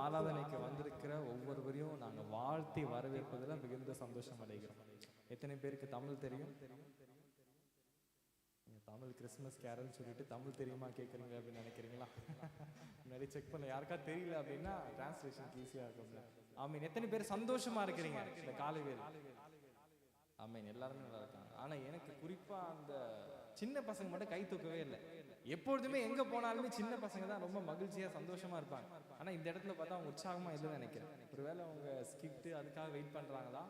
ஆராதனைக்கு வந்திருக்கிற ஒவ்வொருவரையும் நாங்கள் வாழ்த்தி வரவேற்பதில் மிகுந்த சந்தோஷம் அடைகிறோம். எத்தனை பேருக்கு தமிழ் தெரியும்? தமிழ் கிறிஸ்மஸ் கேரல்னு சொல்லிட்டு தமிழ் தெரியுமா கேட்குறீங்க அப்படின்னு நினைக்கிறீங்களா? முன்னாடி செக் பண்ண யாருக்கா தெரியல அப்படின்னா டிரான்ஸ்லேஷனுக்கு ஈஸியாக இருக்கும். ஆமீன். எத்தனை பேர் சந்தோஷமா இருக்கிறீங்க இந்த காலை வேளை? ஆமீன். எல்லாருமே நல்லா இருக்காங்க. ஆனால் எனக்கு குறிப்பாக அந்த சின்ன பசங்க மட்டும் கை தூக்கவே இல்லை. எப்பொழுதுமே எங்க போனாலுமே சின்ன பசங்க தான் ரொம்ப மகிழ்ச்சியா சந்தோஷமா இருப்பாங்க. ஆனா இந்த இடத்துல பார்த்தா அவங்க உற்சாகமா இல்லைன்னு நினைக்கிறேன். ஒருவேளை அவங்க ஸ்கிப்ட் அதுக்காக வெயிட் பண்றாங்களா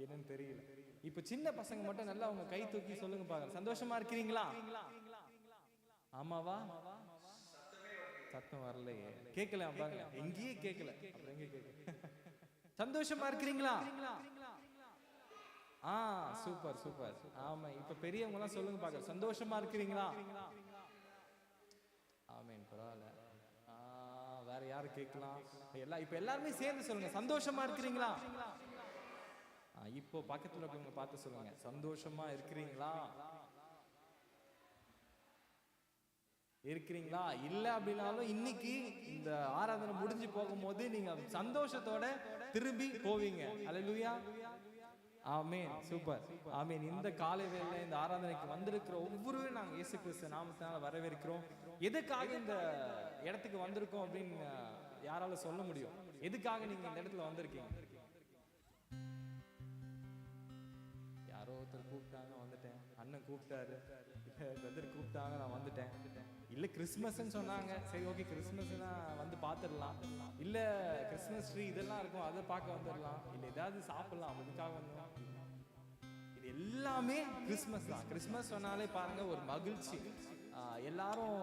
என்னன்னு தெரியல. இப்ப சின்ன பசங்க மட்டும் நல்லா அவங்க கை தூக்கி சொல்லுங்க பாருங்க, சந்தோஷமா இருக்கிறீங்களா? ஆமாவா? சத்தம் வரலையே, கேட்கல பாருங்க, எங்கேயே கேட்கல, அப்புறம் எங்க கேட்கல. சந்தோஷமா இருக்கிறீங்களா? Super super. ஆமா, இப்ப பெரியவங்க எல்லாம் சொல்லுங்க பாக்க, சந்தோஷமா இருக்கிறீங்களா? ஆமீன். பரவாயில்ல. வேற யாரு கேட்கலாம்? இப்ப எல்லாருமே சேர்ந்து சொல்லுங்க, சந்தோஷமா இருக்கிறீங்களா? இப்போ பக்கத்துல இருக்கவங்க பார்த்து சொல்லுங்க, சந்தோஷமா இருக்கிறீங்களா? இருக்கிறீங்களா? இல்ல அப்படின்னாலும் இன்னைக்கு இந்த ஆராதனை முடிஞ்சு போகும்போது நீங்க சந்தோஷத்தோட திரும்பி போவீங்க. அல்லேலூயா. ஆமீன். சூப்பர். ஆமீன். இந்த காலை வேளையில இந்த ஆராதனைக்கு வந்திருக்கிற ஒவ்வொருவரும் நாங்கள் இயேசு கிறிஸ்து நாமத்தினால வரவேற்கிறோம். எதுக்காக இந்த இடத்துக்கு வந்திருக்கோம் அப்படின்னு யாரால சொல்ல முடியும்? எதுக்காக நீங்க இந்த இடத்துல வந்திருக்கீங்க? யாரோ ஒருத்தர் கூப்பிட்டாங்க, வந்துட்டேன். அண்ணன் கூப்பிட்டாரு, பிரதர் கூப்பிட்டாங்க, நான் வந்துட்டேன். இல்ல கிறிஸ்மஸ்ன்னு சொன்னாங்க, சரி ஓகே கிறிஸ்மஸ்னா வந்து பார்த்துடலாம். இல்ல கிறிஸ்மஸ் ட்ரீ இதெல்லாம் இருக்கும், அதை பார்க்க வந்துடலாம். இல்ல ஏதாவது சாப்பிடலாம், அதுக்காக வந்தோம். இது எல்லாமே கிறிஸ்மஸ் தான். கிறிஸ்மஸ் சொன்னாலே பாருங்க ஒரு மகிழ்ச்சி. எல்லாரும்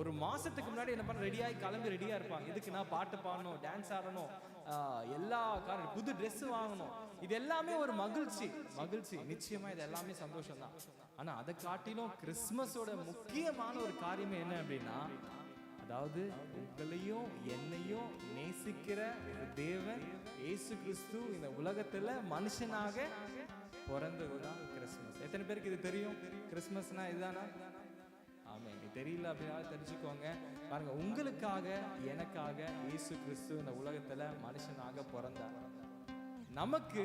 ஒரு மாசத்துக்கு முன்னாடி என்ன பண்ண, ரெடியாகி கிளம்பி ரெடியா இருப்பாங்க. இதுக்கு நான் பாட்டு பாடணும், டான்ஸ் ஆடணும், எல்லா காரணம், புது ட்ரெஸ் வாங்கணும். இது எல்லாமே ஒரு மகிழ்ச்சி. மகிழ்ச்சி நிச்சயமா, இது எல்லாமே சந்தோஷம் தான். ஆனா அதை காட்டிலும் கிறிஸ்மஸோட முக்கியமான ஒரு காரியமே என்ன அப்படின்னா, அதாவது உங்களையும் என்னையும் நேசிக்கிற தேவன் இயேசு கிறிஸ்து இந்த உலகத்துல மனுஷனாக பிறந்ததுதான் கிறிஸ்மஸ். எத்தனை பேருக்கு இது தெரியும்? கிறிஸ்மஸ்னா இதுதானா? ஆமாம். இது தெரியல அப்படின்னா தெரிஞ்சுக்கோங்க. பாருங்க, உங்களுக்காக எனக்காக இயேசு கிறிஸ்து இந்த உலகத்துல மனுஷனாக பிறந்தார். நமக்கு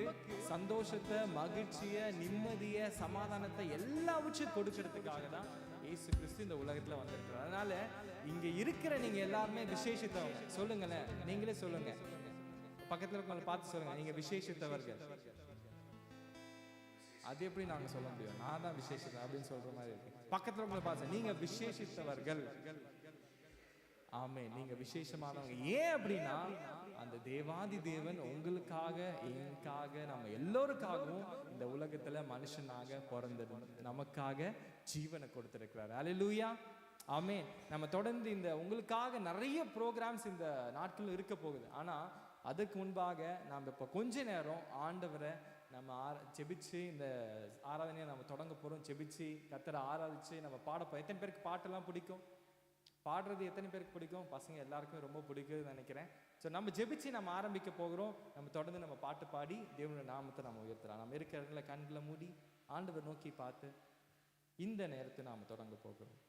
சந்தோஷத்தை, மகிழ்ச்சியை, நிம்மதியை, சமாதானத்தை எல்லாவற்றையும் கொடுக்கறதுக்காக தான் இயேசு கிறிஸ்து இந்த உலகத்துல வந்திருக்கிறார். அதனால இங்க இருக்கிற நீங்க எல்லாருமே விசேஷித்தவங்க. சொல்லுங்களேன், நீங்களே சொல்லுங்க, பக்கத்துல இருக்கவங்களை பார்த்து சொல்லுங்க, நீங்க விசேஷித்தவர்கள். அது எப்படி நாங்க சொல்ல முடியும்? நான் தான் விசேஷித்தவன் அப்படின்னு சொல்ற மாதிரி இருக்கு. பக்கத்துல இருக்கவங்களை பார்த்து, நீங்க விசேஷித்தவர்கள். ஆமே, நீங்க விசேஷமானவங்க. ஏன் அப்படின்னா அந்த தேவாதி தேவன் உங்களுக்காக, எனக்காக, நம்ம எல்லோருக்காகவும் இந்த உலகத்துல மனுஷனாக பிறந்தது, நமக்காக ஜீவனை கொடுத்திருக்கிறார். அல்லேலூயா. ஆமே. நம்ம தொடர்ந்து இந்த உங்களுக்காக நிறைய ப்ரோக்ராம்ஸ் இந்த நாட்கள் இருக்க போகுது. ஆனா அதுக்கு முன்பாக நாம் இப்ப கொஞ்ச நேரம் ஆண்டவரை நம்ம ஜெபிச்சு இந்த ஆராதனையை நம்ம தொடங்க போறோம். ஜெபிச்சு கர்த்தரை ஆராதிச்சு நம்ம பாடப்போம். எத்தனை பேருக்கு பாட்டெல்லாம் பிடிக்கும்? பாடுறது எத்தனை பேருக்கு பிடிக்கும்? பசங்க எல்லாருக்கும் ரொம்ப பிடிக்கும்னு நினைக்கிறேன். ஸோ நம்ம ஜெபிச்சு நம்ம ஆரம்பிக்க போகிறோம். நம்ம தொடர்ந்து நம்ம பாட்டு பாடி தேவனுடைய நாமத்தை நம்ம உயர்த்தலாம். நம்ம இருக்கிற இடத்துல கண்களை மூடி ஆண்டவர் நோக்கி பார்த்து இந்த நேரத்தை நாம் தொடங்க போகிறோம்.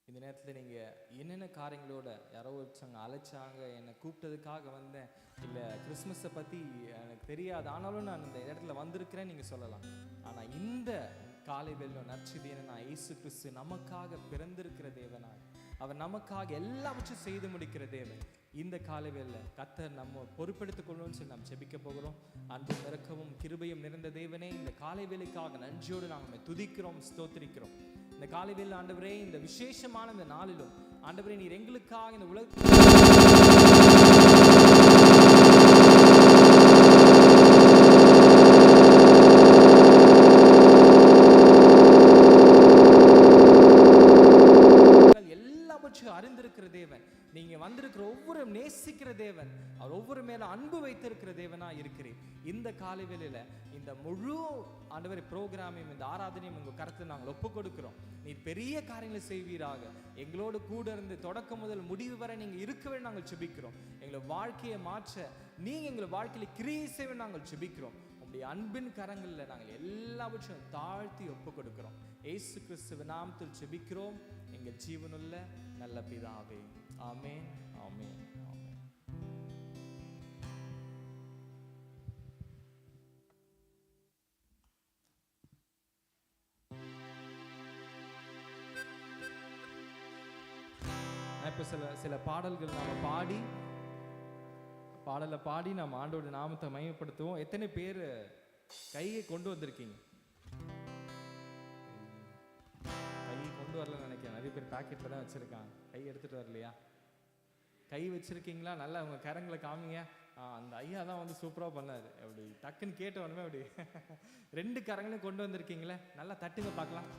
இந்த நேரத்தில் நீங்கள் என்னென்ன காரியங்களோட, யாரோ ஒருத்தவங்க அழைச்சாங்க, என்னை கூப்பிட்டதுக்காக வந்தேன், இல்லை கிறிஸ்மஸை பற்றி எனக்கு தெரியாது ஆனாலும் நான் இந்த இடத்துல வந்திருக்கிறேன் நீங்கள் சொல்லலாம். ஆனால் இந்த காலை வேளை நற்செய்தி என்னன்னா, இயேசு கிறிஸ்து நமக்காக பிறந்திருக்கிற தேவனாய், அவர் நமக்காக எல்லாவற்றையும் செய்து முடிக்கிற தேவன். இந்த காலை வேளை கர்த்தர் நம்ம பொறுப்பெடுத்துக் கொள்ளணும்னு சொல்லி நாம் ஜெபிக்க போகிறோம். அன்பும் இரக்கமும் கிருபையும் நிறைந்த தேவனே, இந்த காலை வேளைக்காக நன்றியோடு நாங்கள் துதிக்கிறோம், ஸ்தோத்திரிக்கிறோம். இந்த காலை வேளை ஆண்டவரே, இந்த விசேஷமான இந்த நாளிலும் ஆண்டவரே, நீர் எங்களுக்காக இந்த எல்லாவற்றையும் அறிந்திருக்கிற தேவன், நீங்க வந்திருக்கிற ஒவ்வொரு நேசிக்கிற தேவன், அவர் ஒவ்வொரு மேல அன்பு வைத்திருக்கிற தேவனா இருக்கிறேன். இந்த காலை வேளையில இந்த முழு ஆண்டவரே ப்ரோக்ராமையும், இந்த ஆராதனையும் உங்க கருத்தில் நாங்கள் ஒப்பு கொடுக்கிறோம். நீர் பெரிய காரியங்களை செய்வீராக. எங்களோடு கூட இருந்து தொடக்கம் முதல் முடிவு வரை நீங்க இருக்கவே நாங்கள் ஜெபிக்கிறோம். எங்களை வாழ்க்கையை மாற்ற நீங்க எங்களை வாழ்க்கையில கிரியை செய்ய நாங்கள் ஜெபிக்கிறோம். உம்முடைய அன்பின் கரங்களில் நாங்கள் எல்லாவற்றையும் தாழ்த்தி ஒப்பு கொடுக்கிறோம். இயேசு கிறிஸ்துவின் நாமத்தில் ஜெபிக்கிறோம் எங்கள் ஜீவனுள்ள நல்ல பிதாவே. ஆமென், ஆமென், ஆமென். இப்போ சில பாடல்கள் நாம் பாடி நம்ம ஆண்டோட நாமத்தை மகிமைப்படுத்துவோம். எத்தனை பேர் கையை கொண்டு வந்திருக்கீங்க? கையை கொண்டு வரலன்னு நினைக்கிறேன். நிறைய பேர் பேக்கெட்டில் தான் வச்சுருக்காங்க. கை எடுத்துகிட்டு வரலையா? கை வச்சுருக்கீங்களா? நல்லா உங்கள் கரங்களை காமிங்க. அந்த ஐயா தான் வந்து சூப்பராக பண்ணார். அப்படி டக்குன்னு கேட்ட உடனே அப்படி 2 கரங்களையும் கொண்டு வந்திருக்கீங்களே, நல்லா தட்டுங்க பார்க்கலாம்.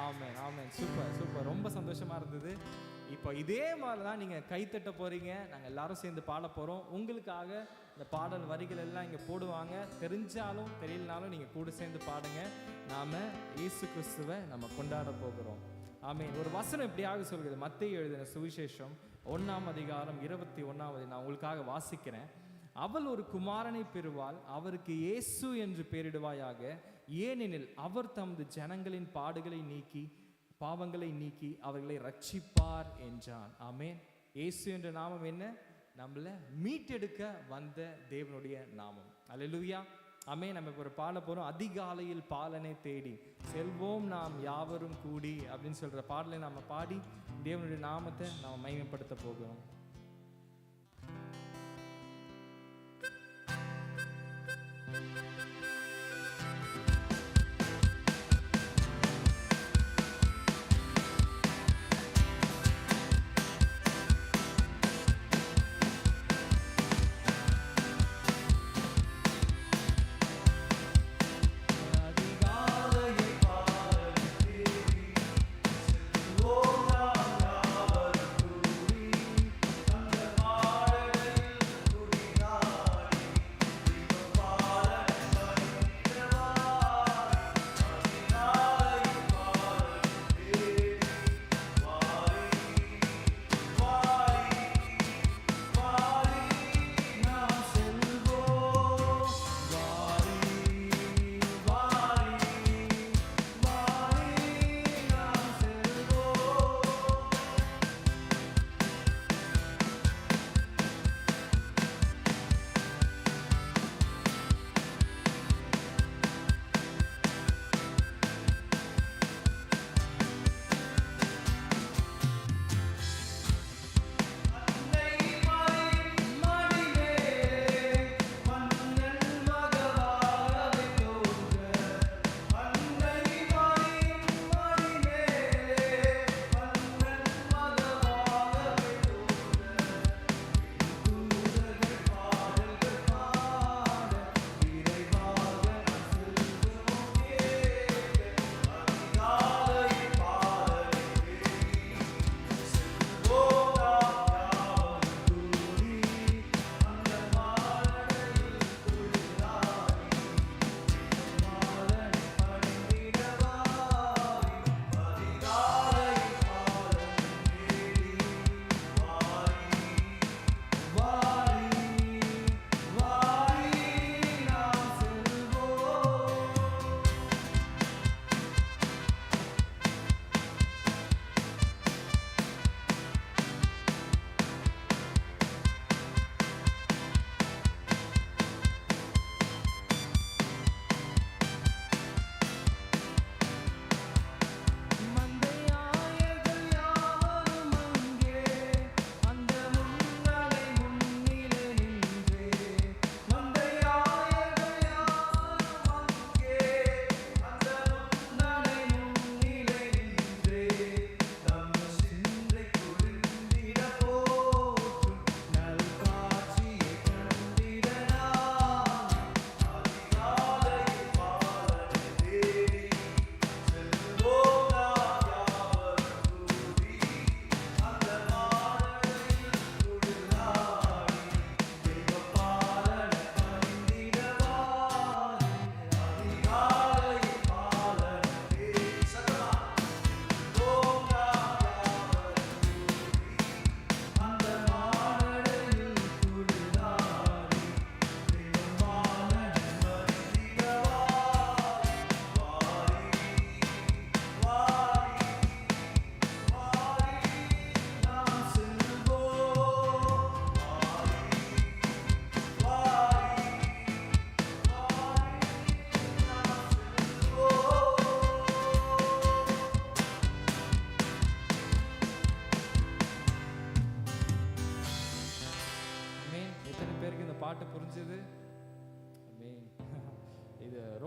Amen, amen. Super, super. ரொம்ப சந்தோஷமாக இருந்தது. இப்போ இதே மாதிரி தான் நீங்கள் கைத்தட்ட போகிறீங்க. நாங்கள் எல்லாரும் சேர்ந்து பாட போகிறோம். உங்களுக்காக இந்த பாடல் வரிகள் எல்லாம் இங்கே போடுவாங்க. தெரிஞ்சாலும் தெரியலனாலும் நீங்கள் கூட சேர்ந்து பாடுங்க. நாம் இயேசு கிறிஸ்துவை நம்ம கொண்டாட போகிறோம். ஆமென். ஒரு வசனம் எப்படியாக சொல்கிறது. மத்தேயு எழுதின சுவிசேஷம் 1ஆம் அதிகாரம் 21ஆவது நான் உங்களுக்காக வாசிக்கிறேன். அவள் ஒரு குமாரனை பெறுவாள், அவருக்கு இயேசு என்று பெயரிடுவாயாக, ஏனெனில் அவர் தமது ஜனங்களின் பாவங்களை நீக்கி அவர்களை ரட்சிப்பார் என்றான். ஆமென். இயேசு என்ற நாமம் என்ன? நம்மளை மீட்டெடுக்க வந்த தேவனுடைய நாமம். அல்லேலூயா. ஆமென். நம்ம இப்போ பாட போகிறோம். அதிகாலையில் பாலனை தேடி செல்வோம் நாம் யாவரும் கூடி அப்படின்னு சொல்கிற பாடலை நாம் பாடி தேவனுடைய நாமத்தை நாம் மகிமைப்படுத்த போகிறோம்.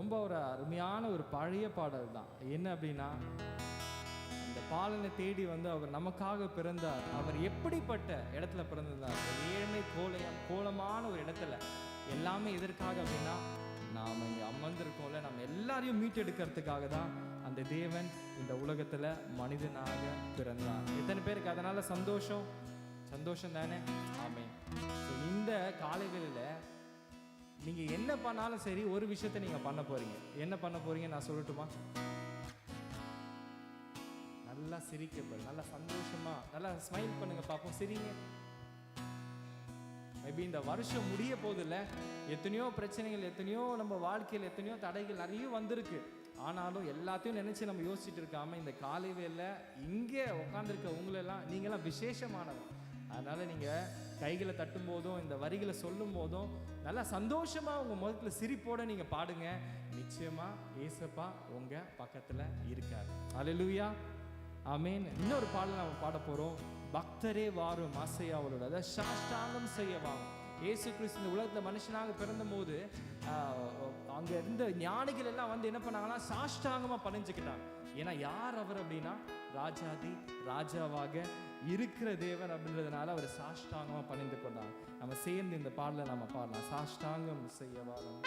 ரொம்ப ஒரு அருமையான ஒரு பழைய பாடல் தான். என்ன அப்படின்னா, அந்த பாலனை தேடி வந்து அவர் நமக்காக பிறந்தார். அவர் எப்படிப்பட்ட இடத்துல பிறந்திருந்தார்? ஒரு ஏழ்மை கோலமான ஒரு இடத்துல. எல்லாமே எதற்காக அப்படின்னா, நாம் இங்கே அமர்ந்திருக்கோம்ல, நம்ம எல்லாரையும் மீட்டெடுக்கிறதுக்காக தான் அந்த தேவன் இந்த உலகத்துல மனிதனாக பிறந்தார். எத்தனை பேருக்கு அதனால சந்தோஷம்? சந்தோஷம் தானே? ஆமென். இந்த காலைகளில் நீங்க என்ன பண்ணாலும் சரி, ஒரு விஷயத்தை நீங்க பண்ண போறீங்க. என்ன பண்ண போறீங்க நான் சொல்லட்டுமா? நல்லா சிரிக்க, நல்லா சந்தோஷமா, நல்லா ஸ்மைல் பண்ணுங்க பாப்போம். சிரிங்க. மேபி இந்த வருஷம் முடிய போதில்ல, எத்தனையோ பிரச்சனைகள், எத்தனையோ நம்ம வாழ்க்கையில் எத்தனையோ தடைகள் நிறைய வந்திருக்கு. ஆனாலும் எல்லாத்தையும் நினைச்சு நம்ம யோசிச்சுட்டு இருக்காம, இந்த காலை வேளையில இங்கே உட்காந்துருக்க உங்களெல்லாம், நீங்களாம் விசேஷமானவர். அதனால நீங்க கைகளை தட்டும் போதும், இந்த வரிகளை சொல்லும் போதும் நல்லா சந்தோஷமா உங்க முகத்துல சிரிப்போட நீங்க பாடுங்க. நிச்சயமா ஏசப்பா உங்க பக்கத்துல இருக்காரு. அல்லேலூயா, ஆமென். இன்னொரு பாடல் நம்ம பாட போறோம். பக்தரே வாரும் ஆசையாவலோட, அதாவது சாஷ்டாங்கம் செய்யவாங்க. இயேசு கிறிஸ்து இந்த உலகத்துல மனுஷனாக பிறந்த போது அங்க இருந்த ஞானிகள் எல்லாம் வந்து என்ன பண்ணாங்கன்னா, சாஷ்டாங்கமா பணிஞ்சுக்கிட்டாங்க. ஏன்னா யார் அவர் அப்படின்னா, ராஜாதி ராஜாவாக இருக்கிற தேவன் அப்படின்றதுனால அவர் சாஷ்டாங்கமா பணிந்து கொண்டாங்க. நம்ம சேர்ந்து இந்த பாடலை நம்ம பாடலாம். சாஷ்டாங்கம் செய்யவாரும்.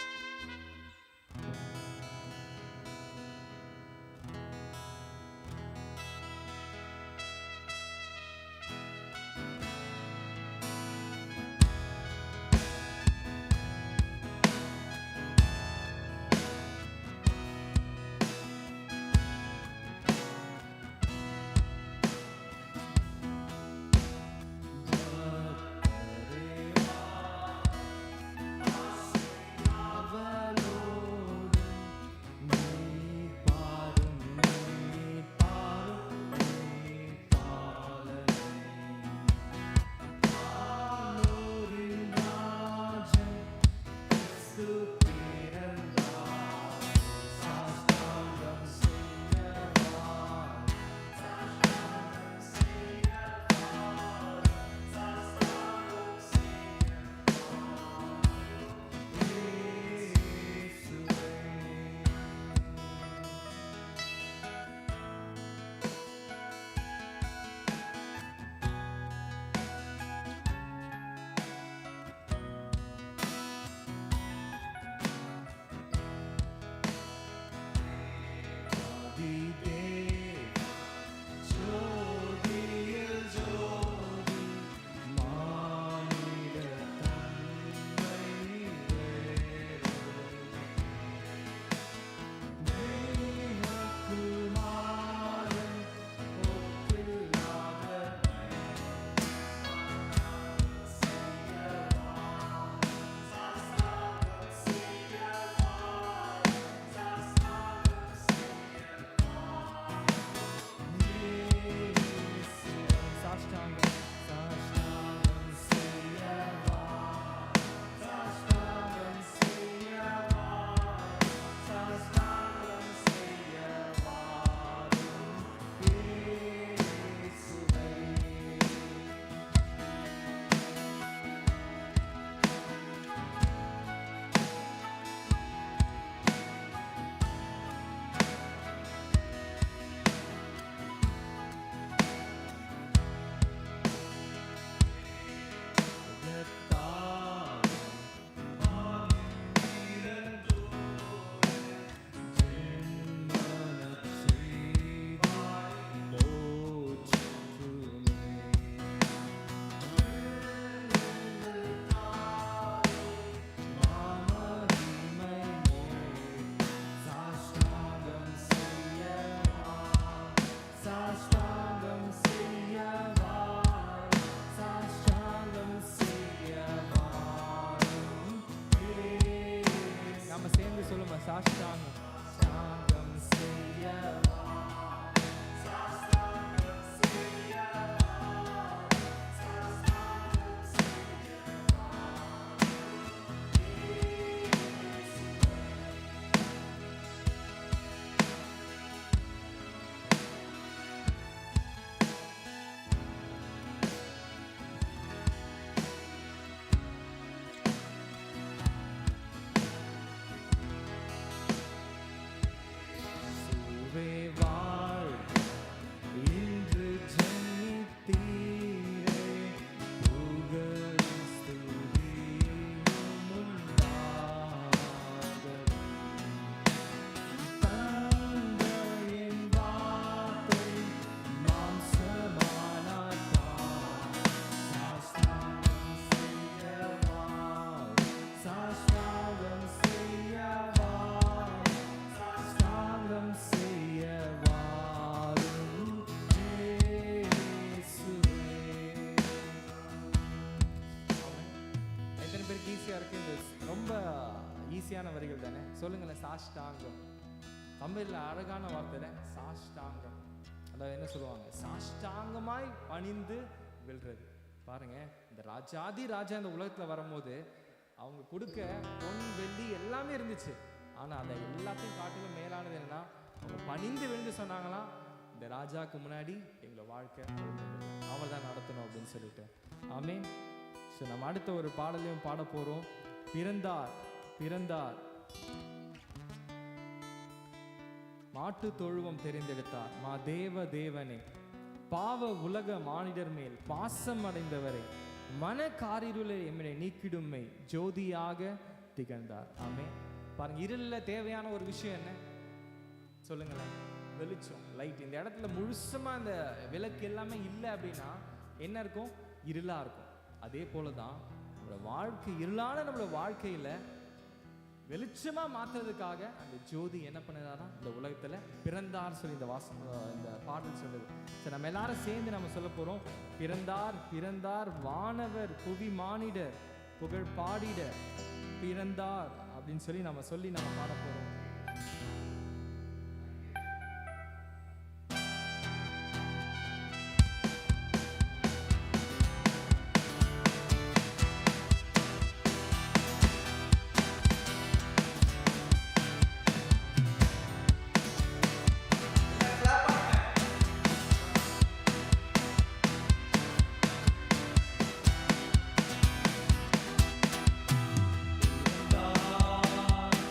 இயேசுவே வாழ்க, இன்று ஜெனித்தீரே, புகழ் ஸ்துதியும் உண்டாகவே. தந்தையின் வார்த்தை மாம்சமானார், சாஸ்தாங்கம் செய்யவார், சாஸ்தாங்கம் செய்யவார், சாஸ்தாங்கம் செய்யவாரும் இயேசுவே. எத்தனை பேருக்கு ஈஸியா இருக்கு? இது ரொம்ப ஈஸியான வரிகள் தானே? சொல்லுங்களேன். சாஷ்டாங்கம் தமிழ்ல அழகான வார்த்தை சாஷ்டாங்கம். அதாவது என்ன சொல்லுவாங்க? சாஷ்டாங்கமாய் பணிந்து விழுறது. பாருங்க, இந்த ராஜாதி ராஜா இந்த உலகத்துல வரும்போது அவங்க கொடுக்க பொன் வெள்ளி எல்லாமே இருந்துச்சு. ஆனா அதை எல்லாத்தையும் காட்டிலும் மேலானது என்னன்னா, அவங்க பணிந்து விழுந்து சொன்னாங்களாம், இந்த ராஜாக்கு முன்னாடி எங்களை வாழ்க்கை அவர் தான் நடத்தணும் அப்படின்னு சொல்லிட்டு. ஆமென். ஸோ நம்ம அடுத்த ஒரு பாடலையும் பாட போறோம். பிறந்தார் பிறந்தார், மாட்டு தொழுவம் தெரிந்தெடுத்தார், மா தேவ தேவனே, பாவ உலக மானிடர் மேல் பாசம் அடைந்தவரை, மன காரிருளை எம்மை நீக்கிடுமை ஜோதியாக திகழ்ந்தார். ஆமே. பாருங்க, இருள தேவையான ஒரு விஷயம் என்ன சொல்லுங்களேன்? வெளிச்சம், லைட். இந்த இடத்துல முழுசமா இந்த விளக்கு எல்லாமே இல்லை அப்படின்னா என்ன இருக்கும்? இருளா இருக்கும். அதே போலதான் நம்மளோட வாழ்க்கை, இருளான நம்மளோட வாழ்க்கையில வெளிச்சமா மாத்துறதுக்காக அந்த ஜோதி என்ன பண்ணுறாரா, இந்த உலகத்துல பிறந்தார் சொல்லி இந்த இந்த பாடல் சொல்லுது. சரி, நம்ம எல்லாரும் சேர்ந்து நம்ம சொல்ல போறோம். பிறந்தார் பிறந்தார், வானவர் புவி மானிடர் புகழ் பாடிட பிறந்தார் அப்படின்னு சொல்லி நம்ம பாட போறோம்.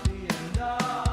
பிறந்தார்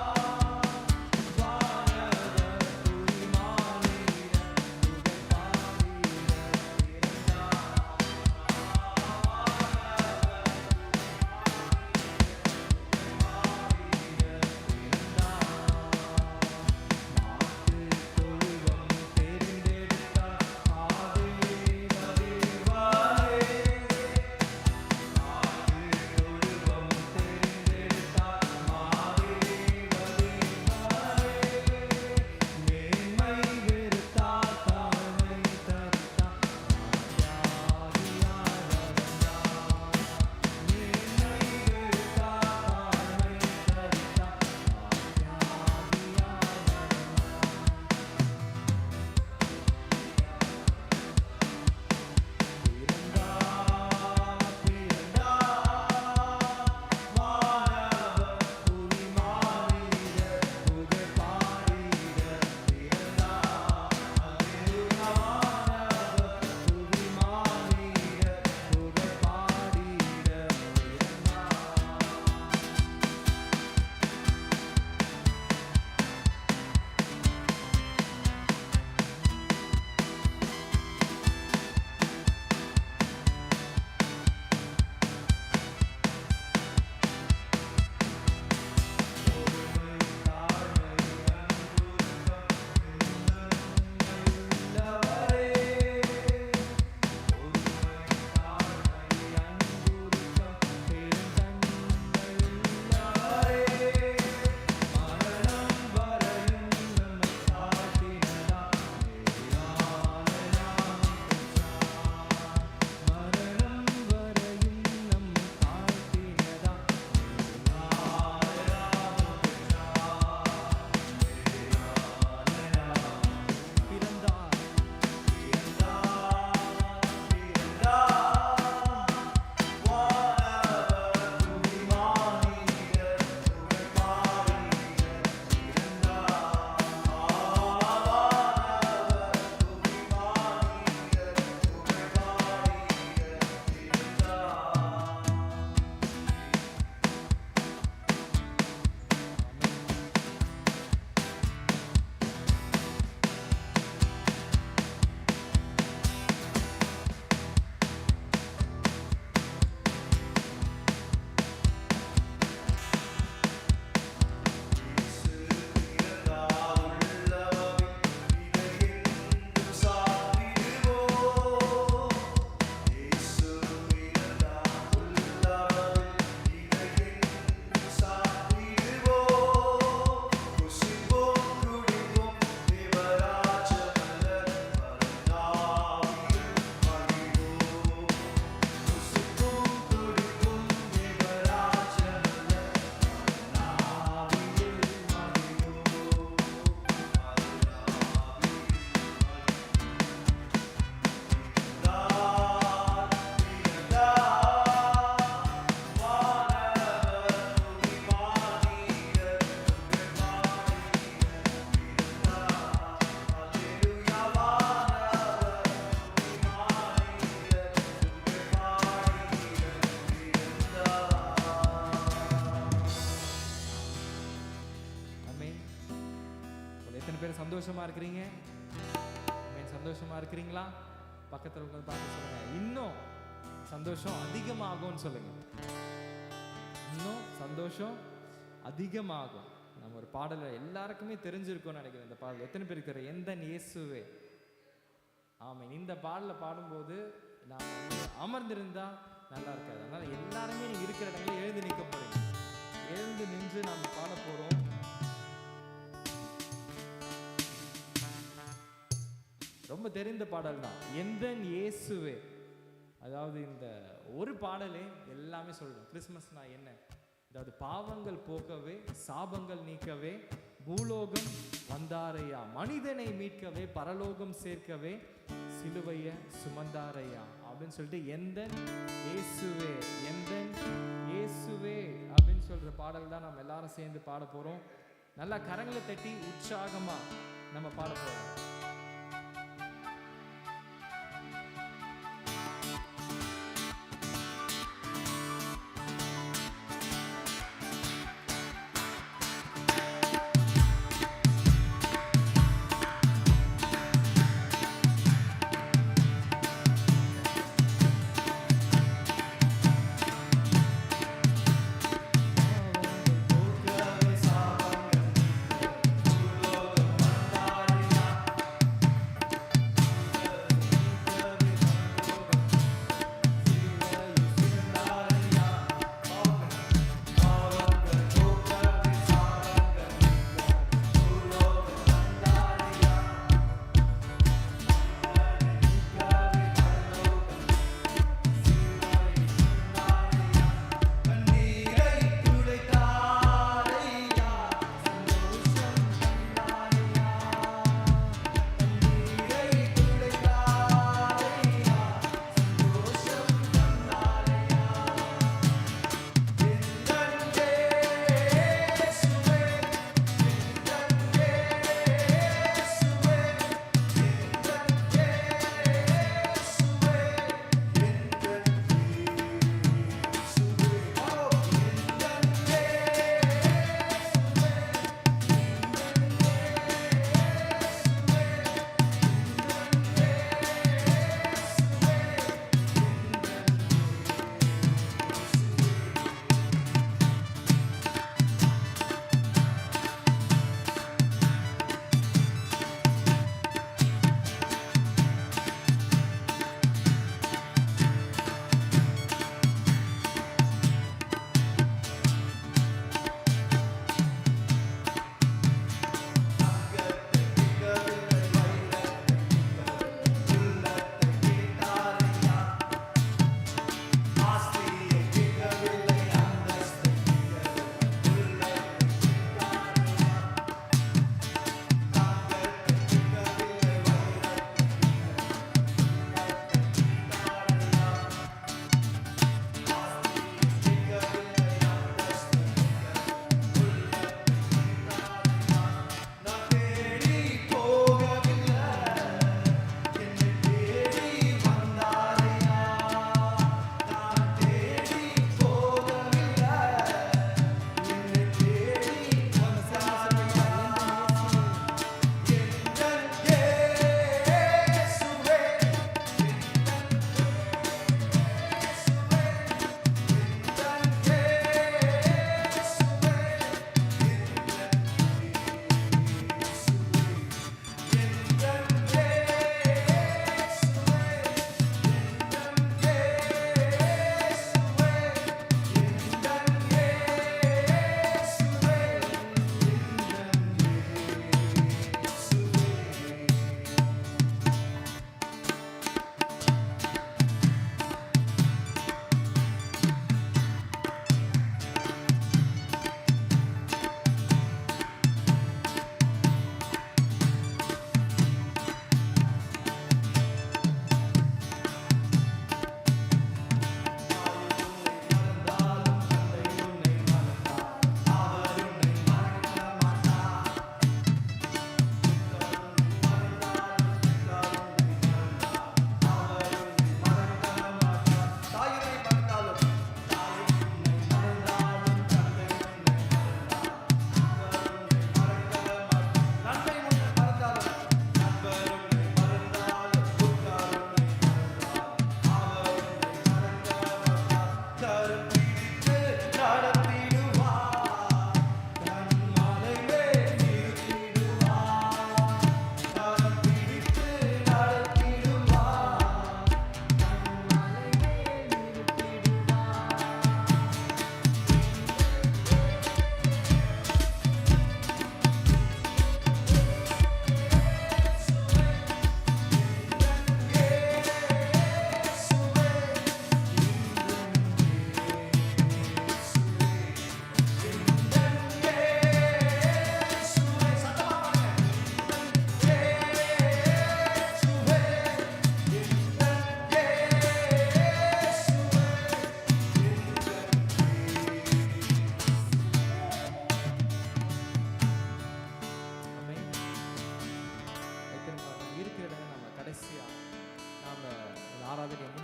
எத்தனை பேர் சந்தோஷமா இருக்கிறீங்க? சந்தோஷமா இருக்கிறீங்களா? பக்கத்தில் உட்காந்து பார்த்து சொல்லுங்க, இன்னும் சந்தோஷம் அதிகமாகும்னு சொல்லுங்க. இன்னும் சந்தோஷம் அதிகமாகும். நம்ம ஒரு பாடலை எல்லாருக்குமே தெரிஞ்சிருக்கும்னு நினைக்கிறேன். இந்த பாடல் எத்தனை பேருக்கு தெரியும்? எந்தன் இயேசுவே. ஆமாம், இந்த பாடலை பாடும்போது நாம் வந்து அமர்ந்திருந்தா நல்லா இருக்காது. அதனால எல்லாருமே நீங்க இருக்கிற இடங்களில் எழுந்து நிற்க போறீங்க. எழுந்து நின்று நாம் பாட போறோம். ரொம்ப தெரிந்த பாடல் தான், எந்தன் இயேசுவே. அதாவது இந்த ஒரு பாடலே எல்லாமே சொல்றோம். கிறிஸ்மஸ்னா என்ன? அதாவது பாவங்கள் போக்கவே, சாபங்கள் நீக்கவே, பூலோகம் வந்தாரையா, மனிதனை மீட்கவே, பரலோகம் சேர்க்கவே, சிலுவைய சுமந்தாரையா அப்படின்னு சொல்லிட்டு எந்தன் இயேசுவே, எந்தன் இயேசுவே அப்படின்னு சொல்ற பாடல் தான் நம்ம எல்லாரும் சேர்ந்து பாட போறோம். நல்லா கரங்களை தட்டி உற்சாகமா நம்ம பாட போறோம்.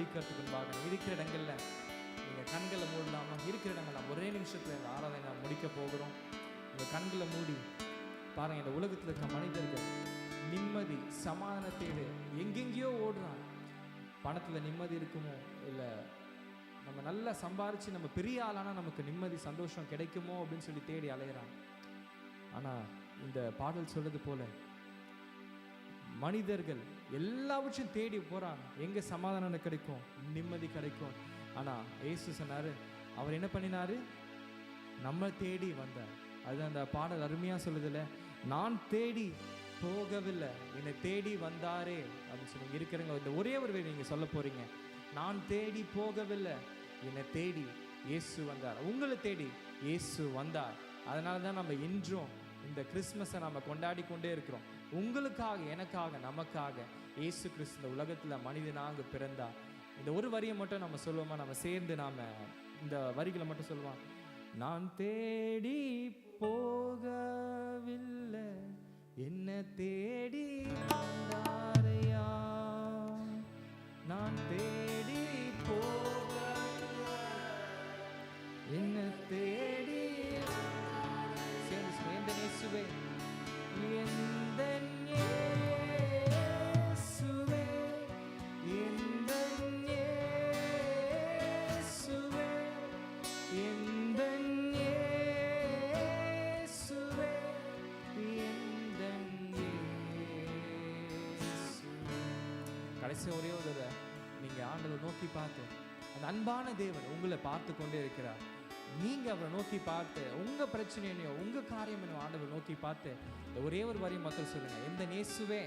முடிக்கிறதுக்கு முன்பாக இருக்கிற இடங்கள்ல நீங்கள் கண்களை மூடலாமா? இருக்கிற இடங்கள் நம்ம ஒரே நிமிஷத்தில் இந்த ஆராதனை நாம் முடிக்க போகிறோம். உங்கள் கண்களை மூடி பாருங்க. இந்த உலகத்தில் இருக்க மனிதர்கள் நிம்மதி சமாதானத்தோடு எங்கெங்கேயோ ஓடுறான். பணத்தில் நிம்மதி இருக்குமோ, இல்லை நம்ம நல்லா சம்பாரிச்சு நம்ம பெரிய ஆளானா நமக்கு நிம்மதி சந்தோஷம் கிடைக்குமோ அப்படின்னு சொல்லி தேடி அலையிறான். ஆனால் இந்த பாடல் சொல்றது போல மனிதர்கள் எல்லாவற்றையும் தேடி போறாங்க. எங்க சமாதானம் கிடைக்கும், நிம்மதி கிடைக்கும். ஆனா இயேசு சொன்னாரு, அவர் என்ன பண்ணினாரு? நம்ம தேடி வந்தார். அது அந்த பாடல் அருமையா சொல்லுதுல, நான் தேடி போகவில்லை, என்னை தேடி வந்தாரே அப்படின்னு சொல்லி இருக்கிறவங்க இந்த ஒரே ஒரு வேலை நீங்க சொல்ல போறீங்க. நான் தேடி போகவில்லை, என்னை தேடி இயேசு வந்தார். உங்களை தேடி இயேசு வந்தார். அதனால தான் நம்ம இன்றும் இந்த கிறிஸ்மஸை நம்ம கொண்டாடி கொண்டே இருக்கிறோம். உங்களுக்காக, எனக்காக, நமக்காக இயேசு கிறிஸ்து இந்த உலகத்தில் மனிதனாக பிறந்தார். இந்த ஒரு வரியை மட்டும் நம்ம சொல்லுவோமா? நம்ம சேர்ந்து நாம இந்த வரிகளை மட்டும் சொல்லுவோம். நான் தேடி போகவில்லை, என்ன தேடி வந்தாரையா. நான் தேடி போகவில்லை, என்ன தேடி சேர்ந்து எந்த இயேசுவே, எந்த இயேசுவே, எந்த இயேசுவே, எந்த இயேசுவே, எந்த இயேசுவே. கடைசி ஒரே ஒரு நீங்க ஆண்டவர் நோக்கி பார்த்து, அந்த அன்பான தேவன் உங்களை பார்த்து கொண்டே இருக்கிறார். நீங்க அவரை நோக்கி பார்த்து உங்க பிரச்சனையோ உங்க காரியம் ஆண்டவர் நோக்கி பார்த்து இந்த ஒரே ஒரு வரி மக்கள் சொல்லுங்க. எந்த இயேசுவே,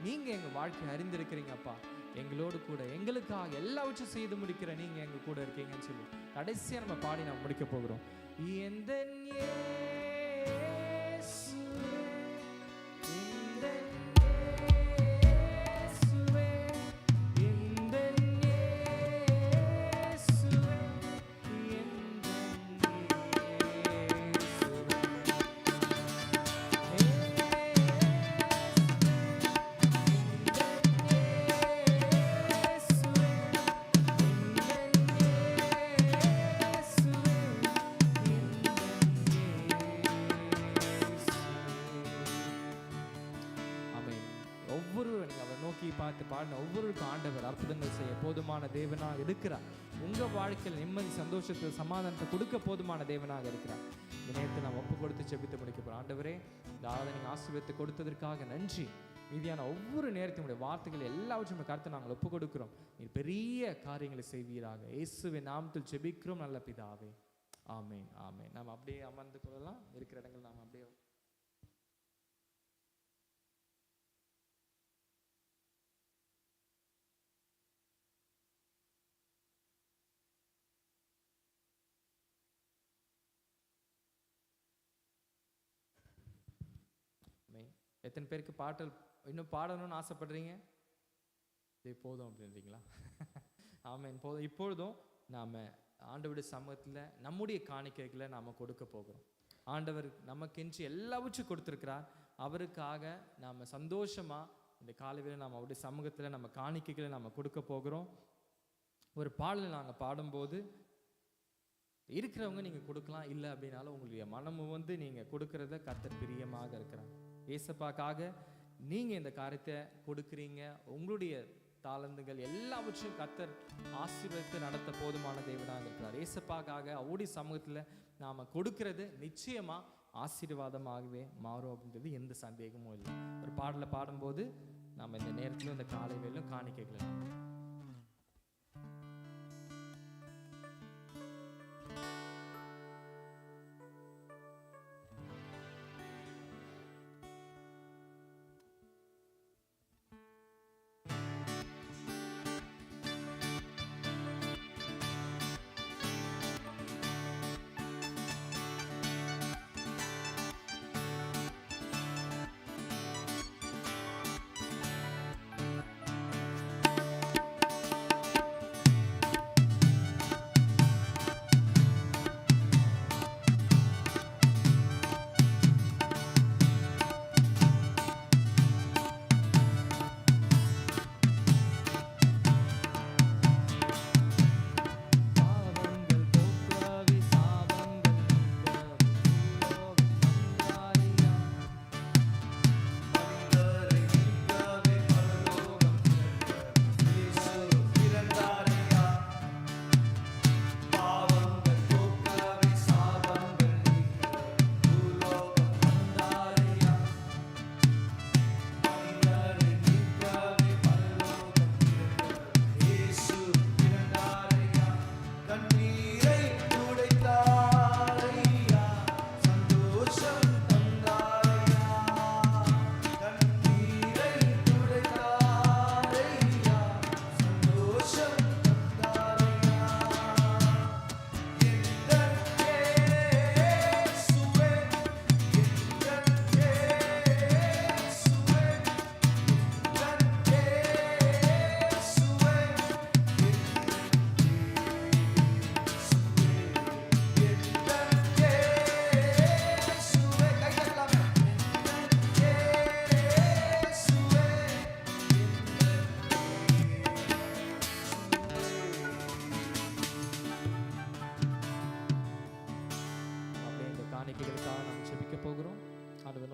நீங்க எங்க வாழ்க்கை அறிந்திருக்கிறீங்கப்பா, எங்களோடு கூட எங்களுக்காக எல்லாவற்றையும் செய்து முடிக்கிற நீங்க எங்க கூட இருக்கீங்கன்னு சொல்லி கடைசியா நம்ம பாடி நம்ம முடிக்க போகிறோம். எந்த பார்த்து பாடின ஒவ்வொருக்கும் ஆண்டவர் அற்புதங்கள் செய்ய போதுமான தேவனாக இருக்கிறார். உங்க வாழ்க்கையில் நிம்மதி சந்தோஷத்தை சமாதானத்தை கொடுக்க போதுமான தேவனாக இருக்கிறார். இந்த நேரத்தை நாம் ஒப்பு கொடுத்து செபித்து முடிக்க போறோம். ஆண்டவரே, இந்த ஆராதனை ஆசீர்வாதத்தை கொடுத்ததற்காக நன்றி. மீதியான ஒவ்வொரு நேரத்தினுடைய வார்த்தைகள் எல்லாவற்றையும் கருத்து நாங்கள் ஒப்பு கொடுக்கிறோம். நீ பெரிய காரியங்களை செய்வீராக. இயேசுவின் நாமத்தில் செபிக்கிறோம் நல்ல பிதாவே, ஆமென் ஆமென். நாம் அப்படியே அமர்ந்து கொள்ளலாம். இருக்கிற இடங்கள் நாம் அப்படியே எத்தனை பேருக்கு பாட்டல் இன்னும் பாடணும்னு ஆசைப்படுறீங்க? இதே போதும் அப்படின்றீங்களா? ஆமென், போதும். இப்பொழுதும் நாம் ஆண்டவருடைய சமூகத்தில் நம்முடைய காணிக்கைகளை நாம் கொடுக்க போகிறோம். ஆண்டவர் நமக்கென்று எல்லாவற்றும் கொடுத்துருக்கிறார். அவருக்காக நாம் சந்தோஷமாக இந்த காலையில் நாம் அவருடைய சமூகத்தில் நம்ம காணிக்கைகளை நாம் கொடுக்க போகிறோம். ஒரு பாடல் நாங்கள் பாடும்போது இருக்கிறவங்க நீங்கள் கொடுக்கலாம், இல்லை அப்படின்னாலும் உங்களுடைய மனமும் வந்து நீங்கள் கொடுக்கறத கர்த்தர் பிரியமாக இருக்கிறாங்க. ஏசப்பாக்காக நீங்கள் இந்த காரியத்தை கொடுக்குறீங்க. உங்களுடைய தாளந்துகள் எல்லாவற்றையும் கர்த்தர் ஆசீர்வதித்து நடத்த போதுமான தேவனாக இருக்கிறார். ஏசப்பாக்காக அவருடைய சமூகத்தில் நாம் கொடுக்கறது நிச்சயமாக ஆசீர்வாதமாகவே மாறும் அப்படின்றது எந்த சந்தேகமும் இல்லை. ஒரு பாடலை பாடும்போது நாம் இந்த நேரத்திலும் இந்த காலை வேளையிலும் காணிக்கைகளை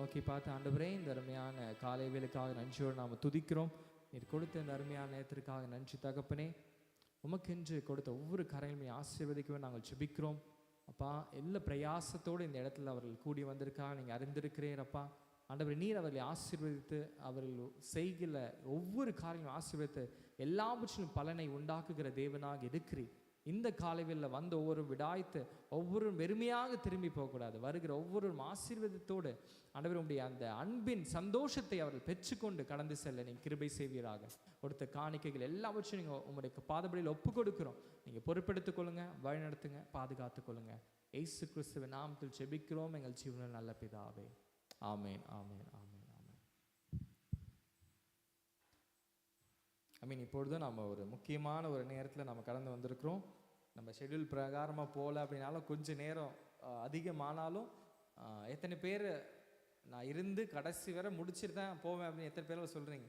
நோக்கி பார்த்து, ஆண்டவரே இந்த அருமையான காலை வேளைக்காக நன்றியோடு நாம் துதிக்கிறோம். நீர் கொடுத்த இந்த அருமையான நேரத்திற்காக நன்றி தகப்பனே. உமக்கென்று கொடுத்த ஒவ்வொரு கரையுமே ஆசீர்வதிக்கவே நாங்கள் ஜெபிக்கிறோம் அப்பா. எல்லா பிரயாசத்தோடு இந்த இடத்துல அவர்கள் கூடி வந்திருக்கா நீங்கள் அறிந்திருக்கிறீர் அப்பா. ஆண்டவர் நீர் அவர்களை ஆசீர்வதித்து அவர்கள் செய்கிற ஒவ்வொரு காரியங்களும் ஆசீர்வதித்து எல்லாவற்றிலும் பலனை உண்டாக்குகிற தேவனாக இருக்கிறீர். இந்த காலைகளில் வந்து ஒவ்வொரு விடாய்த்து ஒவ்வொரு வெறுமையாக திரும்பி போகக்கூடாது. வருகிற ஒவ்வொரு ஆசீர்வாதத்தோடு ஆண்டவர் உடைய அந்த அன்பின் சந்தோஷத்தை அவர்கள் பெற்றுக்கொண்டு கடந்து செல்ல நீங்கள் கிருபை செய்வீராக. கொடுத்த காணிக்கைகள் எல்லாவற்றையும் நீங்கள் உங்களுடைய பாதபடியில் ஒப்பு கொடுக்கிறோம். நீங்கள் பொறுப்பெடுத்துக் கொள்ளுங்க, வழி நடத்துங்க, பாதுகாத்துக் கொள்ளுங்க. இயேசு கிறிஸ்துவின் நாமத்தில் ஜெபிக்கிறோம் எங்கள் ஜீவனில் நல்ல பிதாவே. ஆமேன், ஆமேன், ஆமேன், ஆமேன். இப்பொழுது நம்ம ஒரு முக்கியமான ஒரு நேரத்தில் நம்ம கடந்து வந்திருக்கிறோம். நம்ம ஷெட்யூல் பிரகாரமாக போகல அப்படின்னாலும் கொஞ்சம் நேரம் அதிகமானாலும் எத்தனை பேர் நான் இருந்து கடைசி வரை முடிச்சுட்டு தான் போவேன் அப்படின்னு எத்தனை பேர் சொல்கிறீங்க?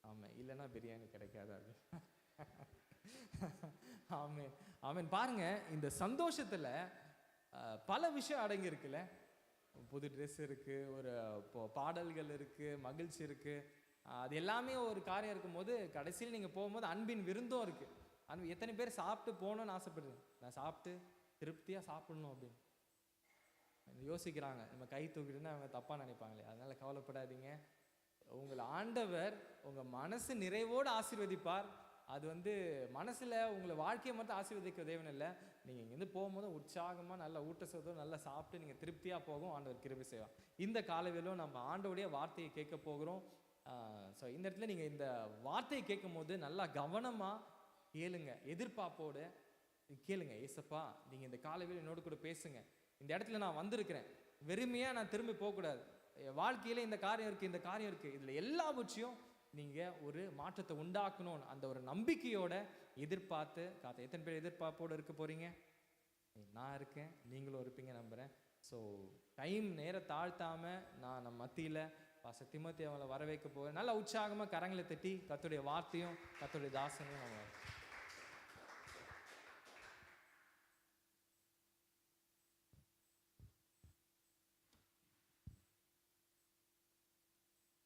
ஆமாம், இல்லைன்னா பிரியாணி கிடைக்காது அப்படி. ஆமேன், ஆமேன். பாருங்க, இந்த சந்தோஷத்தில் பல விஷயம் அடங்கி இருக்குல்ல. புது ட்ரெஸ் இருக்குது, ஒரு பாடல்கள் இருக்குது, மகிழ்ச்சி இருக்குது. அது எல்லாமே ஒரு காரியம் இருக்கும்போது கடைசியில் நீங்கள் போகும்போது அன்பின் விருந்தும் இருக்குது. அன்பு எத்தனை பேர் சாப்பிட்டு போகணுன்னு ஆசைப்படுறீங்க? நான் சாப்பிட்டு திருப்தியாக சாப்பிடணும் அப்படின்னு யோசிக்கிறாங்க. நம்ம கை தூக்கிட்டுன்னா அவங்க தப்பாக நினைப்பாங்களே. அதனால் கவலைப்படாதீங்க. உங்களை ஆண்டவர் உங்கள் மனசு நிறைவோடு ஆசீர்வதிப்பார். அது மனசில் உங்களை வாழ்க்கையை மட்டும் ஆசீர்வதிக்க தேவன் இல்லை. நீங்கள் இங்கேருந்து போகும்போது உற்சாகமாக நல்லா ஊட்டச்சத்தோடு நல்லா சாப்பிட்டு நீங்கள் திருப்தியாக போகும் ஆண்டவர் கிருபை செய்வார். இந்த காலவேளையிலும் நம்ம ஆண்டவருடைய வார்த்தையை கேட்க போகிறோம். ஸோ இந்த இடத்துல நீங்கள் இந்த வார்த்தையை கேட்கும் போது நல்லா கவனமாக கேளுங்க, எதிர்பார்ப்போடு கேளுங்க. ஏசப்பா நீங்கள் இந்த காலவேளை என்னோடு கூட பேசுங்க. இந்த இடத்துல நான் வந்திருக்கிறேன், வெறுமையாக நான் திரும்பி போகக்கூடாது. வாழ்க்கையில் இந்த காரியம் இருக்குது, இந்த காரியம் இருக்குது, இதில் எல்லாவற்றையும் நீங்கள் ஒரு மாற்றத்தை உண்டாக்கணும்னு அந்த ஒரு நம்பிக்கையோட எதிர்பார்த்து காத்த. எத்தனை பேர் எதிர்பார்ப்போடு இருக்க போகிறீங்க? நான் இருக்கேன், நீங்களும் இருப்பீங்க நம்புகிறேன். ஸோ டைம் நேரம் தாழ்த்தாமல் நான் நம்ம மத்தியில் பாஸ்டர் திமோத்தி அவங்களை வர வைக்க போகிறேன். நல்லா உற்சாகமாக கரங்களை தட்டி கர்த்தருடைய வார்த்தையும் கர்த்தருடைய தாசனையும் நம்ம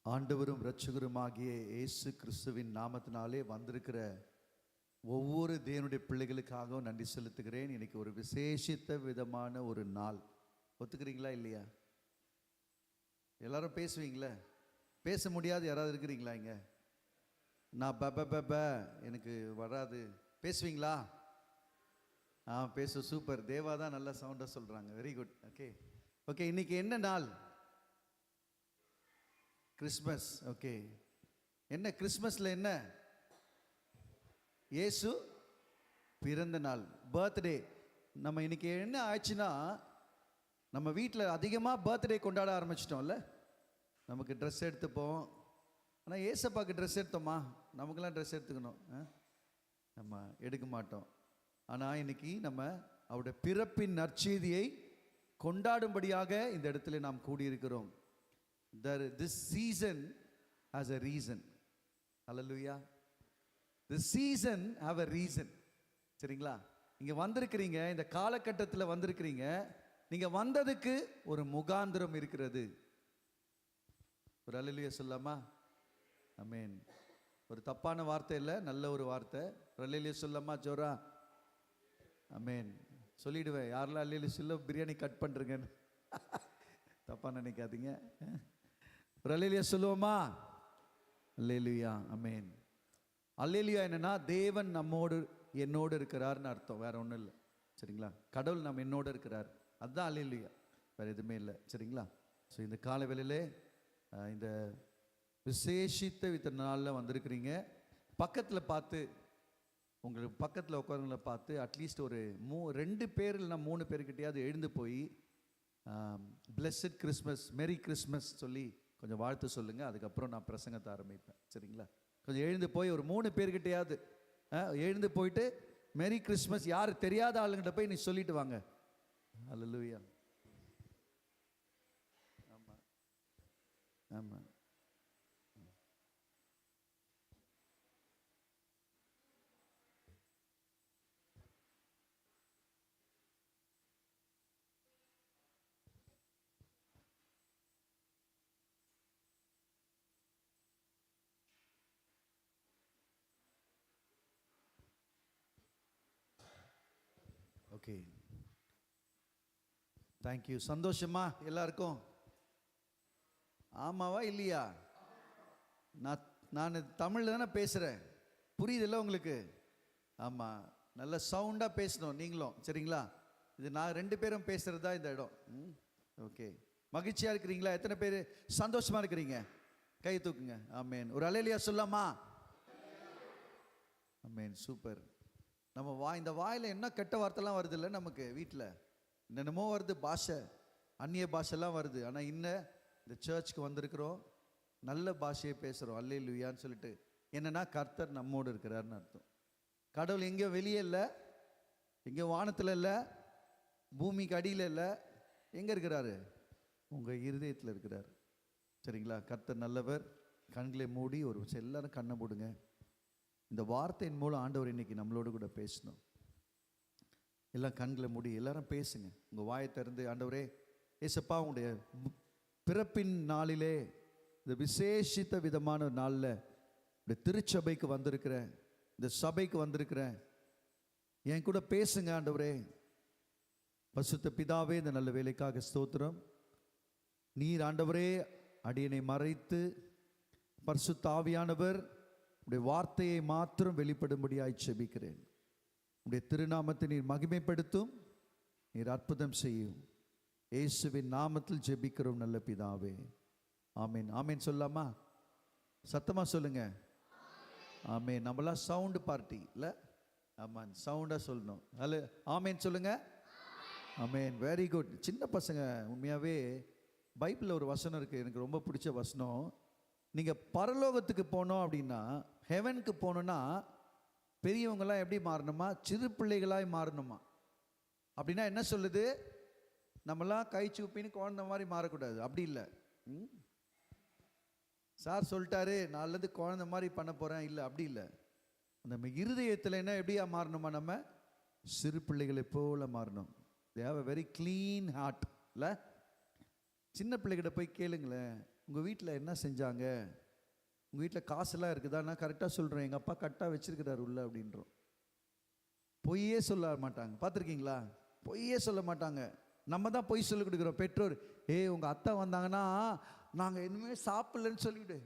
ஆண்டவரும் இரட்சகருமாகிய இயேசு கிறிஸ்துவின் நாமத்தினாலே வந்திருக்கிற ஒவ்வொரு தேவனுடைய பிள்ளைகளுக்காகவும் நன்றி செலுத்துகிறேன். இன்னைக்கு ஒரு விசேஷித்த விதமான ஒரு நாள். ஒத்துக்கிறீங்களா இல்லையா? எல்லாரும் பேசுவீங்களே? பேச முடியாது யாராவது இருக்கிறீங்களா இங்கே? நான் ப எனக்கு வராது பேசுவீங்களா? பேச சூப்பர். தேவா தான் நல்லா சவுண்டாக சொல்கிறாங்க. Very good. Okay okay. இன்னைக்கு என்ன நாள்? கிறிஸ்மஸ். ஓகே. என்ன கிறிஸ்மஸில் என்ன? இயேசு பிறந்த நாள், பர்த்டே. நம்ம இன்னைக்கு என்ன ஆயிடுச்சுன்னா, நம்ம வீட்டில் அதிகமாக பர்த்டே கொண்டாட ஆரம்பிச்சிட்டோம்ல. நமக்கு ட்ரெஸ் எடுத்துப்போம். ஆனால் ஏசப்பாக்கு ட்ரெஸ் எடுத்தோமா? நமக்கெல்லாம் ட்ரெஸ் எடுத்துக்கணும், நம்ம எடுக்க மாட்டோம். ஆனால் இன்னைக்கு நம்ம அவருடைய பிறப்பின் நற்செய்தியை கொண்டாடும்படியாக இந்த இடத்துல நாம் கூடியிருக்கிறோம். This season has a reason. Hallelujah. This season have a reason. சரிங்களா? இங்க வந்திருக்கிறீங்க, இந்த காலகட்டத்தில் வந்திருக்கிறீங்க. நீங்க வந்ததுக்கு ஒரு முகாந்திரம் இருக்கிறது. ஒரு அல்லேலூயா சொல்லாமா? ஆமென். ஒரு தப்பான வார்த்தை இல்லை, நல்ல ஒரு வார்த்தை. அல்லேலூயா சொல்லாமா? ஜோரா ஆமென். சொல்லிடுவேன். யாரெல்லாம் அல்லேலூயா சொல்ல பிரியாணி கட் பண்றீங்கன்னு தப்பா நினைக்காதீங்க. ஒரு அல்லேலூயா சொல்லுவோமா? அல்லேலூயா. ஆமென். அல்லேலூயா என்னன்னா, தேவன் நம்மோடு என்னோடு இருக்கிறார்னு அர்த்தம், வேற ஒன்றும் இல்லை. சரிங்களா? கடவுள் நம்ம என்னோடு இருக்கிறார், அதுதான் அல்லேலூயா, வேற எதுவுமே இல்லை. சரிங்களா? ஸோ இந்த கால வேளையிலே இந்த விசேஷித்த இத்தனை நாளில் வந்திருக்கிறீங்க. பக்கத்தில் பார்த்து, உங்களுக்கு பக்கத்தில் உட்காரவங்களை பார்த்து அட்லீஸ்ட் ஒரு 2 பேர் இல்லைனா 3 பேர்கிட்டையாவது எழுந்து போய் பிளெஸ்ட் கிறிஸ்மஸ், மேரி கிறிஸ்மஸ் சொல்லி கொஞ்சம் வாழ்த்து சொல்லுங்கள். அதுக்கப்புறம் நான் பிரசங்கத்தை ஆரம்பிப்பேன். சரிங்களா? கொஞ்சம் எழுந்து போய் ஒரு 3 பேர்கிட்டையாவது எழுந்து போயிட்டு மேரி கிறிஸ்மஸ் யார் தெரியாத ஆளுங்கிட்ட போய் நீ சொல்லிட்டு வாங்க. அல்லேலூயா. ஆமாம் ஆமாம். Okay, thank you. சந்தோஷமா எல்லாருக்கும்? ஆமாவா இல்லையா? நான் தமிழில் தானே பேசுகிறேன், புரியுதுல்ல உங்களுக்கு? ஆமாம், நல்ல சவுண்டாக பேசணும் நீங்களும், சரிங்களா? இது நான் 2 பேரும் பேசுகிறது தான் இந்த இடம். ஓகே, மகிழ்ச்சியாக இருக்கிறீங்களா? எத்தனை பேர் சந்தோஷமாக இருக்கிறீங்க? கை தூக்குங்க. ஆமேன். ஒரு அல்லேலூயா சொல்லாமா? ஆமேன். சூப்பர். நம்ம இந்த வாயில் என்ன கெட்ட வார்த்தைலாம் வருது இல்லை நமக்கு? வீட்டில் என்னென்னமோ வருது, பாஷை, அந்நிய பாஷெல்லாம் வருது. ஆனால் இந்த சர்ச்சுக்கு வந்திருக்கிறோம், நல்ல பாஷையை பேசுகிறோம், அல்லேலூயான்னு சொல்லிட்டு. என்னன்னா கர்த்தர் நம்மோடு இருக்கிறாருன்னு அர்த்தம். கடவுள் எங்கேயோ வெளியே இல்லை, எங்கேயோ வானத்தில் இல்லை, பூமிக்கு அடியில் இல்லை. எங்கே இருக்கிறாரு? உங்கள் இருதயத்தில் இருக்கிறார், சரிங்களா? கர்த்தர் நல்லவர். கண்களை மூடி எல்லாரும் கண்ணை மூடுங்க. இந்த வார்த்தையின் மூலம் ஆண்டவர் இன்னைக்கு நம்மளோடு கூட பேசணும். எல்லாம் கண்களை மூடி எல்லாரும் பேசுங்க. உங்கள் வாயை திறந்து, ஆண்டவரே ஏசப்பா, உங்களுடைய பிறப்பின் நாளிலே, இந்த விசேஷித்த விதமான நாளில் இந்த திருச்சபைக்கு வந்திருக்கிறேன், இந்த சபைக்கு வந்திருக்கிறேன், என் கூட பேசுங்க ஆண்டவரே. பரிசுத்த பிதாவே, இந்த நல்ல வேலைக்காக ஸ்தோத்திரம். நீர் ஆண்டவரே அடியனை மறைத்து, பரிசுத்த ஆவியானவர் உடைய வார்த்தையை மாத்திரம் வெளிப்படும்படியாய் செபிக்கிறேன். உடைய திருநாமத்தை நீர் மகிமைப்படுத்தும், நீர் அற்புதம் செய்யும். இயேசுவின் நாமத்தில் ஜெபிக்கிறோம் நல்ல பிதாவே, ஆமேன். ஆமேன் சொல்லாமா? சத்தமா சொல்லுங்க. ஆமேன். நம்மளாம் சவுண்டு பார்ட்டி இல்லை? ஆமாம், சவுண்டாக சொல்லணும். அல்ல, ஆமேன் சொல்லுங்க. ஆமேன். Very good. சின்ன பசங்க, உண்மையாகவே பைபிளில் ஒரு வசனம் இருக்குது, எனக்கு ரொம்ப பிடிச்ச வசனம். நீங்கள் பரலோகத்துக்கு போனோம் அப்படின்னா, ஹெவனுக்கு போகணுன்னா பெரியவங்களாம் எப்படி மாறணுமா? சிறு பிள்ளைகளாய் மாறணுமா? அப்படின்னா என்ன சொல்லுது? நம்மளாம் கை சூப்பின்னு குழந்தை மாதிரி மாறக்கூடாது, அப்படி இல்லை. சார் சொல்லிட்டாரு நாளிலேருந்து குழந்தை மாதிரி பண்ண போகிறேன், இல்லை, அப்படி இல்லை. நம்ம இருதயத்தில் என்ன எப்படியா மாறணுமா? நம்ம சிறு பிள்ளைகளை போல மாறணும். They have a very clean heart, இல்லை? சின்ன பிள்ளைகிட்ட போய் கேளுங்களேன், உங்கள் வீட்டில் என்ன செஞ்சாங்க, உங்கள் வீட்டில் காசெல்லாம் இருக்குதா? நான் கரெக்டாக சொல்கிறேன், எங்கள் அப்பா கரெக்டாக வச்சிருக்கிறாரு உள்ள அப்படின்றோம். பொய்யே சொல்ல மாட்டாங்க, பார்த்துருக்கீங்களா? பொய்யே சொல்ல மாட்டாங்க. நம்ம தான் பொய் சொல்லி கொடுக்குறோம். பெற்றோர், உங்கள் அத்தை வந்தாங்கன்னா நாங்கள் இனிமேல் சாப்பிடலன்னு சொல்லிவிடு.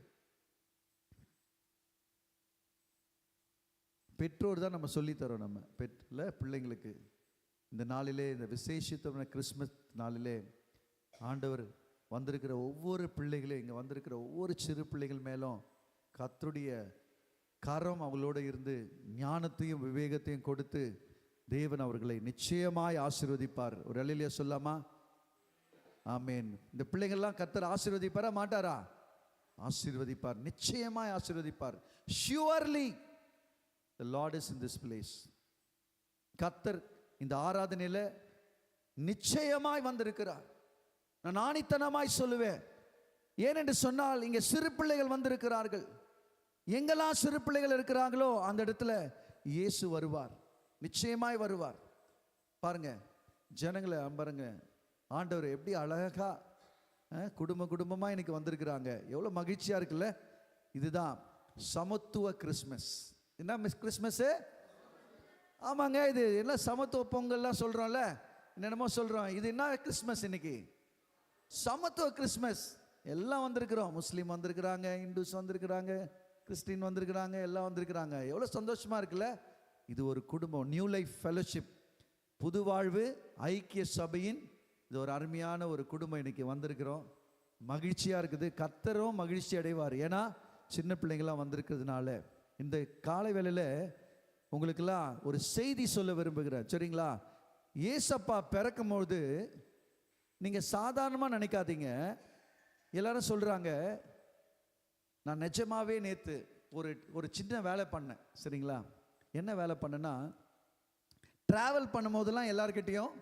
பெற்றோர் தான் நம்ம சொல்லித்தரோம். நம்ம பெற்றில் பிள்ளைங்களுக்கு இந்த நாளிலே, இந்த விசேஷித்தமான கிறிஸ்மஸ் நாளிலே ஆண்டவர் வந்திருக்கிற ஒவ்வொரு பிள்ளைகளையும், இங்கே வந்திருக்கிற ஒவ்வொரு சிறு பிள்ளைகள் மேலும் கர்த்தருடைய கரம் அவங்களோட இருந்து ஞானத்தையும் விவேகத்தையும் கொடுத்து தேவன் அவர்களை நிச்சயமாய் ஆசீர்வதிப்பார். ஒரு அல்லேலூயா சொல்லாமா? ஆமேன். இந்த பிள்ளைகள்லாம் கர்த்தர் ஆசீர்வதிப்பாரா மாட்டாரா? ஆசீர்வதிப்பார், நிச்சயமாய் ஆசீர்வதிப்பார். Surely the Lord is in this place. கர்த்தர் இந்த ஆராதனையில் நிச்சயமாய் வந்திருக்கிறார். நான் ஆணித்தனமாய் சொல்லுவேன். ஏனென்று சொன்னால் இங்கே சிறு பிள்ளைகள் வந்திருக்கிறார்கள். எங்கெல்லாம் சிறு பிள்ளைகள் இருக்கிறாங்களோ அந்த இடத்துல இயேசு வருவார், நிச்சயமாய் வருவார். பாருங்க ஜனங்களை பாருங்க, ஆண்டவர் எப்படி அழகா குடும்பமாக இன்னைக்கு வந்திருக்கிறாங்க. எவ்வளோ மகிழ்ச்சியா இருக்குல்ல? இதுதான் சமத்துவ கிறிஸ்மஸ். என்ன கிறிஸ்மஸ்? ஆமாங்க, இது எல்லாம் சமத்துவ பொங்கல்லாம் சொல்றோம்ல, என்னென்னமோ சொல்றோம். இது என்ன கிறிஸ்மஸ்? இன்னைக்கு சமத்துவ கிறிஸ்மஸ். எல்லாம் வந்திருக்கிறோம். முஸ்லீம் வந்திருக்கிறாங்க, இந்துஸ் வந்திருக்கிறாங்க, கிறிஸ்டின் வந்திருக்கிறாங்க, எல்லாம் வந்திருக்கிறாங்க. எவ்வளோ சந்தோஷமா இருக்குல்ல? இது ஒரு குடும்பம். நியூ லைஃப் ஃபெலோஷிப், புது வாழ்வு ஐக்கிய சபையின் இது ஒரு அருமையான ஒரு குடும்பம். இன்னைக்கு வந்திருக்கிறோம், மகிழ்ச்சியா இருக்குது. கர்த்தரும் மகிழ்ச்சி அடைவார், ஏன்னா சின்ன பிள்ளைங்களாம் வந்திருக்கிறதுனால. இந்த காலை வேளையில் உங்களுக்கெல்லாம் ஒரு செய்தி சொல்ல விரும்புகிறேன், சரிங்களா? ஏசப்பா பிறக்கும்போது நீங்கள் சாதாரணமாக நினைக்காதீங்க. எல்லாரும் சொல்கிறாங்க, நான் நிஜமாவே நேற்று ஒரு சின்ன வேலை பண்ணேன், சரிங்களா? என்ன வேலை பண்ணேன்னா, ட்ராவல் பண்ணும்போதெல்லாம் எல்லார்கிட்டையும்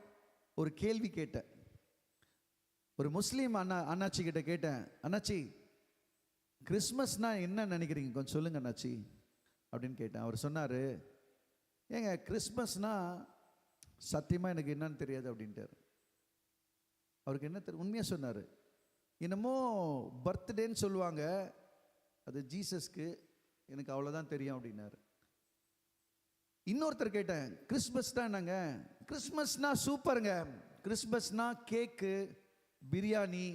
ஒரு கேள்வி கேட்டேன். ஒரு முஸ்லீம் அண்ணாச்சி கிட்ட கேட்டேன், அண்ணாச்சி கிறிஸ்மஸ்னா என்ன நினைக்கிறீங்க, கொஞ்சம் சொல்லுங்க அண்ணாச்சி அப்படின்னு கேட்டேன். அவர் சொன்னார், ஏங்க கிறிஸ்மஸ்னா சத்தியமாக எனக்கு என்னன்னு தெரியாது அப்படின்ட்டார். அவருக்கு என்ன தெரியும்? உண்மையாக சொன்னார். என்னமோ பர்த்டேன்னு சொல்லுவாங்க, அது ஜீசஸ்க்கு, எனக்கு அவ்வளோதான் தெரியும் அப்படின்னாரு. இன்னொருத்தர் கேட்டேன், கிறிஸ்மஸ் தான் என்னங்க? கிறிஸ்மஸ்னா சூப்பருங்க. கிறிஸ்மஸ்னா கேக்கு, பிரியாணி,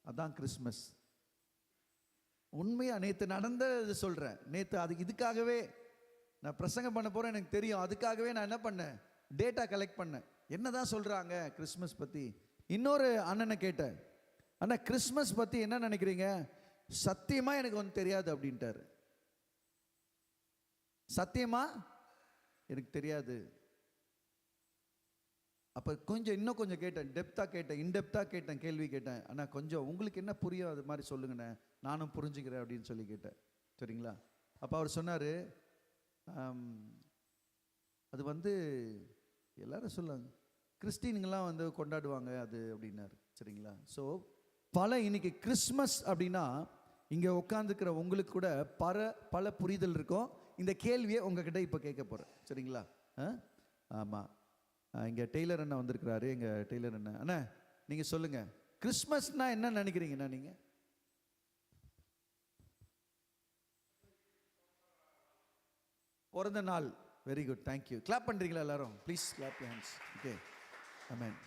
அதான் கிறிஸ்மஸ். உண்மையா நேற்று நடந்தது சொல்கிறேன். நேற்று இதுக்காகவே நான் பிரசங்கம் பண்ண போகிறேன், எனக்கு தெரியும். அதுக்காகவே நான் என்ன பண்ணேன், டேட்டா கலெக்ட் பண்ணேன். என்னதான் சொல்கிறாங்க கிறிஸ்மஸ் பற்றி. இன்னொரு அண்ணனை கேட்டேன், அண்ணா கிறிஸ்மஸ் பற்றி என்ன நினைக்கிறீங்க? சத்தியமாக எனக்கு ஒன்றும் தெரியாது அப்படின்ட்டாரு. சத்தியமா எனக்கு தெரியாது. அப்போ இன்னும் கொஞ்சம் கேட்டேன், டெப்த்தாக கேட்டேன், இன்டெப்த்தாக கேட்டேன், கேள்வி கேட்டேன். ஆனால் கொஞ்சம் உங்களுக்கு என்ன புரியும் அது மாதிரி சொல்லுங்கண்ணே, நானும் புரிஞ்சுக்கிறேன் அப்படின்னு சொல்லி கேட்டேன். சரிங்களா? அப்போ அவர் சொன்னார், அது வந்து எல்லாரும் சொல்லுவாங்க, கிறிஸ்டின்கெலாம் வந்து கொண்டாடுவாங்க அது அப்படின்னாரு. சரிங்களா? ஸோ இன்னைக்கு கிறிஸ்மஸ் அப்படின்னா இங்கே உட்காந்துக்கிற உங்களுக்கு கூட பல புரிதல் இருக்கும். இந்த கேள்வியை உங்ககிட்ட இப்போ கேட்க போகிறேன். சரிங்களா? ஆமாம், இங்கே டெய்லர் அண்ணா வந்திருக்கிறாரு. எங்கள் டெய்லர் அண்ணா, அண்ணா நீங்கள் சொல்லுங்கள், கிறிஸ்மஸ்னா என்ன நினைக்கிறீங்கண்ணா நீங்கள்? பிறந்த நாள். Very good, thank you. கிளாப் பண்ணுறீங்களா எல்லாரும்? Please clap you hands. Okay, amen.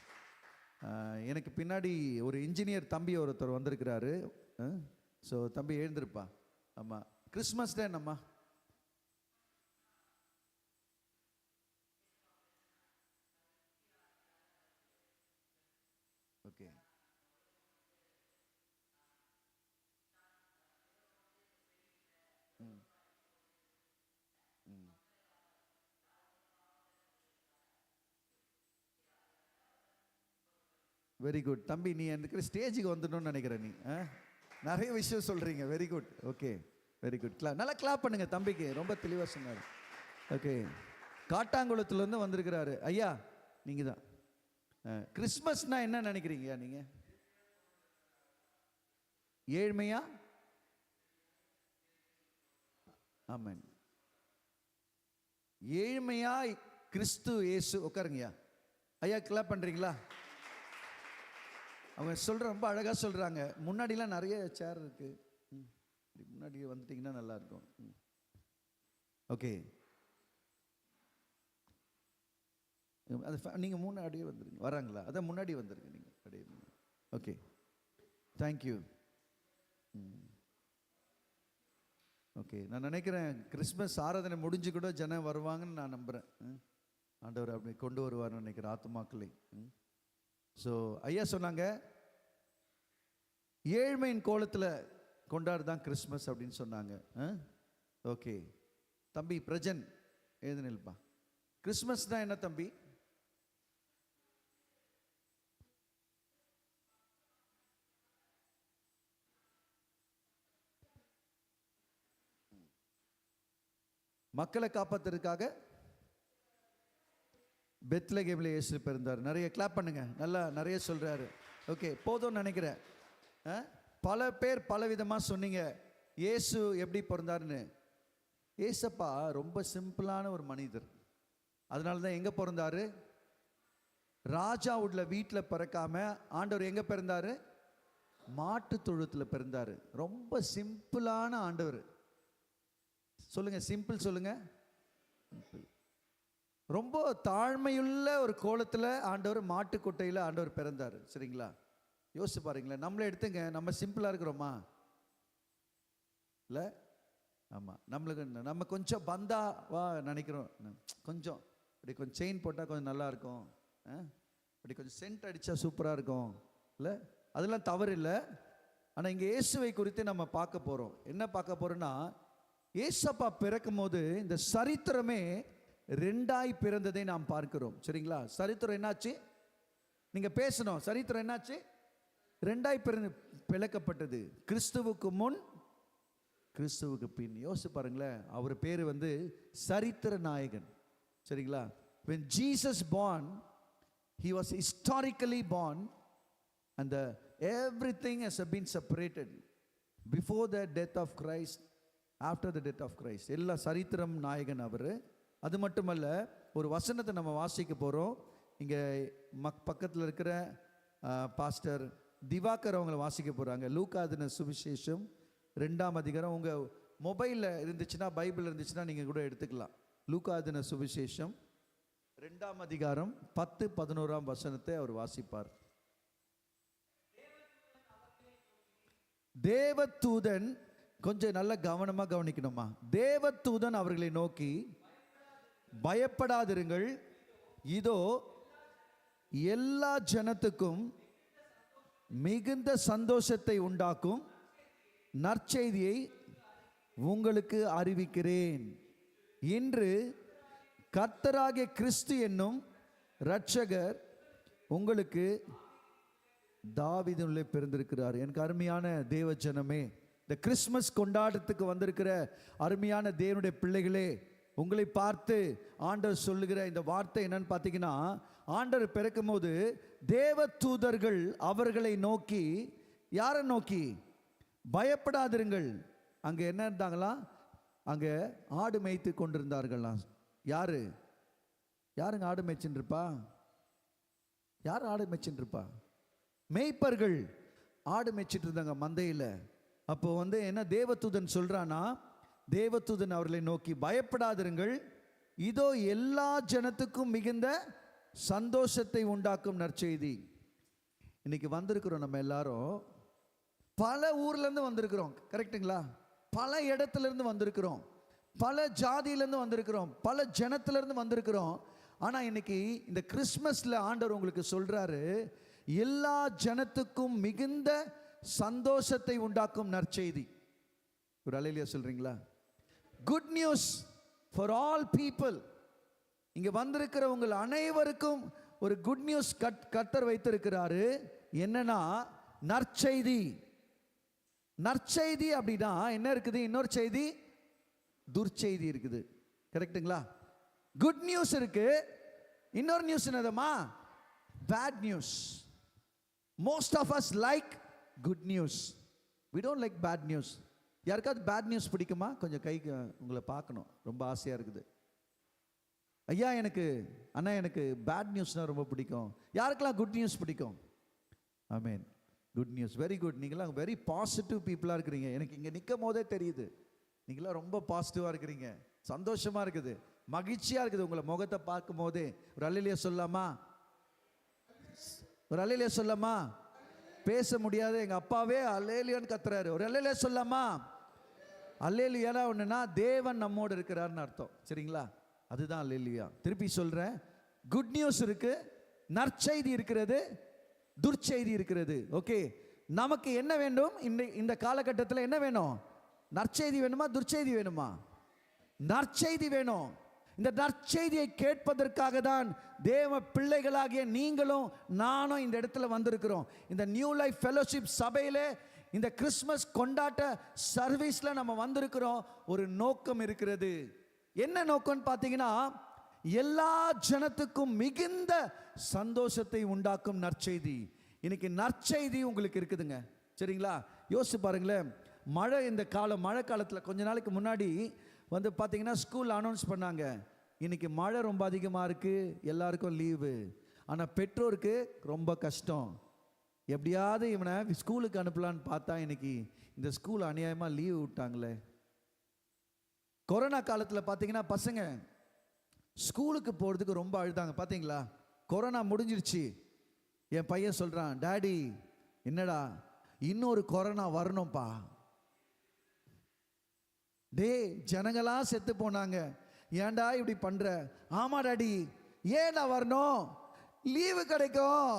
எனக்கு பின்னாடி ஒரு இன்ஜினியர் தம்பி ஒருத்தர் வந்திருக்கிறாரு. ஸோ தம்பி எழுந்திருப்பா. ஆமாம், கிறிஸ்மஸ் டே என்னம்மா? ஓகே, வெரி குட் தம்பி. நீ எனக்கு ஸ்டேஜுக்கு வந்துடணும்னு நினைக்கிறேன். நீ நிறைய விஷயம் சொல்கிறீங்க. Very good, okay, very good. நல்லா கிளாப் பண்ணுங்க தம்பிக்கு, ரொம்ப தெளிவாக சொன்னார். ஓகே, காட்டாங்குளத்துலேருந்து வந்திருக்கிறாரு. ஐயா நீங்கள் தான். கிறிஸ்மஸ்னா என்ன நினைக்கிறீங்க நீங்கள்? ஏழ்மையா? ஆமென். ஏழ்மையா கிறிஸ்து இயேசு. உட்காருங்கய்யா. ஐயா கிளாப் பண்ணுறீங்களா? அவங்க சொல்கிற ரொம்ப அழகாக சொல்கிறாங்க. முன்னாடிலாம் நிறைய சேர் இருக்கு, முன்னாடி வந்துட்டிங்கன்னா நல்லாயிருக்கும். ஓகே, அது நீங்கள் முன்னாடியே வந்துடுங்க. வராங்களா? அதான் முன்னாடி வந்துடுங்க நீங்கள் அப்படியே. Okay, thank you. ஓகே, நான் நினைக்கிறேன் கிறிஸ்மஸ் ஆராதனை முடிஞ்சு கூட ஜனம் வருவாங்கன்னு நான் நம்புகிறேன். ஆண்டவர் அப்படி கொண்டு வருவார்னு நினைக்கிறேன் ஆத்துமாக்களை. ஸோ ஐயா சொன்னாங்க, ஏழ்மையின் கோலத்தில் கொண்டாடுதான் கிறிஸ்மஸ் அப்படின்னு சொன்னாங்க. ஓகே தம்பி பிரஜன் எழுதுனில்ப்பா. கிறிஸ்மஸ் தான் என்ன தம்பி? மக்களை காப்பாத்துறதுக்காக பெத்லகேமில் இயேசு பிறந்தார். நிறைய கிளாப் பண்ணுங்க, நல்லா நிறைய சொல்றாரு. ஓகே, போதும்னு நினைக்கிறேன். பல பேர் பல விதமாக சொன்னீங்க இயேசு எப்படி பிறந்தாருன்னு. ஏசப்பா ரொம்ப சிம்பிளான ஒரு மனிதர். அதனால தான் எங்கே பிறந்தாரு? ராஜா உள்ள வீட்டில் பிறக்காம ஆண்டவர் எங்கே பிறந்தாரு? மாட்டு தொழுத்தில் பிறந்தாரு. ரொம்ப சிம்பிளான ஆண்டவர். சொல்லுங்க, சிம்பிள் சொல்லுங்க. ரொம்ப தாழ்மையுள்ள ஒரு கோலத்தில் ஆண்டவர் மாட்டு கொட்டையில் ஆண்டவர் பிறந்தார். சரிங்களா? யோசிச்சு பாருங்களேன். நம்மளை எடுத்துங்க, நம்ம சிம்பிளாக இருக்கிறோமா? இல்லை, ஆமாம். நம்ம கொஞ்சம் பந்தாவா நினைக்கிறோம். கொஞ்சம் இப்படி கொஞ்சம் செயின் போட்டால் கொஞ்சம் நல்லா இருக்கும், இப்படி கொஞ்சம் சென்ட் அடித்தா சூப்பராக இருக்கும், இல்லை? அதெல்லாம் தவறு இல்லை. ஆனால் இங்கே இயேசுவை குறித்து நம்ம பார்க்க போகிறோம். என்ன பார்க்க போகிறோன்னா, ஏசப்பா பிறக்கும் போது இந்த சரித்திரமே ரெண்டாய் பிறந்ததை நாம் பார்க்கிறோம். சரிங்களா? சரித்திரம் என்னாச்சு? நீங்க பேசணும். சரித்திரம் என்னாச்சு? ரெண்டாய் பிளக்கப்பட்டது. கிறிஸ்துவுக்கு முன், கிறிஸ்துவுக்கு பின். யோசிச்சு பாருங்களேன். அவர் பேரு வந்து சரித்திர நாயகன். சரிங்களா? when Jesus born, he was historically born and everything has been separated before the death of Christ, after the death of Christ. எல்லா சரித்திரம் நாயகன் அவர். அது மட்டுமல்ல, ஒரு வசனத்தை நம்ம வாசிக்க போகிறோம். இங்கே பக்கத்தில் இருக்கிற பாஸ்டர் திவாகர் அவங்களை வாசிக்க போகிறாங்க. லூக்காதின சுவிசேஷம் 2ஆம் அதிகாரம். உங்கள் மொபைலில் இருந்துச்சுன்னா, பைபிள் இருந்துச்சுன்னா நீங்கள் கூட எடுத்துக்கலாம். லூக்காதின சுவிசேஷம் 2ஆம் அதிகாரம் 10-11 வசனத்தை அவர் வாசிப்பார். தேவதூதன், கொஞ்சம் நல்ல கவனமா கவனிக்கணுமா, தேவதூதன் அவர்களை நோக்கி, பயப்படாதிருங்கள், இதோ எல்லா ஜனத்துக்கும் மிகுந்த சந்தோஷத்தை உண்டாக்கும் நற்செய்தியை உங்களுக்கு அறிவிக்கிறேன். இன்று கர்த்தராகிய கிறிஸ்து என்னும் இரட்சகர் உங்களுக்கு தாவீதிலே பிறந்திருக்கிறார். எனக்கு அருமையான தேவ ஜனமே, இந்த கிறிஸ்மஸ் கொண்டாட்டத்துக்கு வந்திருக்கிற அருமையான தேவனுடைய பிள்ளைகளே, உங்களை பார்த்து ஆண்டவர் சொல்லுகிற இந்த வார்த்தை என்னன்னு பார்த்தீங்கன்னா, ஆண்டவர் பிறக்கும் போது தேவ தூதர்கள் அவர்களை நோக்கி, யாரை நோக்கி? பயப்படாதிருங்கள். அங்க என்ன இருந்தாங்களாம்? அங்க ஆடு மேய்த்து கொண்டிருந்தார்களாம். யாருங்க ஆடு மேய்ச்சின்னு இருப்பா? யார் ஆடு மேய்ச்சின்னு இருப்பா? மேய்ப்பர்கள் ஆடு மேய்ச்சிட்டு இருந்தாங்க மந்தையில். அப்போ என்ன தேவதூதன் சொல்றானா, தேவதூதன் அவர்களை நோக்கி, பயப்படாதிருங்கள், இதோ எல்லா ஜனத்துக்கும் மிகுந்த சந்தோஷத்தை உண்டாக்கும் நற்செய்தி. இன்னைக்கு வந்திருக்கிறோம் நம்ம எல்லாரும், பல ஊர்ல இருந்து வந்திருக்கிறோம், கரெக்டுங்களா? பல இடத்துல இருந்து வந்திருக்கிறோம், பல ஜாதியிலேருந்து வந்திருக்கிறோம், பல ஜனத்திலிருந்து வந்திருக்கிறோம். ஆனா இன்னைக்கு இந்த கிறிஸ்மஸ்ல ஆண்டவர் உங்களுக்கு சொல்றாரு, எல்லா ஜனத்துக்கும் மிகுந்த சந்தோஷத்தை உண்டாக்கும் நற்செய்தி. ஒரு அல்லேலூயா சொல்றீங்களா? Good news for all people. இங்க வந்திருக்கிற உங்கள் அனைவருக்கும் ஒரு குட் நியூஸ் கர்த்தர் வைத்திருக்கிறாரு. என்னன்னா நற்செய்தி. நற்செய்தி அப்படின்னா என்ன இருக்குது? இன்னொரு செய்தி துர்ச்செய்தி இருக்குது, கரெக்டுங்களா? குட் நியூஸ் இருக்கு, இன்னொரு நியூஸ் என்னதுமா? Bad news. Most of us like good news, we don't like bad news. யாருக்காவது பேட் நியூஸ் பிடிக்குமா? கொஞ்சம் கைக்கு உங்களை பார்க்கணும், ரொம்ப ஆசையாக இருக்குது. ஐயா அண்ணா எனக்கு பேட் நியூஸ்னால் ரொம்ப பிடிக்கும். யாருக்கெல்லாம் குட் நியூஸ் பிடிக்கும்? ஆமென், குட் நியூஸ், வெரி குட். நீங்களாம் வெரி பாசிட்டிவ் பீப்புளாக இருக்கிறீங்க. எனக்கு இங்கே நிற்கும் போதே தெரியுது, நீங்களாம் ரொம்ப பாசிட்டிவாக இருக்கிறீங்க, சந்தோஷமாக இருக்குது, மகிழ்ச்சியாக இருக்குது. உங்களை முகத்தை பார்க்கும் போதே ஒரு அல்லேலூயா சொல்லலாமா? ஒரு அல்லேலூயா சொல்லலாமா? பேச முடியாது, எங்கள் அப்பாவே அல்லேலூயான்னு கத்துறாரு. ஒரு அல்லேலூயா சொல்லலாமா? அல்லேலூயா ஒன்றுனா தேவன் நம்மோடு இருக்கிறார்னு அர்த்தம், சரிங்களா? அதுதான் அல்லேலூயா. திருப்பி சொல்கிறேன், குட் நியூஸ் இருக்கு, நற்செய்தி இருக்கிறது, துர்ச்செய்தி இருக்கிறது. ஓகே, நமக்கு என்ன வேண்டும்? இந்த காலகட்டத்தில் என்ன வேணும்? நற்செய்தி வேணுமா, துர்ச்செய்தி வேணுமா? நற்செய்தி வேணும். இந்த நற்செய்தியை கேட்பதற்காக தான் தேவ பிள்ளைகளாகிய நீங்களும் நானும் இந்த இடத்துல வந்திருக்கிறோம். இந்த நியூ லைஃப் ஃபெலோஷிப் சபையிலே இந்த கிறிஸ்மஸ் கொண்டாட்ட சர்வீஸ்ல நம்ம வந்திருக்கிறோம். ஒரு நோக்கம் இருக்கிறது. என்ன நோக்கம்னு பார்த்தீங்கன்னா, எல்லா ஜனத்துக்கும் மிகுந்த சந்தோஷத்தை உண்டாக்கும் நற்செய்தி. இன்னைக்கு நற்செய்தி உங்களுக்கு இருக்குதுங்க, சரிங்களா? யோசிச்சு பாருங்களேன். மழை, இந்த மழை காலத்தில் கொஞ்ச நாளைக்கு முன்னாடி பார்த்தீங்கன்னா ஸ்கூல் அனௌன்ஸ் பண்ணாங்க, இன்னைக்கு மழை ரொம்ப அதிகமாக இருக்குது, எல்லாருக்கும் லீவு. ஆனால் பெற்றோருக்கு ரொம்ப கஷ்டம். எப்படியாவது இவனை ஸ்கூலுக்கு அனுப்பலான்னு பார்த்தா இன்னைக்கு இந்த ஸ்கூல் அநியாயமாக லீவு விட்டாங்களே. கொரோனா காலத்தில் பார்த்தீங்கன்னா பசங்க ஸ்கூலுக்கு போகிறதுக்கு ரொம்ப அழுதாங்க, பார்த்தீங்களா? கொரோனா முடிஞ்சிருச்சு, என் பையன் சொல்கிறான், டாடி என்னடா இன்னொரு கொரோனா வரணும்ப்பா. டே, ஜனங்களாம் செத்து போனாங்க, ஏன்டா இப்படி பண்ற? ஆமா டாடி, ஏன்டா வரணும்? லீவு கிடைக்கும்,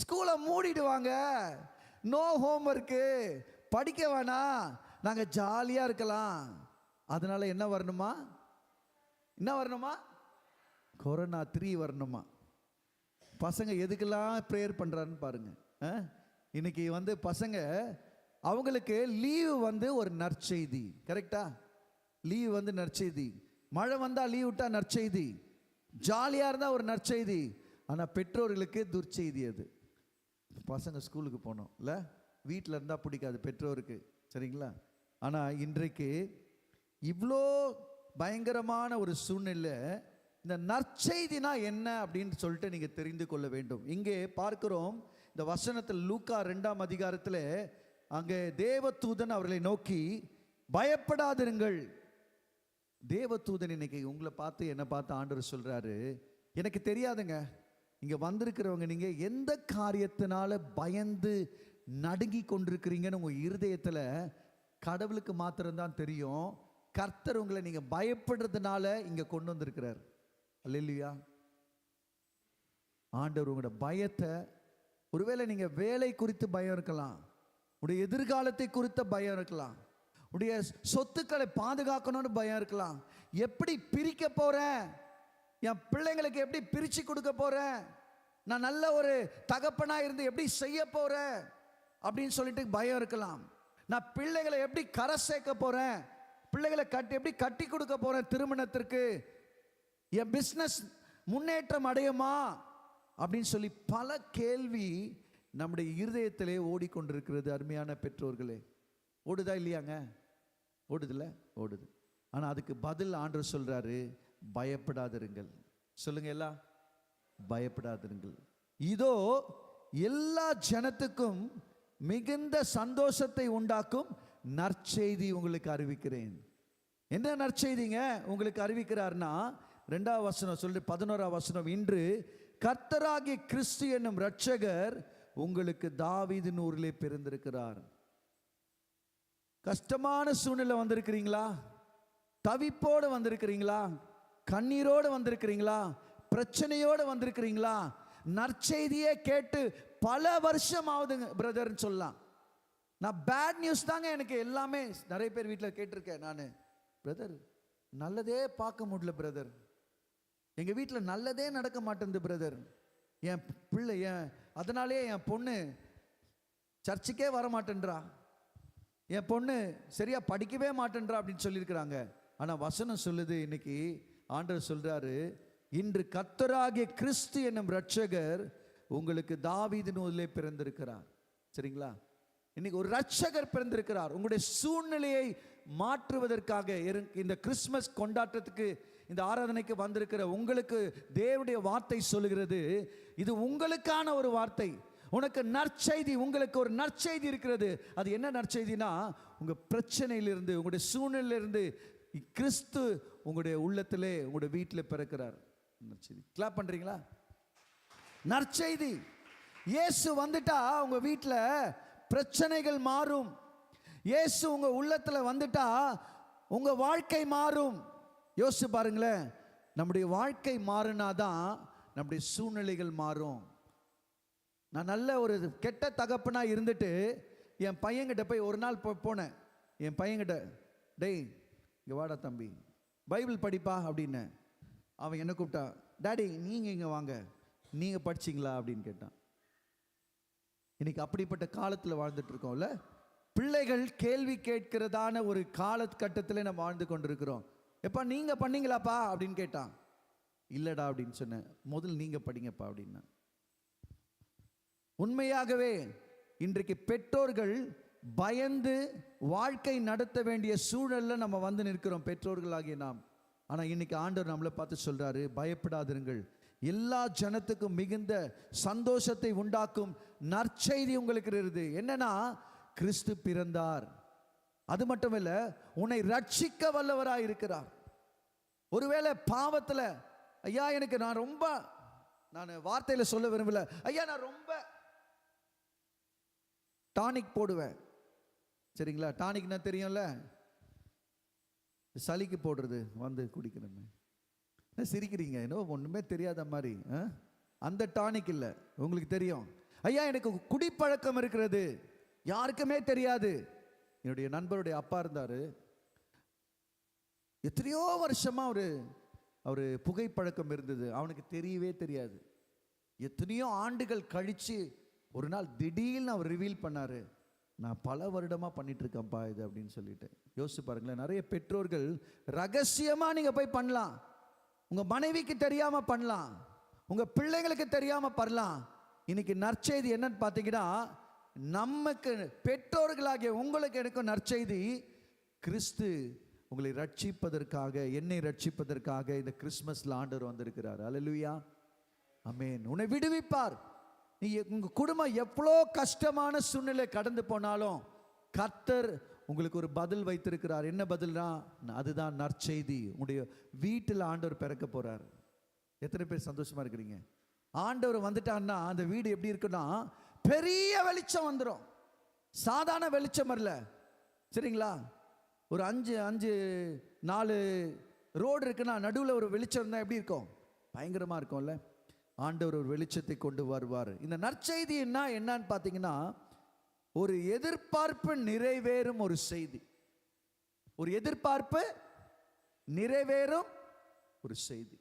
ஸ்கூலை மூடிடுவாங்க, நோ ஹோம் ஒர்க்கு, படிக்க வேணாம், நாங்க ஜாலியா இருக்கலாம். அதனால என்ன வரணுமா? என்ன வரணுமா? கொரோனா 3 வரணுமா? பசங்க எதுக்கெல்லாம் ப்ரேயர் பண்றான்னு பாருங்க. இன்னைக்கு பசங்க அவங்களுக்கு லீவு ஒரு நற்செய்தி, கரெக்டா? லீவு நற்செய்தி. மழை வந்தா லீவ் விட்டா நற்செய்தி, ஜாலியா இருந்தா ஒரு நற்செய்தி. ஆனா பெற்றோர்களுக்கு துர்ச்செய்தி. அது பசங்க ஸ்கூலுக்கு போனோம் இல்ல, வீட்டில் இருந்தா பிடிக்காது பெற்றோருக்கு, சரிங்களா? ஆனா இன்றைக்கு இவ்வளோ பயங்கரமான ஒரு சூழ்நிலை, இந்த நற்செய்தினா என்ன அப்படின்னு சொல்லிட்டு நீங்க தெரிந்து கொள்ள வேண்டும். இங்கே பார்க்கிறோம் இந்த வசனத்தில், லூக்கா 2ஆம் அதிகாரத்தில், அங்கே தேவதூதன் அவர்களை நோக்கி, பயப்படாதிருங்கள். தேவதூதன் இன்னைக்கு உங்களை பார்த்து என்ன பார்த்து ஆண்டவர் சொல்றாரு, எனக்கு தெரியாதுங்க, இங்க வந்திருக்கிறவங்க நீங்க எந்த காரியத்தினால பயந்து நடுங்கி கொண்டிருக்கிறீங்கன்னு உங்க இருதயத்துல கடவுளுக்கு மாத்திரம்தான் தெரியும். கர்த்தர் உங்களை நீங்க பயப்படுறதுனால இங்க கொண்டு வந்திருக்கிறார். அல்லேலூயா. ஆண்டவர் உங்களோட பயத்தை, ஒருவேளை நீங்க வேலை குறித்து பயம் இருக்கலாம், உடைய எதிர்காலத்தை குறித்த பயம் இருக்கலாம், உடைய சொத்துக்களை பாதுகாக்கணும்னு பயம் இருக்கலாம், எப்படி பிரிக்க போறேன், என் பிள்ளைங்களுக்கு எப்படி பிரிச்சு கொடுக்க போறேன், நான் நல்ல ஒரு தகப்பனா இருந்து எப்படி செய்ய போறேன் அப்படின்னு சொல்லிட்டு பயம் இருக்கலாம். நான் பிள்ளைகளை எப்படி கரை சேர்க்க போறேன், பிள்ளைகளை எப்படி கட்டி கொடுக்க போறேன் திருமணத்திற்கு, என் பிசினஸ் முன்னேற்றம் அடையுமா அப்படின்னு சொல்லி பல கேள்வி நம்முடைய இருதயத்திலே ஓடிக்கொண்டிருக்கிறது. அருமையான பெற்றோர்களே, ஓடுதா இல்லையாங்க? ஓடுதுல? ஓடுது. ஆனா அதுக்கு பதில் ஆண்டவர் சொல்றாரு, பயப்படாதிருங்கள். சொல்லுங்க எல்லாம், பயப்படாதிருங்கள். இதோ எல்லா ஜனத்துக்கும் மிகுந்த சந்தோஷத்தை உண்டாக்கும் நற்செய்தி உங்களுக்கு அறிவிக்கிறேன். என்ன நற்செய்திங்க உங்களுக்கு அறிவிக்கிறார்னா, 2வது வசனம் சொல்லி 11வது வசனம், இன்று கர்த்தராகிய கிறிஸ்து என்னும் இரட்சகர் உங்களுக்கு தாவீதின் ஊரிலே பிறந்திருக்கிறார். கஷ்டமான சூழ்நிலை வந்திருக்கிறீங்களா? தவிப்போடு வந்திருக்கிறீங்களா? கண்ணீரோடு வந்திருக்கிறீங்களா? பிரச்சனையோடு வந்திருக்கிறீங்களா? நற்செய்தியே கேட்டு பல வருஷம் ஆகுதுங்க பிரதர்ன்னு சொல்லலாம். நான் பேட் நியூஸ் தாங்க எனக்கு எல்லாமே. நிறைய பேர் வீட்டில் கேட்டிருக்கேன் நான், பிரதர் நல்லதே பார்க்க முடியல பிரதர், எங்க வீட்டில் நல்லதே நடக்க மாட்டேங்குது பிரதர், என் பிள்ளை அதனாலே என் பொண்ணு சர்ச்சுக்கே வர மாட்டேன்றா, என் பொண்ணு சரியா படிக்கவே மாட்டேன்றா அப்படின்னு சொல்லியிருக்கிறாங்க. ஆனால் வசனம் சொல்லுது, இன்னைக்கு ஆண்டவர் சொல்றாரு, இன்று கர்த்தராகிய கிறிஸ்து என்னும் இரட்சகர் உங்களுக்கு தாவீதின் ஊரிலே பிறந்திருக்கிறார். சரிங்களா? இன்னைக்கு ஒரு இரட்சகர் பிறந்திருக்கிறார். உங்களுடைய சூழ்நிலையை மாற்றுவதற்காக இந்த கிறிஸ்மஸ் கொண்டாட்டத்துக்கு, இந்த ஆராதனைக்கு வந்திருக்கிற உங்களுக்கு தேவனுடைய வார்த்தை சொல்லுகிறது, இது உங்களுக்கான ஒரு வார்த்தை. உனக்கு நற்செய்தி, உங்களுக்கு ஒரு நற்செய்தி இருக்கிறது. அது என்ன நற்செய்தினா, உங்க பிரச்சனையிலிருந்து, உங்களுடைய சூழ்நிலையிலிருந்து கிறிஸ்து உங்களுடைய உள்ளத்திலே, உங்களுடைய வீட்டில் பிறக்கிறார். நற்செய்தி. கிளாப் பண்றீங்களா? நற்செய்தி. இயேசு வந்துட்டா உங்க வீட்டில் பிரச்சனைகள் மாறும். இயேசு உங்க உள்ளத்துல வந்துட்டா உங்க வாழ்க்கை மாறும். யோசிச்சு பாருங்களேன், நம்முடைய வாழ்க்கை மாறினாதான் நம்முடைய சூழ்நிலைகள் மாறும். நான் நல்ல ஒரு கெட்ட தகப்பனா இருந்துட்டு என் பையன்கிட்ட போய் ஒரு நாள் போனேன். என் பையன்கிட்ட, டேய் இங்க வாடா தம்பி, பைபிள் படிப்பா அப்படின்னு. அவன் என்ன கூப்பிட்டான், டாடி நீங்க இங்க வாங்க, நீங்க படிச்சிங்களா அப்படின்னு கேட்டான். இன்னைக்கு அப்படிப்பட்ட காலத்தில் வாழ்ந்துட்டு இருக்கோம்ல. பிள்ளைகள் கேள்வி கேட்கிறதான ஒரு காலகட்டத்தில் நம்ம வாழ்ந்து கொண்டிருக்கிறோம். எப்பா நீங்க பண்ணீங்களாப்பா அப்படின்னு கேட்டான். இல்லடா அப்படின்னு சொன்னேன். முதல் நீங்க படிங்கப்பா அப்படின்னா. உண்மையாகவே இன்றைக்கு பெற்றோர்கள் பயந்து வாழ்க்கை நடத்த வேண்டிய சூழல்ல நம்ம வந்து நிற்கிறோம், பெற்றோர்களாகிய நாம். ஆனா இன்னைக்கு ஆண்டவர் நம்மளை பார்த்து சொல்றாரு, பயப்படாதிருங்கள், எல்லா ஜனத்துக்கும் மிகுந்த சந்தோஷத்தை உண்டாக்கும் நற்செய்தி உங்களுக்கு இருக்குது. என்னன்னா, கிறிஸ்து பிறந்தார். அது மட்டுமில்ல, உன்னை ரட்சிக்க வல்லவராய் இருக்கிறார். ஒருவேளை பாவத்துல, ஐயா எனக்கு நான் வார்த்தையில சொல்ல விரும்பல, ஐயா நான் ரொம்ப டானிக் போடுவேன். சரிங்களா? டானிக்னா தெரியும்ல, சளிக்கு போடுறது, வந்து குடிக்கிறேன். சிரிக்கிறீங்க, என்ன ஒண்ணுமே தெரியாத மாதிரி. அந்த டானிக் இல்லை, உங்களுக்கு தெரியும். ஐயா எனக்கு குடிப்பழக்கம் இருக்கிறது, யாருக்குமே தெரியாது. என்னுடைய நண்பருடைய அப்பா இருந்தாரு, எத்தனையோ வருஷமா அவரு புகைப்பழக்கம் இருந்தது, அவனுக்கு தெரியவே தெரியாது. எத்தனையோ ஆண்டுகள் கழிச்சு ஒரு நாள் திடீர்னு அவர் ரிவீல் பண்ணாரு, நான் பல வருடமா பண்ணிட்டு இருக்கேன்ப்பா இது அப்படின்னு சொல்லிட்டு. யோசிச்சு பாருங்களேன், நிறைய பெற்றோர்கள் ரகசியமா நீங்க போய் பண்ணலாம், உங்க மனைவிக்கு தெரியாம பண்ணலாம், உங்க பிள்ளைங்களுக்கு தெரியாம பண்ணலாம். இன்னைக்கு நற்செய்தி என்னன்னு பார்த்தீங்கன்னா, நமக்கு பெற்றோர்களாகிய உங்களுக்கு எனக்கும் நற்செய்தி, கிறிஸ்து உங்களை ரட்சிப்பதற்காக, என்னை ரட்சிப்பதற்காக இந்த கிறிஸ்மஸ்ல ஆண்டவர் வந்திருக்கிறார். அல்லேலூயா, ஆமென். உன்னை விடுவிப்பார். நீ உங்க குடும்பம் எவ்வளோ கஷ்டமான சூழ்நிலை கடந்து போனாலும் கர்த்தர் உங்களுக்கு ஒரு பதில் வைத்திருக்கிறார். என்ன பதில்னா, அதுதான் நற்செய்தி. உங்களுடைய வீட்டில் ஆண்டவர் பிறக்க போறார். எத்தனை பேர் சந்தோஷமா இருக்கிறீங்க? ஆண்டவர் வந்துட்டான்னா அந்த வீடு எப்படி இருக்குன்னா பெரிய வெளிச்சம் வந்துடும். சாதாரண வெளிச்சம் வரல, சரிங்களா? ஒரு 4 ரோடு இருக்குன்னா நடுவில் ஒரு வெளிச்சம் இருந்தால் எப்படி இருக்கும்? பயங்கரமாக இருக்கும்ல. ஆண்டவர் ஒரு வெளிச்சத்தை கொண்டு வருவார். இந்த நற்செய்தி என்னன்னு பார்த்தீங்கன்னா, ஒரு எதிர்பார்ப்பு நிறைவேறும் ஒரு செய்தி. ஒரு எதிர்பார்ப்பு நிறைவேறும் ஒரு செய்தி.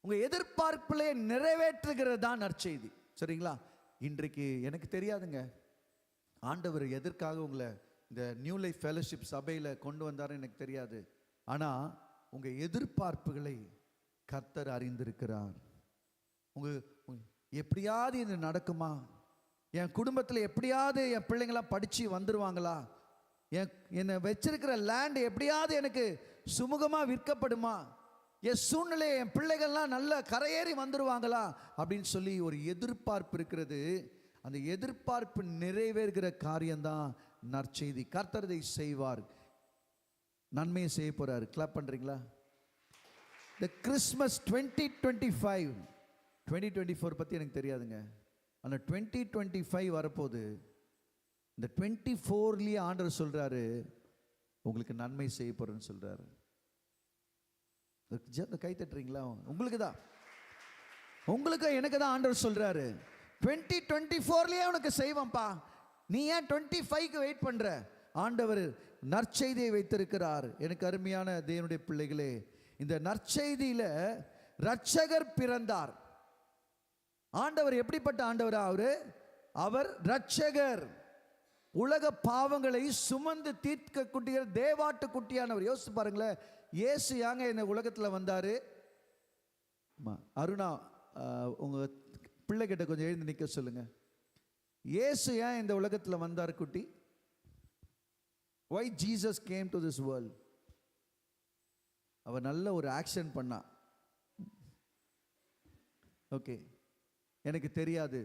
உங்க எதிர்பார்ப்பிலே நிறைவேற்றுகிறது தான் நற்செய்தி, சரிங்களா? இன்றைக்கு எனக்கு தெரியாதுங்க ஆண்டவர் எதற்காக உங்களை இந்த நியூ லைஃப் ஃபெலோஷிப் சபையில் கொண்டு வந்தார் எனக்கு தெரியாது. ஆனால் உங்கள் எதிர்பார்ப்புகளை கர்த்தர் அறிந்திருக்கிறார். எப்படியாவது இது நடக்குமா? என் குடும்பத்தில் எப்படியாவது என் பிள்ளைங்களாம் படித்து வந்துடுவாங்களா? என்னை வச்சிருக்கிற லேண்ட் எப்படியாவது எனக்கு சுமூகமாக விற்கப்படுமா? என் சூழ்நிலை, என் பிள்ளைகள்லாம் நல்ல கரையேறி வந்துடுவாங்களா அப்படின்னு சொல்லி ஒரு எதிர்பார்ப்பு இருக்கிறது. அந்த எதிர்பார்ப்பு நிறைவேறுகிற காரியம்தான் நற்செய்தி. கர்த்தர் இதை செய்வார், நன்மையை செய்ய போறாரு. கிளாப் பண்றீங்களா? இந்த கிறிஸ்மஸ் 2025 2024 பத்தி எனக்கு தெரியாதுங்க. ஆனால் 2025 வரப்போது. இந்த 24லயே ஆண்டவர் சொல்றாரு உங்களுக்கு நன்மை செய்ய போறேன்னு சொல்றாரு. கை தட்டுறீங்களா? உங்களுக்கு தான், உங்களுக்கு எனக்கு தான் ஆண்டவர் சொல்றாரு 2024லயே உனக்கு செய்வான்பா. நீ ஏன் 25க்கு வெயிட் பண்ற? ஆண்டவர் நற்செய்தியை வைத்திருக்கிறார். எனக்கு அருமையான தேவனுடைய பிள்ளைகளே, இந்த நற்செய்தியில இரட்சகர் பிறந்தார். ஆண்டவர் எப்படிப்பட்ட ஆண்டவரா? அவர் இரட்சகர். உலக பாவங்களை சுமந்து தீர்க்கக்கூடிய தேவாட்டு குட்டியானவர். யோசிச்சு பாருங்களேன், இயேசு யாங்க இந்த உலகத்தில் வந்தாரு? அருணா உங்க பிள்ளை கிட்ட கொஞ்சம் எழுந்து நிற்க சொல்லுங்க. இயேசு ஏன் இந்த உலகத்தில் வந்தார் குட்டி? Why Jesus came to this world? அவர் நல்ல ஒரு ஆக்ஷன் பண்ணா. ஓகே, எனக்கு தெரியாது.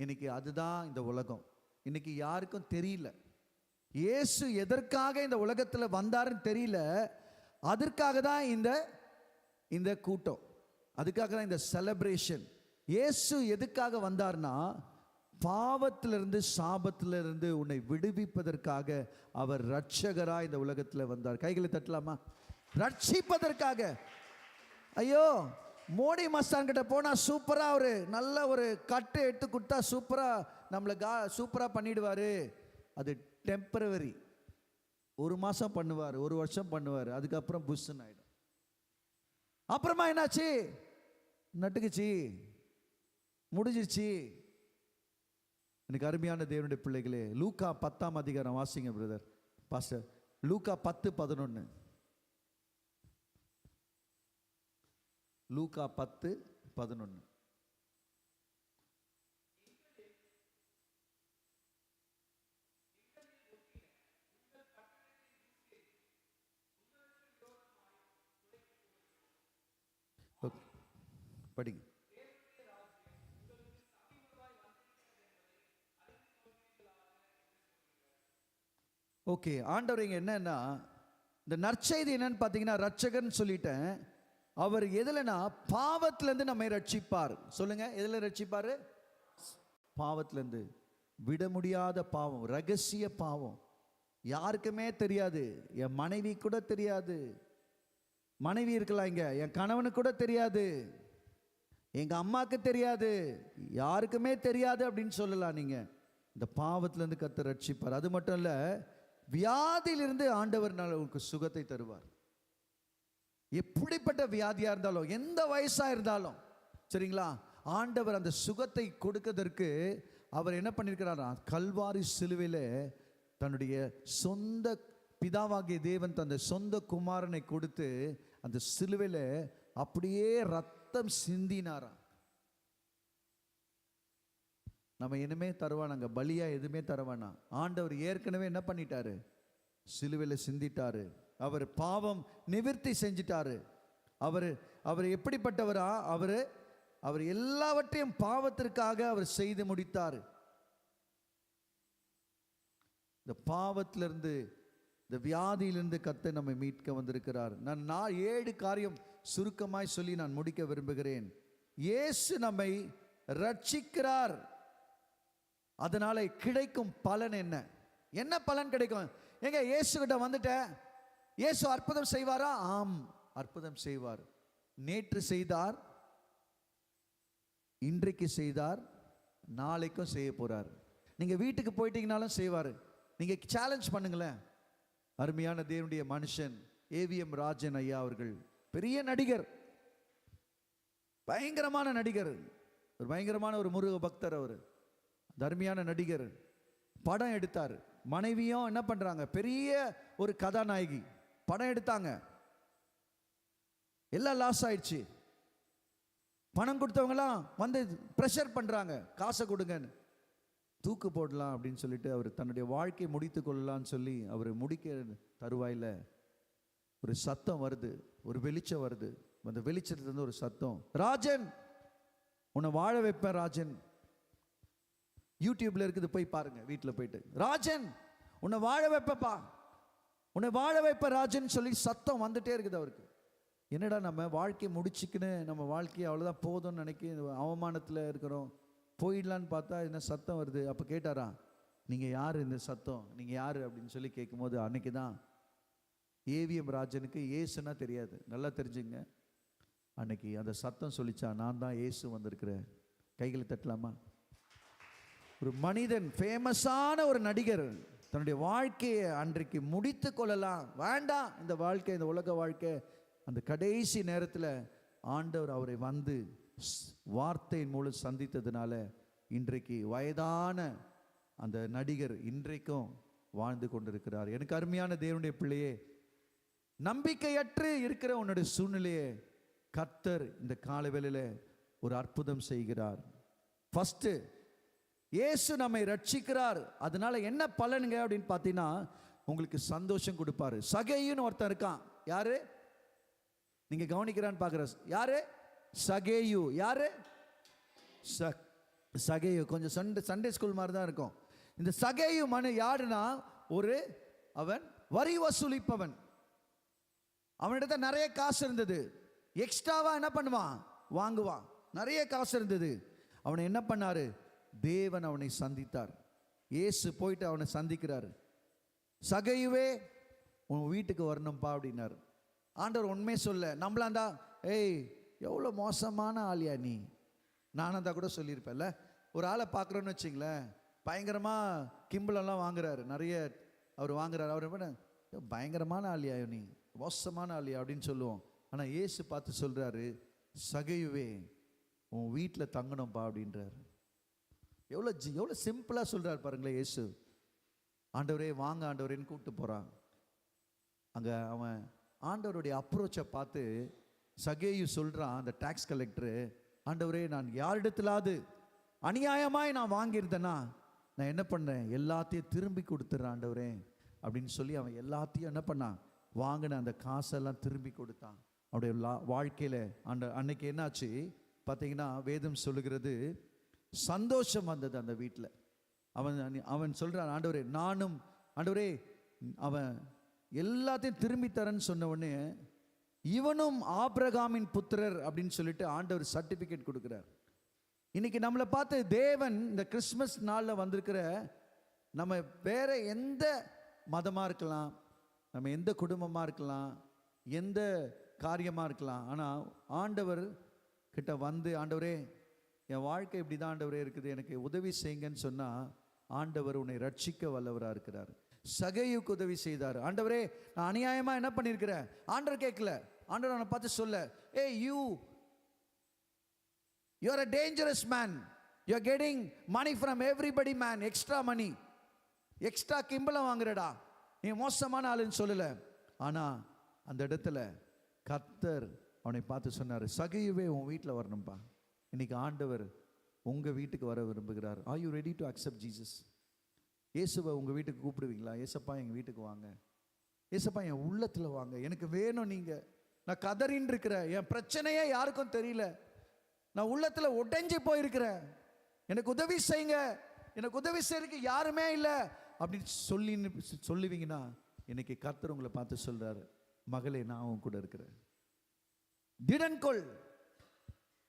இன்னைக்கு அதுதான் இந்த உலகம். இன்னைக்கு யாருக்கும் தெரியல இயேசு எதற்காக இந்த உலகத்தில் வந்தாருன்னு தெரியல. அதற்காக தான் இந்த கூட்டம், அதுக்காக தான் இந்த செலிப்ரேஷன். இயேசு எதுக்காக வந்தார்னா, பாவத்திலிருந்து சாபத்திலிருந்து உன்னை விடுவிப்பதற்காக அவர் ரட்சகரா இந்த உலகத்தில் வந்தார். கைகளை தட்டலாமா? ரட்சிப்பதற்காக. ஐயோ, மோடி மஸ்தான் கிட்ட போனா சூப்பரா ஒரு நல்ல ஒரு கட்டு எடுத்து கொடுத்தா சூப்பரா நம்மளை சூப்பரா பண்ணிடுவாரு. அது டெம்பரவரி. 1 மாசம் பண்ணுவார், 1 வருஷம் பண்ணுவார், அதுக்கப்புறம் புஷ்ன்னு ஆயிடும். அப்புறமா என்னாச்சு? நட்டுக்குச்சு, முடிஞ்சிருச்சு. எனக்கு அருமையான தேவனுடைய பிள்ளைகளே, லூக்கா 10ஆம் அதிகாரம் வாசிங்க பிரதர் பாஸ்டர். லூக்கா 10:11. லூக்கா 10:11. படிங்க. ஓகே, ஆண்டவர் இங்க என்னன்னா, இந்த நற்செய்தி என்னன்னு பார்த்தீங்கன்னா, ரட்சகர்னு சொல்லிட்டேன். அவர் எதுலனா பாவத்திலிருந்து நம்மை ரட்சிப்பார். சொல்லுங்க, எதுல ரட்சிப்பாரு? பாவத்திலிருந்து. விட முடியாத பாவம், ரகசிய பாவம், யாருக்குமே தெரியாது. என் மனைவி கூட தெரியாது. மனைவி இருக்கலாம் இங்க, என் கணவனுக்கு கூட தெரியாது, எங்க அம்மாவுக்கு தெரியாது, யாருக்குமே தெரியாது அப்படின்னு சொல்லலாம். நீங்க இந்த பாவத்திலிருந்து கர்த்தர் ரட்சிப்பார். அது மட்டும் இல்ல, வியாதியிலிருந்து ஆண்டவர் உங்களுக்கு சுகத்தை தருவார். எப்படிப்பட்ட வியாதியா இருந்தாலும், எந்த வயசா இருந்தாலும், சரிங்களா, ஆண்டவர் அந்த சுகத்தை கொடுக்கிறதற்கு அவர் என்ன பண்ணியிருக்கிறாரா? கல்வாரி சிலுவையிலே தன்னுடைய சொந்த பிதாவாகிய தேவன் தந்த சொந்த குமாரனை கொடுத்து அந்த சிலுவையில அப்படியே ரத்தம் சிந்தினாரா. நம்ம இனிமே தருவானாங்க, பலியா எதுவுமே தருவானா. ஆண்டவர் ஏற்கனவே என்ன பண்ணிட்டாரு? சிலுவையில சிந்திட்டாரு. அவர் பாவம் நிவர்த்தி செஞ்சிட்டாரு. அவர் எப்படிப்பட்டவரா? அவர் எல்லாவற்றையும் பாவத்திற்காக அவர் செய்து முடித்தார். இந்த பாவத்திலிருந்து இந்த வியாதியிலிருந்து கர்த்தர் நம்மை மீட்க வந்திருக்கிறார். நான் 7 காரியம் சுருக்கமாய் சொல்லி நான் முடிக்க விரும்புகிறேன். இயேசு நம்மை ரட்சிக்கிறார். அதனால கிடைக்கும் பலன் என்ன? என்ன பலன் கிடைக்கும்? எங்க இயேசு கிட்ட வந்துட்டேன், இயேசு அற்புதம் செய்வாரா? ஆம், அற்புதம் செய்வார். நேற்று செய்தார், இன்றைக்கு செய்தார், நாளைக்கும் செய்ய போறார். நீங்க வீட்டுக்கு போயிட்டீங்கனாலும் செய்வார். நீங்க சேலஞ்ச் பண்ணுங்களேன். அருமையான தேவனுடைய மனுஷன் ஏவிஎம் ராஜன் ஐயா அவர்கள் பெரிய நடிகர், பயங்கரமான நடிகர், ஒரு பயங்கரமான ஒரு முருக பக்தர். அவர் அருமையான நடிகர். படம் எடுத்தார். மனைவியும் என்ன பண்றாங்க, பெரிய ஒரு கதாநாயகி. படம் எடுத்தாங்க, எல்லாம் லாஸ் ஆயிடுச்சு. பணம் கொடுத்தவங்களாம் வந்து ப்ரெஷர் பண்றாங்க, காசை கொடுங்கன்னு. தூக்கு போடலாம் அப்படின்னு சொல்லிட்டு அவர் தன்னுடைய வாழ்க்கையை முடித்து கொள்ளலான்னு சொல்லி அவர் முடிக்க தருவாயில ஒரு சத்தம் வருது, ஒரு வெளிச்சம் வருது. அந்த வெளிச்சத்துலேருந்து ஒரு சத்தம், ராஜன் உன்னை வாழ வைப்பேன் ராஜன். யூடியூப்ல இருக்குது, போய் பாருங்க வீட்டில் போயிட்டு. ராஜன் உன்னை வாழ வைப்பப்பா, உன்னை வாழ வைப்ப ராஜன் சொல்லி சத்தம் வந்துட்டே இருக்குது அவருக்கு. என்னடா நம்ம வாழ்க்கையை முடிச்சுக்கின்னு நம்ம வாழ்க்கையை அவ்வளோதான் போதும்னு நினைக்க அவமானத்தில் இருக்கிறோம், போயிடலான்னு பார்த்தா என்ன சத்தம் வருது. அப்போ கேட்டாரா, நீங்கள் யார், இந்த சத்தம் நீங்கள் யார் அப்படின்னு சொல்லி கேட்கும்போது, அன்னைக்கு தான் ஏவிஎம் ராஜனுக்கு இயேசுன்னா தெரியாது. நல்லா தெரிஞ்சுங்க. அன்னைக்கு அந்த சத்தம் சொல்லிச்சா, நான் தான் இயேசு வந்திருக்கிறேன். கைகளை தட்டலாமா? ஒரு மனிதன், ஃபேமஸான ஒரு நடிகர் தன்னுடைய வாழ்க்கையை அன்றைக்கு முடித்து கொள்ளலாம், வேண்டாம் இந்த வாழ்க்கை, இந்த உலக வாழ்க்கை. அந்த கடைசி நேரத்தில் ஆண்டவர் அவரை வந்து வார்த்தையின் மூலம் சந்தித்ததுனால இன்றைக்கு வயதான அந்த நடிகர் இன்றைக்கும் வாழ்ந்து கொண்டிருக்கிறார். எனக்கு அருமையான தேவனுடைய பிள்ளையே, நம்பிக்கையற்று இருக்கிற உன்னுடைய சூழ்நிலையை கர்த்தர் இந்த காலவேளையில் ஒரு அற்புதம் செய்கிறார். ஃபர்ஸ்ட், இயேசு நம்மை ரட்சிக்கிறார். அதனால என்ன பலனுங்க அப்படின்னு பார்த்தீங்கன்னா, உங்களுக்கு சந்தோஷம் கொடுப்பாரு. சகேயுன்னு ஒருத்தன் இருக்கான். யாரு? நீங்க கவனிக்கிறான்னு பார்க்குற யாரு? சகேயு. யாரு? சகேயு. கொஞ்சம் சண்டே ஸ்கூல் மாதிரி தான் இருக்கும். இந்த சகேயு யாருன்னா, அவன் வரி வசூலிப்பவன். அவனிடத்த நிறைய காசு இருந்தது. எக்ஸ்ட்ராவா என்ன பண்ணுவான்? வாங்குவான். நிறைய காசு இருந்தது. அவனை என்ன பண்ணாரு? தேவன் அவனை சந்தித்தார். இயேசு போயிட்டு அவனை சந்திக்கிறார். சகையுவே உன் வீட்டுக்கு வரணும்பா அப்படின்னாரு. ஆண்டவர் உண்மை சொல்ல, நம்மளாண்டா ஏய் எவ்வளோ மோசமான ஆளியா நீ, நானும் தான் கூட சொல்லியிருப்பேன்ல. ஒரு ஆளை பார்க்குறோன்னு வச்சிங்களேன், பயங்கரமாக கிம்பளெல்லாம் வாங்குறாரு, நிறைய அவர் வாங்குறாரு. அவர் என்ன பயங்கரமான ஆளியா நீ, மோசமான ஆளியா அப்படின்னு சொல்லுவோம். ஆனால் இயேசு பார்த்து சொல்கிறாரு, சகையுவே உன் வீட்டில் தங்கணும்பா அப்படின்றாரு. எவ்வளோ சிம்பிளாக சொல்கிறார் பாருங்களேன் இயேசு. ஆண்டவரே வாங்க ஆண்டவரேன்னு கூப்பிட்டு போகிறான். அங்கே அவன் ஆண்டவருடைய அப்ரோச்சை பார்த்து சகேயு சொல்கிறான், அந்த டாக்ஸ் கலெக்டரு, ஆண்டவரே நான் யாரிடத்திலாவது அநியாயமாய் நான் வாங்கியிருந்தேன்னா நான் என்ன பண்ணேன், எல்லாத்தையும் திரும்பி கொடுத்துட்றேன் ஆண்டவரே அப்படின்னு சொல்லி அவன் எல்லாத்தையும் என்ன பண்ணான், வாங்கின அந்த காசெல்லாம் திரும்பி கொடுத்தான். அவனுடைய வாழ்க்கையில் அன்னைக்கு என்னாச்சு பார்த்தீங்கன்னா, வேதம் சொல்லுகிறது சந்தோஷம் வந்தது அந்த வீட்டில். அவன் சொல்கிறான், ஆண்டவரே நானும், ஆண்டவரே அவன் எல்லாத்தையும் திரும்பி தரேன்னு சொன்ன உடனே இவனும் ஆபிரகாமின் புத்திரர் அப்படின்னு சொல்லிட்டு ஆண்டவர் சர்டிஃபிகேட் கொடுக்குறார். இன்னைக்கு நம்மளை பார்த்து தேவன் இந்த கிறிஸ்மஸ் நாளில் வந்திருக்கிற நம்ம வேற எந்த மதமாக இருக்கலாம், நம்ம எந்த குடும்பமாக இருக்கலாம், எந்த காரியமாக இருக்கலாம், ஆனால் ஆண்டவர் கிட்ட வந்து ஆண்டவரே என் வாழ்க்கை இப்படி தான் ஆண்டவரே இருக்குது, எனக்கு உதவி செய்யுங்கன்னு சொன்னால் ஆண்டவர் உன்னை ரட்சிக்க வல்லவராக இருக்கிறார். சகையுக்கு உதவி செய்தார். ஆண்டவரே நான் அநியாயமாக என்ன பண்ணியிருக்கிறேன், ஆண்டவர் கேட்கல. ஆண்டவர் அவனை பார்த்து சொல்ல, ஏ you are a dangerous man, you are getting money from everybody man, extra money, extra கிம்பளம் வாங்குறடா, நீ மோசமான ஆளுன்னு சொல்லல. ஆனால் அந்த இடத்துல கர்த்தர் அவனை பார்த்து சொன்னார், சகையுவே உன் வீட்டில் வரணும்பா. இன்னைக்கு ஆண்டவர் உங்கள் வீட்டுக்கு வர விரும்புகிறார். Are you ready to accept Jesus? இயேசுவை உங்கள் வீட்டுக்கு கூப்பிடுவீங்களா? ஏசப்பா எங்கள் வீட்டுக்கு வாங்க, ஏசப்பா என் உள்ளத்தில் வாங்க, எனக்கு வேணும் நீங்கள், நான் கதறின்னு இருக்கிறேன், என் பிரச்சனையே யாருக்கும் தெரியல, நான் உள்ளத்தில் உடைஞ்சு போயிருக்கிறேன், எனக்கு உதவி செய்யுங்க, எனக்கு உதவி செய்யறதுக்கு யாருமே இல்லை அப்படின்னு சொல்லுவீங்கன்னா இன்னைக்கு கர்த்தர் உங்களை பார்த்து சொல்றாரு, மகளே நான் உன் கூட இருக்கிறேன், திடன்கொள்,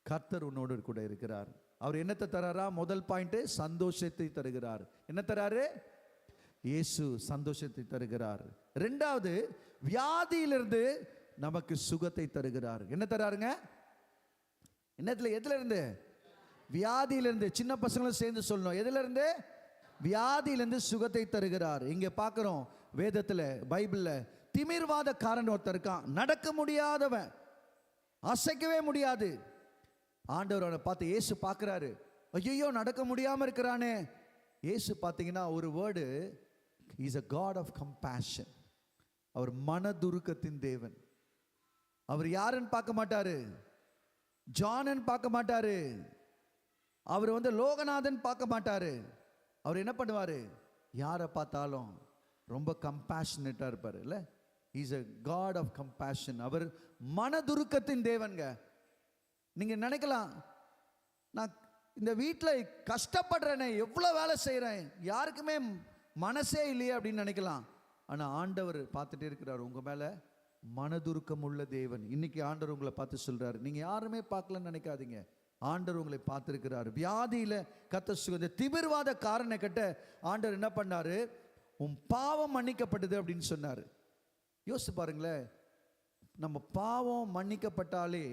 கர்த்தர் உன்னோடு கூட இருக்கிறார். அவர் என்னத்தை தராரா? முதல் பாயிண்ட், சந்தோஷத்தை தருகிறார். என்ன தராரு? இயேசு சந்தோஷத்தை தருகிறார். இரண்டாவது, வியாதியிலிருந்து நமக்கு சுகத்தை தருகிறார். என்ன தராருங்க? எதுல இருந்து? வியாதியிலிருந்து. சின்ன பசங்களும் சேர்ந்து சொல்லணும், எதுல இருந்து? வியாதியிலிருந்து சுகத்தை தருகிறார். இங்க பார்க்கிறோம் வேதத்துல, பைபிள்ல, திமிர்வாதக்காரன் ஒருத்தர் இருக்கான், நடக்க முடியாதவன், அசைக்கவே முடியாது. ஆண்டவர் அவனை பார்த்து இயேசு பார்க்கிறாரு, ஐயோ நடக்க முடியாம இருக்கிறானே. இயேசு பார்த்தீங்கன்னா ஒரு word, is a God of compassion. அவர் மனதுருக்கத்தின் தேவன். அவர் யாருன்னு பார்க்க மாட்டாரு, ஜானன் பார்க்க மாட்டாரு, அவர் லோகநாதன் பார்க்க மாட்டாரு. அவர் என்ன பண்ணுவாரு? யாரை பார்த்தாலும் ரொம்ப கம்பேஷனேட்டா இருப்பாரு இல்ல. Is a God of compassion. அவர் மனதுருக்கத்தின் தேவன்ங்க. நீங்க நினைக்கலாம், நான் இந்த வீட்டில் கஷ்டப்படுறேனே, எவ்வளோ வேலை செய்கிறேன், யாருக்குமே மனசே இல்லையே அப்படின்னு நினைக்கலாம். ஆனால் ஆண்டவர் பார்த்துட்டே இருக்கிறார், உங்கள் மேலே மனதுருக்கம் உள்ள தேவன். இன்னைக்கு ஆண்டவர் உங்களை பார்த்து சொல்றாரு, நீங்கள் யாருமே பார்க்கலன்னு நினைக்காதீங்க, ஆண்டவர் உங்களை பார்த்துருக்கிறார். வியாதியில் கத்த சுகம். திமிர்வாத காரண கட்ட ஆண்டவர் என்ன பண்ணாரு? உன் பாவம் மன்னிக்கப்பட்டது அப்படின்னு சொன்னார். யோசிச்சு பாருங்களேன், நம்ம பாவம் மன்னிக்கப்பட்டாலே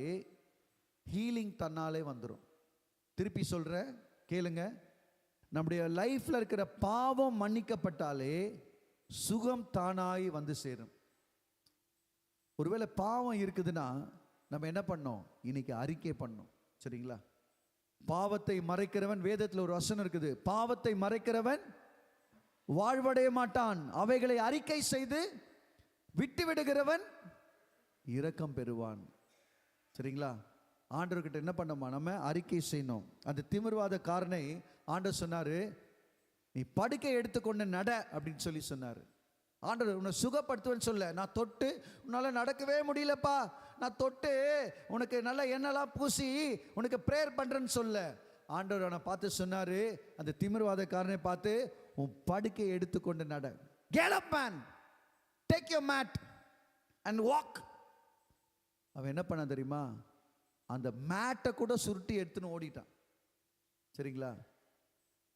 ஹீலிங் தன்னாலே வந்துடும். திருப்பி சொல்கிறேன், கேளுங்க, நம்முடைய லைஃப்பில் இருக்கிற பாவம் மன்னிக்கப்பட்டாலே சுகம் தானாய் வந்து சேரும். ஒருவேளை பாவம் இருக்குதுன்னா நம்ம என்ன பண்ணோம்? இன்னைக்கு அறிக்கை பண்ணோம், சரிங்களா? பாவத்தை மறைக்கிறவன், வேதத்தில் ஒரு வசனம் இருக்குது, பாவத்தை மறைக்கிறவன் வாழ்வடைய மாட்டான், அவைகளை அறிக்கை செய்து விட்டு விடுகிறவன் இரக்கம் பெறுவான். சரிங்களா? ஆண்டவர்கிட்ட என்ன பண்ணோமா? நம்ம அறிக்கை செய்யணும். அந்த திமிர்வாத காரனை ஆண்டவர் சொன்னாரு, நீ படுக்கை எடுத்துக்கொண்டு நட அப்படின்னு சொல்லி சொன்னாரு. ஆண்டவர் உன்னை சுகப்படுத்துவேன்னு சொல்ல, நான் தொட்டு உன்னால நடக்கவே முடியலப்பா, நான் தொட்டு உனக்கு நல்ல எண்ணெல்லாம் பூசி உனக்கு பிரேயர் பண்றேன்னு சொல்ல. ஆண்டவர் அவனை பார்த்து சொன்னாரு, அந்த திமிர்வாத காரனை பார்த்து, உன் படுக்கை எடுத்துக்கொண்டு நட. Get up man, take your mat and walk. அவன் என்ன பண்ண தெரியுமா? அந்த மேட்டை கூட சுருட்டி எடுத்துன்னு ஓடிட்டான். சரிங்களா?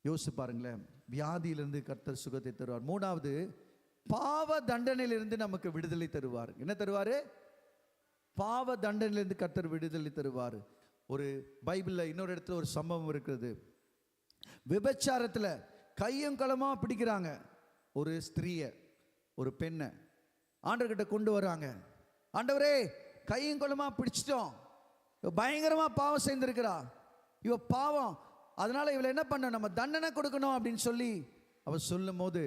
யோசிச்சு பாருங்களேன், வியாதியிலிருந்து கர்த்தர் சுகத்தை தருவார். மூணாவது, பாவ தண்டனையிலிருந்து நமக்கு விடுதலை தருவார். என்ன தருவாரு? பாவ தண்டனையிலிருந்து கர்த்தர் விடுதலை தருவார். ஒரு பைபிள்ல இன்னொரு இடத்துல ஒரு சம்பவம் இருக்கிறது. விபச்சாரத்துல கையும் களமா பிடிக்கிறாங்க ஒரு ஸ்திரீய, ஒரு பெண்ணை ஆண்டவர்கிட்ட கொண்டு வராங்க. ஆண்டவரே, கையும் களமா பிடிச்சிட்டோம், பயங்கரமா பாவம் செய்திருக்கிறா, இவ பாவம், அதனால இவளை என்ன பண்ண, நம்ம தண்டனை கொடுக்கணும் அப்படின்னு சொல்லி அவ சொல்லும் போது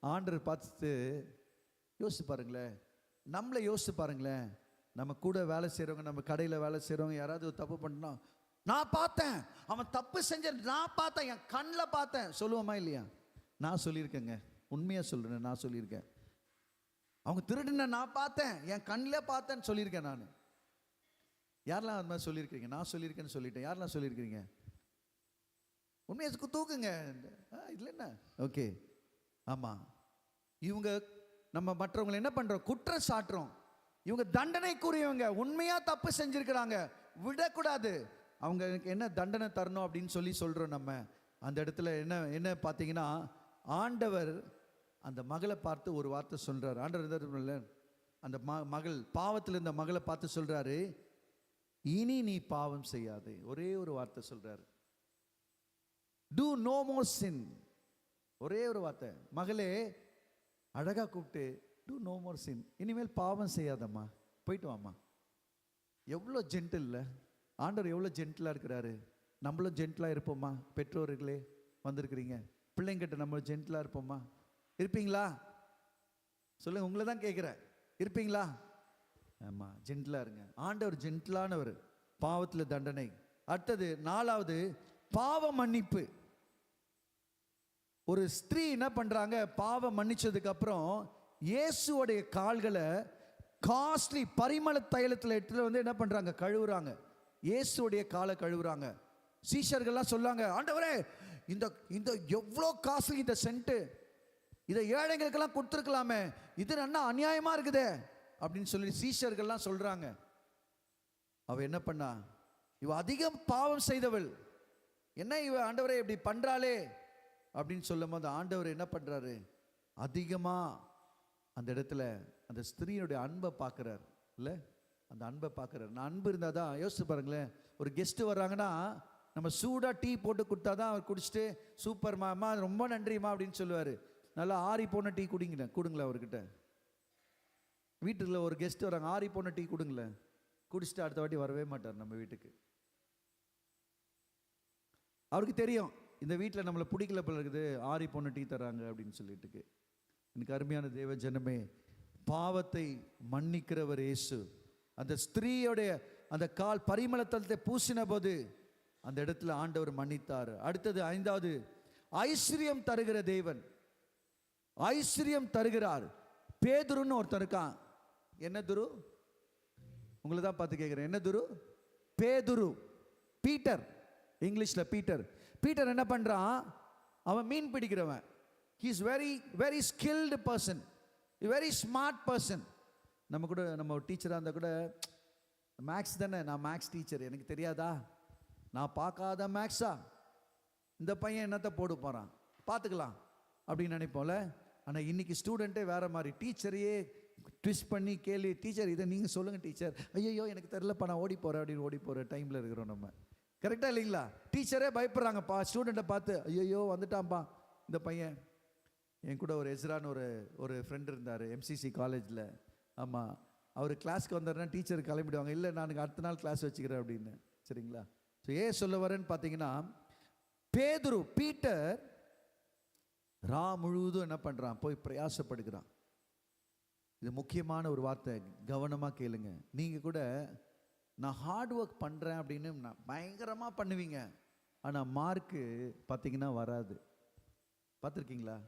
ஆண்டவர் பார்த்து யோசிச்சு பாருங்களேன், நம்மளை யோசிச்சு பாருங்களேன். நம்ம கூட வேலை செய்கிறவங்க, நம்ம கடையில் வேலை செய்கிறவங்க யாராவது ஒரு தப்பு பண்ணோம், நான் பார்த்தேன், அவன் தப்பு செஞ்ச நான் பார்த்தேன், என் கண்ணில் பார்த்தேன், சொல்லுவோமா இல்லையா? நான் சொல்லியிருக்கேங்க, உண்மையாக சொல்கிறேன், நான் சொல்லியிருக்கேன். அவங்க திருடின நான் பார்த்தேன், என் கண்ணில் பார்த்தேன்னு சொல்லியிருக்கேன். நான் யாரெல்லாம் அது மாதிரி சொல்லியிருக்கிறீங்க? நான் சொல்லியிருக்கேன்னு சொல்லிட்டேன். யாரெல்லாம் சொல்லியிருக்கிறீங்க? உண்மையை தூக்குங்க, இதில் என்ன? ஓகே, ஆமாம். இவங்க நம்ம மற்றவங்களை என்ன பண்ணுறோம்? குற்றம் சாட்டுறோம். இவங்க தண்டனைக்குரியவங்க, உண்மையாக தப்பு செஞ்சுருக்கிறாங்க, விடக்கூடாது, அவங்க என்ன தண்டனை தரணும் அப்படின்னு சொல்லி சொல்கிறோம். நம்ம அந்த இடத்துல என்ன பார்த்தீங்கன்னா, ஆண்டவர் அந்த மகளை பார்த்து ஒரு வார்த்தை சொல்கிறார். ஆண்டவர் அந்த மகள் பாவத்தில் இருந்த மகளை பார்த்து சொல்கிறாரு, இனி நீ பாவம் செய்யாதே. ஒரே ஒரு வார்த்தை சொல்கிறாரு, do no more sin. ஒரே ஒரு வார்த்தை. மகளே, அழகாக கூப்பிட்டு, do no more sin, இனிமேல் பாவம் செய்யாதம்மா, போயிட்டு வாம்மா. எவ்வளோ ஜென்டில் இல்லை? ஆண்டவர் எவ்வளோ ஜென்டிலாக இருக்கிறாரு. நம்மளும் ஜென்டிலாக இருப்போம்மா? பெற்றோர்களே வந்திருக்கிறீங்க, பிள்ளைங்கிட்ட நம்ம ஜென்டிலாக இருப்போம்மா? இருப்பீங்களா? சொல்லுங்க, உங்களை தான் கேட்குறேன், இருப்பீங்களா? ஆமாம், ஜென்டிலாக இருங்க. ஆண்டவர் ஜென்டிலானவர். பாவத்தில் தண்டனை. அடுத்தது நாலாவது, பாவ மன்னிப்பு. ஒரு ஸ்திரீ என்ன பண்றாங்க? பாவம் மன்னிச்சதுக்கு அப்புறம் இயேசுவோடைய கால்களை காஸ்ட்லி பரிமள தைலத்தில் எடுத்துட்டு என்ன பண்றாங்க? கழுவுறாங்க. இயேசுவோடைய காலை கழுவுறாங்க. சீஷர்கள்லாம் சொல்லாங்க, ஆண்டவரே, இந்த இந்த எவ்வளோ காஸ்ட்லி இந்த சென்ட்டு, இதை ஏழைகளுக்கெல்லாம் கொடுத்துருக்கலாமே, இது என்ன அநியாயமா இருக்குதே அப்படின்னு சொல்லி சீஷர்கள்லாம் சொல்றாங்க. அவ என்ன பண்ணா, இவ அதிகம் பாவம் செய்தவள், என்ன இவ ஆண்டவரே இப்படி பண்றாளே அப்படின்னு சொல்லும் போது ஆண்டவர் என்ன பண்றாரு, அதிகமா அந்த இடத்துல அந்த ஸ்திரீனுடைய அன்பை பார்க்கிறார். இல்ல, அந்த அன்பை பார்க்கிறார். நான் அன்பு இருந்தால் தான், யோசிச்சு பாருங்களேன், ஒரு கெஸ்ட் வர்றாங்கன்னா நம்ம சூடாக டீ போட்டு கொடுத்தா தான் அவர் குடிச்சிட்டு சூப்பர்மா அம்மா ரொம்ப நன்றிம்மா அப்படின்னு சொல்லுவார். நல்லா ஆறி போன டீ கொடுங்களேன் அவர்கிட்ட. வீட்டுல ஒரு கெஸ்ட் வராங்க, ஆறி போன டீ கொடுங்களேன், குடிச்சிட்டு அடுத்த வாட்டி வரவே மாட்டார் நம்ம வீட்டுக்கு. அவருக்கு தெரியும் இந்த வீட்டில் நம்மளை பிடிக்கல போல இருக்குது, ஆறி போன டீ தராங்க அப்படின்னு சொல்லிட்டு. எனக்கு அருமையான தேவ ஜனமே, பாவத்தை மன்னிக்கிறவர் இயேசு. அந்த ஸ்திரீயோடைய அந்த கால் பரிமளத்தலத்தை பூசின போது அந்த இடத்துல ஆண்டவர் மன்னித்தார். அடுத்தது 5வது, ஐஸ்வர்யம் தருகிற தேவன். ஐஸ்வர்யம் தருகிறார். பேதுருன்னு ஒருத்தர் இருக்கான். என்ன துரு? உங்களை தான் பார்த்து கேட்கிறேன், என்ன துரு? பேதுரு, பீட்டர், இங்கிலீஷ்ல பீட்டர். பீட்டர் என்ன பண்றான், அவன் மீன் பிடிக்கிறவன். he is very skilled person, a very smart person. நம்ம டீச்சராக இருந்தால் கூட, மேக்ஸ் தானே, நான் மேக்ஸ் டீச்சர், எனக்கு தெரியாதா, நான் பார்க்காத மேக்ஸா, இந்த பையன் என்னத்தை போடு போகிறான் பார்த்துக்கலாம் அப்படின்னு நினைப்போம்ல. ஆனால் இன்னைக்கு ஸ்டூடெண்ட்டே வேற மாதிரி, டீச்சரையே ட்விஸ்ட் பண்ணி கேள்வி, டீச்சர் இதை நீங்கள் சொல்லுங்கள் டீச்சர், ஐயோ எனக்கு தெரியலப்பா நான் ஓடி போகிறேன் அப்படின்னு ஓடி போகிற டைமில் இருக்கிறோம் நம்ம. கரெக்டாக இல்லைங்களா? டீச்சரே பயப்படுறாங்கப்பா ஸ்டூடெண்ட்டை பார்த்து, ஐயோ வந்துட்டான்ப்பா இந்த பையன். என் கூட ஒரு எஸ்ரான்னு ஒரு ஃப்ரெண்ட் இருந்தார் எம்சிசி காலேஜில். ஆமாம், அவர் கிளாஸ்க்கு வந்தாருன்னா டீச்சர் கிளம்பிடுவாங்க, இல்லை நான் அடுத்த நாள் கிளாஸ் வச்சுக்கிறேன் அப்படின்னு. சரிங்களா? ஸோ ஏன் சொல்ல வரேன்னு பார்த்தீங்கன்னா, பேதுரு, பீட்டர் முழுவதும் என்ன பண்ணுறான், போய் பிரயாசப்படுகிறான். இது முக்கியமான ஒரு வார்த்தை, கவனமாக கேளுங்க. நீங்கள் கூட நான் ஹார்ட் ஒர்க் பண்ணுறேன் அப்படின்னு நான் பயங்கரமாக பண்ணுவீங்க, ஆனால் மார்க்கு பார்த்தீங்கன்னா வராது. பார்த்துருக்கீங்களா?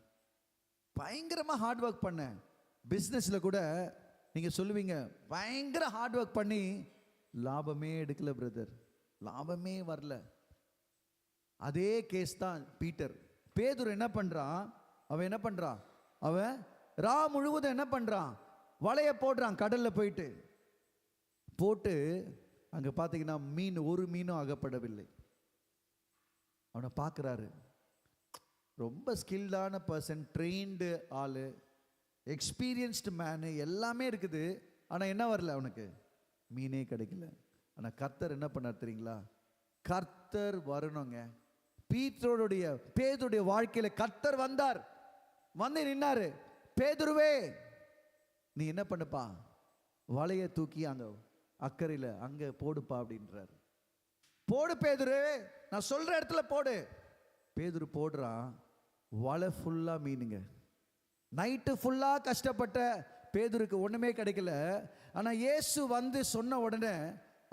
பயங்கரமாக ஹார்ட் ஒர்க் பண்ணேன், பிஸ்னஸில் கூட நீங்கள் சொல்லுவீங்க பயங்கர ஹார்ட் ஒர்க் பண்ணி லாபமே எடுக்கல பிரதர், லாபமே வரல. அதே கேஸ் தான் பீட்டர். பேதுரு என்ன பண்ணுறான், அவன் என்ன பண்ணுறான், அவன் முழுவதும் என்ன பண்ணுறான், வலைய போடுறான் கடலில் போட்டு அங்கே பார்த்தீங்கன்னா மீன், ஒரு மீனும் அகப்படவில்லை. அவனை பார்க்குறாரு, ரொம்ப ஸ்கில்டான பர்சன், ட்ரெயின்டு ஆள், எக்ஸ்பீரியன்ஸ்டு மேனு, எல்லாமே இருக்குது. ஆனால் என்ன வரல அவனுக்கு, மீனே கிடைக்கல. ஆனால் கர்த்தர் என்ன பண்ணார் தெரியுங்களா? கர்த்தர் வரணுங்க. பேதுருடைய வாழ்க்கையில கர்த்தர் வந்தார், வந்து நின்னாரு. பேதுருவே நீ என்ன பண்ணுப்பா, வலைய தூக்கி அங்க அக்கறையில் அங்க போடுப்பா அப்படின்றாரு. போடு பேதுரு, நான் சொல்ற இடத்துல போடு. பேதுரு போடுறான், வலை ஃபுல்லா மீனுங்க. நைட்டு ஃபுல்லா கஷ்டப்பட்ட பேதுருக்கு ஒண்ணுமே கிடைக்கல. ஆனா இயேசு வந்து சொன்ன உடனே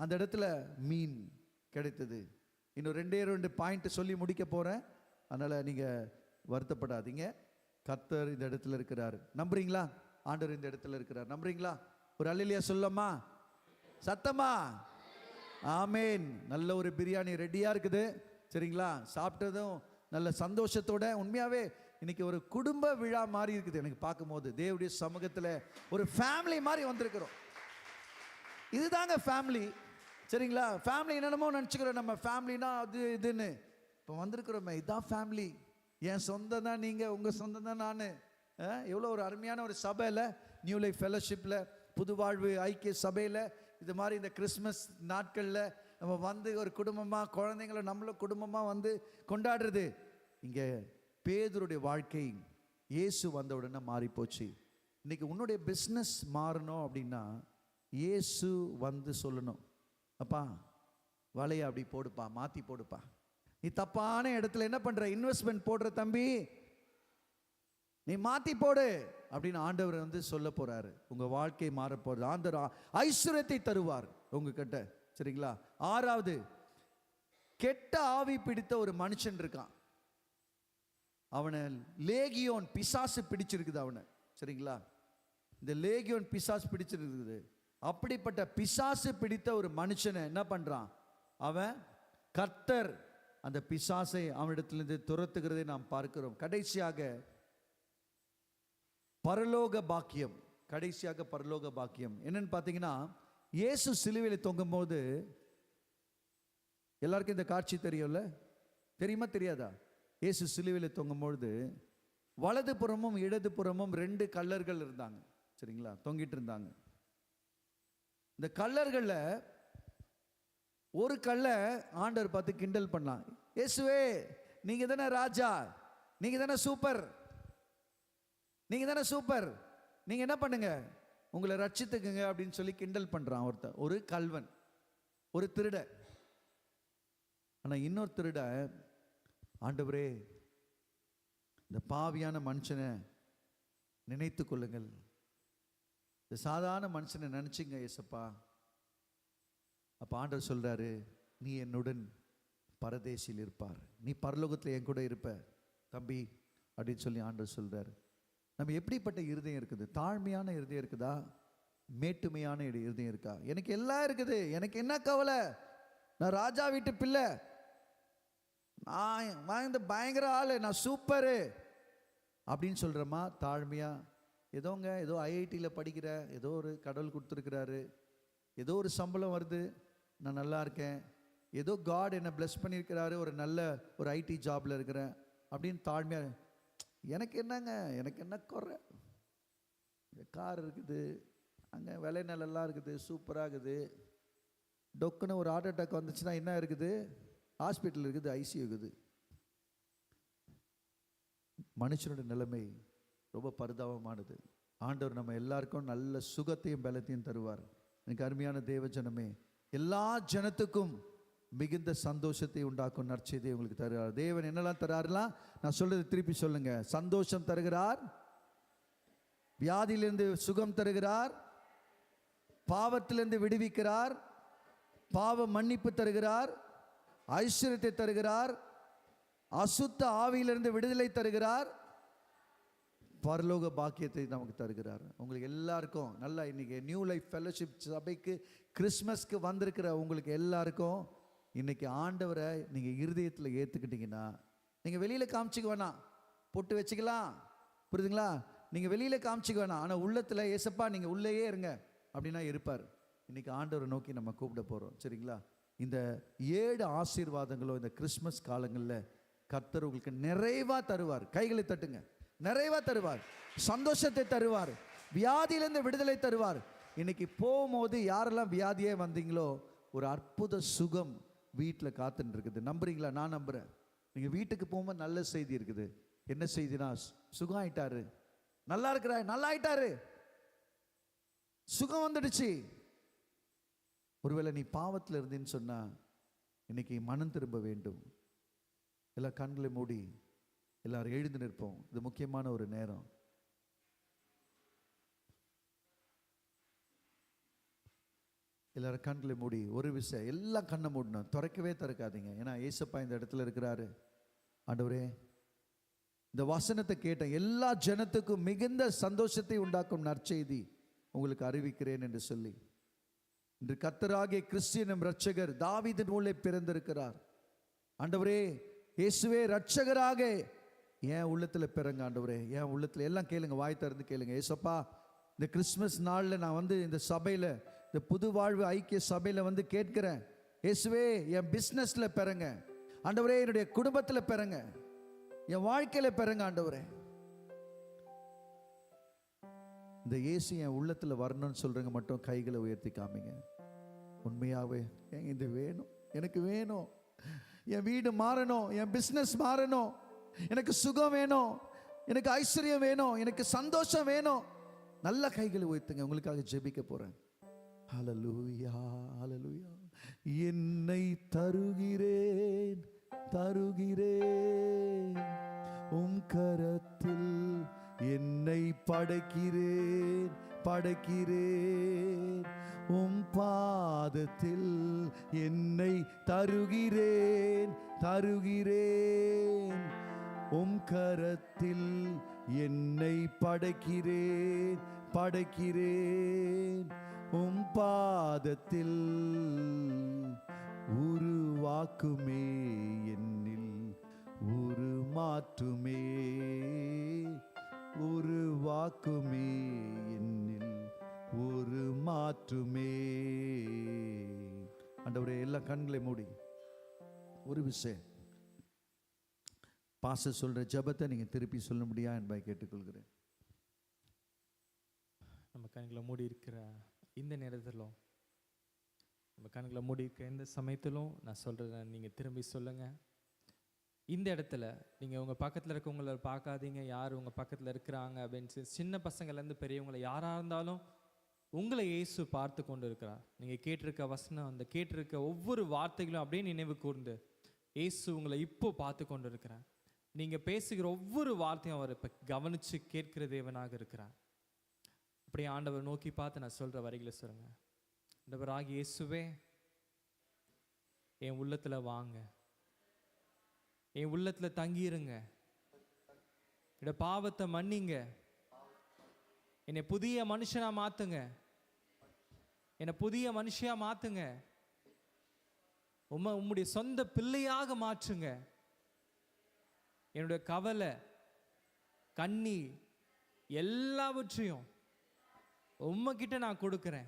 அந்த இடத்துல மீன் கிடைத்தது. இன்னும் 2 பாயிண்ட் சொல்லி முடிக்க போறேன், அதனால நீங்க வருத்தப்படாதீங்க. கர்த்தர் இந்த இடத்துல இருக்கிறார். நம்புறீங்களா? ஆண்டவர் இந்த இடத்துல இருக்கிறார். நம்புறீங்களா? ஒரு அல்லேலூயா சொல்லமா சத்தமா? ஆமேன். நல்ல ஒரு பிரியாணி ரெடியா இருக்குது. சரிங்களா? சாப்பிட்டதும் நல்ல சந்தோஷத்தோட, உண்மையாவே இன்னைக்கு ஒரு குடும்ப விழா மாதிரி இருக்குது எனக்கு பார்க்கும்போது. தேவனுடைய சமூகத்தில் ஒரு ஃபேமிலி மாதிரி வந்திருக்கிறோம். இதுதாங்க ஃபேமிலி. சரிங்களா? ஃபேமிலி என்னென்னமோ நினச்சிக்கிறோம் நம்ம, ஃபேமிலினா அது இதுன்னு. இப்போ வந்திருக்கிறோமே, இதுதான் ஃபேமிலி. என் சொந்தம் தான் நீங்கள், உங்கள் சொந்தம் தான் நான். எவ்வளோ ஒரு அருமையான ஒரு சபையில், நியூ லைஃப் ஃபெலோஷிப்பில், புது வாழ்வு ஐக்கிய சபையில், இது மாதிரி இந்த கிறிஸ்மஸ் நாட்களில் நம்ம வந்து ஒரு குடும்பமாக, குழந்தைங்களை நம்மளும் குடும்பமாக வந்து கொண்டாடுறது. இங்கே பேதுருடைய வாழ்க்கை இயேசு வந்த உடனே மாறி போச்சு. இன்னைக்கு உன்னுடைய பிஸ்னஸ் மாறணும் அப்படின்னா இயேசு வந்து சொல்லணும், அப்பா வலையை அப்படி போடுப்பா, மாற்றி போடுப்பா. நீ தப்பான இடத்துல என்ன பண்ற, இன்வெஸ்ட்மெண்ட் போடுற தம்பி, நீ மாற்றி போடு அப்படின்னு ஆண்டவர் வந்து சொல்ல போறாரு. உங்க வாழ்க்கை மாற போறது. ஆண்டவர் ஐஸ்வர்யத்தை தருவார் உங்ககிட்ட. சரிங்களா? 6வது, கெட்ட ஆவி பிடித்த ஒரு மனுஷன் இருக்கான். அவனை லேகியோன் பிசாசு பிடிச்சிருக்குது அவனை. சரிங்களா? இந்த லேகியோன் பிசாசு பிடிச்சிருக்குது. அப்படிப்பட்ட பிசாசு பிடித்த ஒரு மனுஷனை என்ன பண்றான், அவன் கர்த்தர் அந்த பிசாசை அவனிடத்திலிருந்து துரத்துகிறதை நாம் பார்க்கிறோம். கடைசியாக பரலோக பாக்கியம். கடைசியாக பரலோக பாக்கியம் என்னன்னு பார்த்தீங்கன்னா, இயேசு சிலுவையில் தொங்கும் போது எல்லாருக்கும் இந்த காட்சி தெரியும்ல, தெரியுமா தெரியாதா? இயேசு சிலுவையில் தொங்கும் பொழுது வலது புறமும் இடது புறமும் 2 கல்லர்கள் இருந்தாங்க, சரிங்களா? தொங்கிட்டு இருந்தாங்க. இந்த கல்லர்கள்ல ஒரு கல்லை ஆண்டவர் பார்த்து கிண்டல் பண்ணலாம். இயேசுவே, நீங்க தானே ராஜா, நீங்க தானே சூப்பர், நீங்க தானே சூப்பர், நீங்க என்ன பண்ணுங்க, உங்களை ரட்சித்துக்குங்க அப்படின்னு சொல்லி கிண்டல் பண்றான் ஒருத்தன், ஒரு கல்வன், ஒரு திருட. ஆனா இன்னொரு திருட, ஆண்டவரே இந்த பாவியான மனுஷனை நினைத்து கொள்ளுங்கள், இந்த சாதாரண மனுஷனை நினைச்சுங்க ஏசப்பா. அப்ப ஆண்டவர் சொல்றாரு, நீ என்னுடன் பரதேசில் இருப்பார், நீ பரலோகத்தில் என் கூட இருப்ப தம்பி அப்படின்னு சொல்லி ஆண்டவர் சொல்றாரு. நம்ம எப்படிப்பட்ட இருதயம் இருக்குது? தாழ்மையான இருதயம் இருக்குதா, மேட்டுமையான இருதயம் இருக்கா? எனக்கு எல்லாம் இருக்குது, எனக்கு என்ன கவலை, நான் ராஜா வீட்டு பிள்ளை, நான் இந்த பயங்கர ஆளு, நான் சூப்பரு அப்படின்னு சொல்றமா? தாழ்மையா ஏதோங்க, ஏதோ ஐஐடியில் படிக்கிற, ஏதோ ஒரு கடவுள் கொடுத்துருக்கிறாரு, ஏதோ ஒரு சம்பளம் வருது, நான் நல்லா இருக்கேன், ஏதோ காட் என்னை பிளஸ் பண்ணியிருக்கிறாரு, ஒரு நல்ல ஒரு ஐடி ஜாப்ல இருக்கிறேன் அப்படின்னு தாழ்மையா, எனக்கு என்னங்க, எனக்கு என்ன குறை, கார் இருக்குது, அங்கே விலை நிலெல்லாம் இருக்குது, சூப்பராக இருக்குது, டொக்குன்னு ஒரு ஹார்ட் அட்டாக் வந்துச்சுன்னா என்ன இருக்குது, ஹாஸ்பிட்டல் இருக்குது, ஐசியூ இருக்குது. மனுஷனுடைய நிலைமை ரொம்ப பரிதாபமானது. ஆண்டவர் நம்ம எல்லாருக்கும் நல்ல சுகத்தையும் பலத்தையும் தருவார். எனக்கு அருமையான தேவ ஜனமே, எல்லா ஜனத்துக்கும் மிகுந்த சந்தோஷத்தை உண்டாக்கும் நற்செய்தியை உங்களுக்கு தருகிறார். தேவன் என்னெல்லாம் தராருலாம் நான் சொல்றது திருப்பி சொல்லுங்க. சந்தோஷம் தருகிறார், வியாதியிலிருந்து சுகம் தருகிறார், பாவத்திலிருந்து விடுவிக்கிறார், பாவ மன்னிப்பு தருகிறார், ஐஸ்வர்யத்தை தருகிறார், அசுத்த ஆவியிலிருந்து விடுதலை தருகிறார், பரலோக பாக்கியத்தை நமக்கு தருகிறார். உங்களுக்கு எல்லாருக்கும் நல்லா இன்னைக்கு நியூ லைஃப் ஃபெலோஷிப் சபைக்கு கிறிஸ்மஸ்க்கு வந்திருக்கிற உங்களுக்கு எல்லாருக்கும் இன்னைக்கு ஆண்டவரை நீங்கள் இருதயத்தில் ஏற்றுக்கிட்டீங்கன்னா, நீங்கள் வெளியில் காமிச்சிக்க வேணாம், பொட்டு வச்சுக்கலாம், புரியுதுங்களா? நீங்கள் வெளியில் காமிச்சிக்க வேணாம், ஆனால் உள்ளத்தில் ஏசப்பா நீங்கள் உள்ளேயே இருங்க அப்படின்னா இருப்பார். இன்னைக்கு ஆண்டவரை நோக்கி நம்ம கூப்பிட போகிறோம், சரிங்களா? இந்த 7 ஆசீர்வாதங்களும் இந்த கிறிஸ்மஸ் காலங்களில் கர்த்தர் உங்களுக்கு நிறைவாக தருவார். கைகளை தட்டுங்க. நிறைவாக தருவார், சந்தோஷத்தை தருவார், வியாதியிலிருந்து விடுதலை தருவார். இன்னைக்கு போகும்போது யாரெல்லாம் வியாதியே வந்தீங்களோ ஒரு அற்புத சுகம் வீட்டில் காத்துன்னு இருக்குது. நம்புறீங்களா? நான் நம்புகிறேன். நீங்கள் வீட்டுக்கு போகும்போது நல்ல செய்தி இருக்குது. என்ன செய்தினா, சுகம் ஆயிட்டாரு, நல்லா இருக்கிறாரு, நல்லா ஆயிட்டாரு, சுகம் வந்துடுச்சு. ஒருவேளை நீ பாவத்தில் இருந்தேன்னு சொன்னா இன்னைக்கு மனம் திரும்ப வேண்டும். எல்லா கண்களை மூடி எல்லாரும் எழுந்து நிற்போம். இது முக்கியமான ஒரு நேரம். எல்லாரும் கண்களை மூடி ஒரு விஷயம், எல்லாம் கண்ணை மூடணும், திறக்கவே திறக்காதீங்க. ஏன்னா ஏசப்பா இந்த இடத்துல இருக்கிறாரு. ஆண்டவரே, இந்த வசனத்தை கேட்ட எல்லா ஜனத்துக்கும் மிகுந்த சந்தோஷத்தை உண்டாக்கும் நற்செய்தி உங்களுக்கு அறிவிக்கிறேன் என்று சொல்லி, இன்று கர்த்தராகிய கிறிஸ்தியனும் இரட்சகர் தாவீதின் ஊரிலே பிறந்திருக்கிறார். ஆண்டவரே, இயேசுவே இரட்சகராக என் உள்ளத்தில் பிறங்க. ஆண்டவரே, என் உள்ளத்தில் எல்லாம் கேளுங்க, வாய் திறந்து கேளுங்க. ஏசப்பா, இந்த கிறிஸ்மஸ் நாளில் நான் வந்து இந்த சபையில், இந்த புது வாழ்வு ஐக்கிய சபையில் வந்து கேட்கிறேன். இயேசுவே, என் பிஸ்னஸில் பிறங்க. ஆண்டவரே, என்னுடைய குடும்பத்தில் பிறங்க, என் வாழ்க்கையில் பிறங்க. ஆண்டவரே, இந்த இயேசு என் உள்ளத்தில் வரணும்னு சொல்றவங்க மட்டும் கைகளை உயர்த்தி காமிங்க. உண்மையாகவே இது வேணும், எனக்கு வேணும், என் வீடு மாறணும், என் பிஸ்னஸ் மாறணும், எனக்கு சுகம் வேணும், எனக்கு ஐஸ்வர்யம் வேணும், எனக்கு சந்தோஷம் வேணும். நல்ல கைகளை உயர்த்துங்க, உங்களுக்காக ஜெபிக்க போறேன். ஹல்லேலூயா, ஹல்லேலூயா. என்னை தருகிறேன், தருகிறேன், உம் கரத்தில் என்னை படைக்கிறேன், படைக்கிறேன், உம் பாதத்தில் என்னை தருகிறேன், தருகிறேன், உம் கரத்தில் என்னை படைக்கிறேன், படைக்கிறேன், உம் பாதத்தில் உருவாக்குமே, என்னில் உருமாற்றுமே, ஒரு வாக்குமே என்னில் ஒரு மாற்றுமே. ஆண்டவரே, எல்லா கண்களை மூடி ஒரு விஷயம் பாச சொல்ற ஜெபத்தை நீங்க திருப்பி சொல்ல முடியா என்பதை கேட்டுக்கொள்கிறேன். நம்ம கண்களை மூடி இருக்கிற இந்த நேரத்திலும், நம்ம கண்களை மூடி இருக்கிற இந்த சமயத்திலும் நான் சொல்கிறத நீங்கள் திரும்பி சொல்லுங்கள். இந்த இடத்துல நீங்கள் உங்கள் பக்கத்தில் இருக்கவங்கள பார்க்காதீங்க, யார் உங்கள் பக்கத்தில் இருக்கிறாங்க அப்படின்னு. சின்ன பசங்கள்லேருந்து பெரியவங்களை யாராக இருந்தாலும் உங்களை இயேசு பார்த்து கொண்டு இருக்கிறார். நீங்கள் கேட்டிருக்க வசனம், அந்த கேட்டிருக்க ஒவ்வொரு வார்த்தைகளும் அப்படியே நினைவு கூர்ந்து இயேசு உங்களை இப்போ பார்த்து கொண்டு இருக்கிறார். நீங்கள் பேசுகிற ஒவ்வொரு வார்த்தையும் அவர் இப்போ கவனித்து கேட்கிற தேவனாக இருக்கிறார். அப்படியே ஆண்டவர் நோக்கி பார்த்து நான் சொல்கிற வரிகளை சொல்லுங்க. ஆண்டவராகிய இயேசுவே, என் உள்ளத்தில் வாங்க, என் உள்ளத்தில் தங்கிருங்க, என்னோட பாவத்தை மன்னிங்க, என்னை புதிய மனுஷனா மாத்துங்க, என்னை புதிய மனுஷியா மாத்துங்க, உம்முடைய சொந்த பிள்ளையாக மாற்றுங்க. என்னுடைய கவலை, கண்ணீர் எல்லாவற்றையும் உம்மகிட்ட நான் கொடுக்கிறேன்.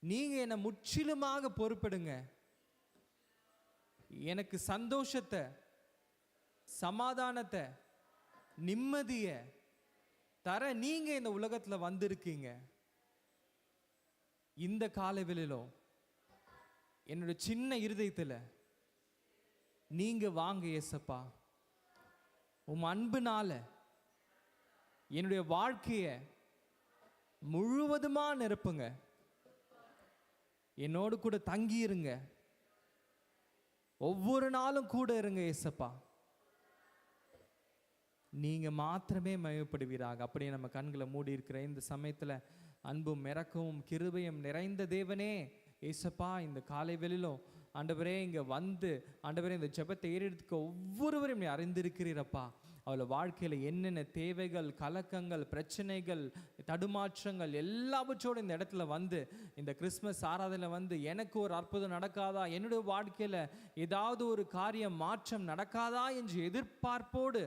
நீங்க என்னை முற்றிலுமாக பொறுப்பெடுங்க. எனக்கு சந்தோஷத்தை, சமாதானத்தை, நிம்மதியை தர நீங்க இந்த உலகத்துல வந்திருக்கீங்க. இந்த காலவெளியிலும் என்னோட சின்ன இருதயத்துல நீங்க வாங்க ஏசப்பா. உம் அன்புனால என்னுடைய வாழ்க்கைய முழுவதுமா நிரப்புங்க. என்னோடு கூட தங்கி இருங்க. ஒவ்வொரு நாளும் கூட இருங்க ஏசப்பா. நீங்க மாத்திரமே மகிமைப்படுவீராக. அப்படியே நம்ம கண்களை மூடி இருக்கிற இந்த சமயத்துல அன்பும் இரக்கமும் கிருபையும் நிறைந்த தேவனே ஏசப்பா, இந்த காலை வேளையிலும் ஆண்டவரே இங்க வந்து ஆண்டவரே இந்த ஜெபத்தை ஏறெடுத்துக்க ஒவ்வொருவரையும் நீ அறிந்திருக்கிறீரப்பா. அவளை வாழ்க்கையில என்னென்ன தேவைகள், கலக்கங்கள், பிரச்சனைகள், தடுமாற்றங்கள் எல்லாவற்றோடு இந்த இடத்துல வந்து இந்த கிறிஸ்மஸ் ஆராதனை வந்து எனக்கு ஒரு அற்புதம் நடக்காதா, என்னுடைய வாழ்க்கையில ஏதாவது ஒரு காரியம் மாற்றம் நடக்காதா என்று எதிர்பார்ப்போடு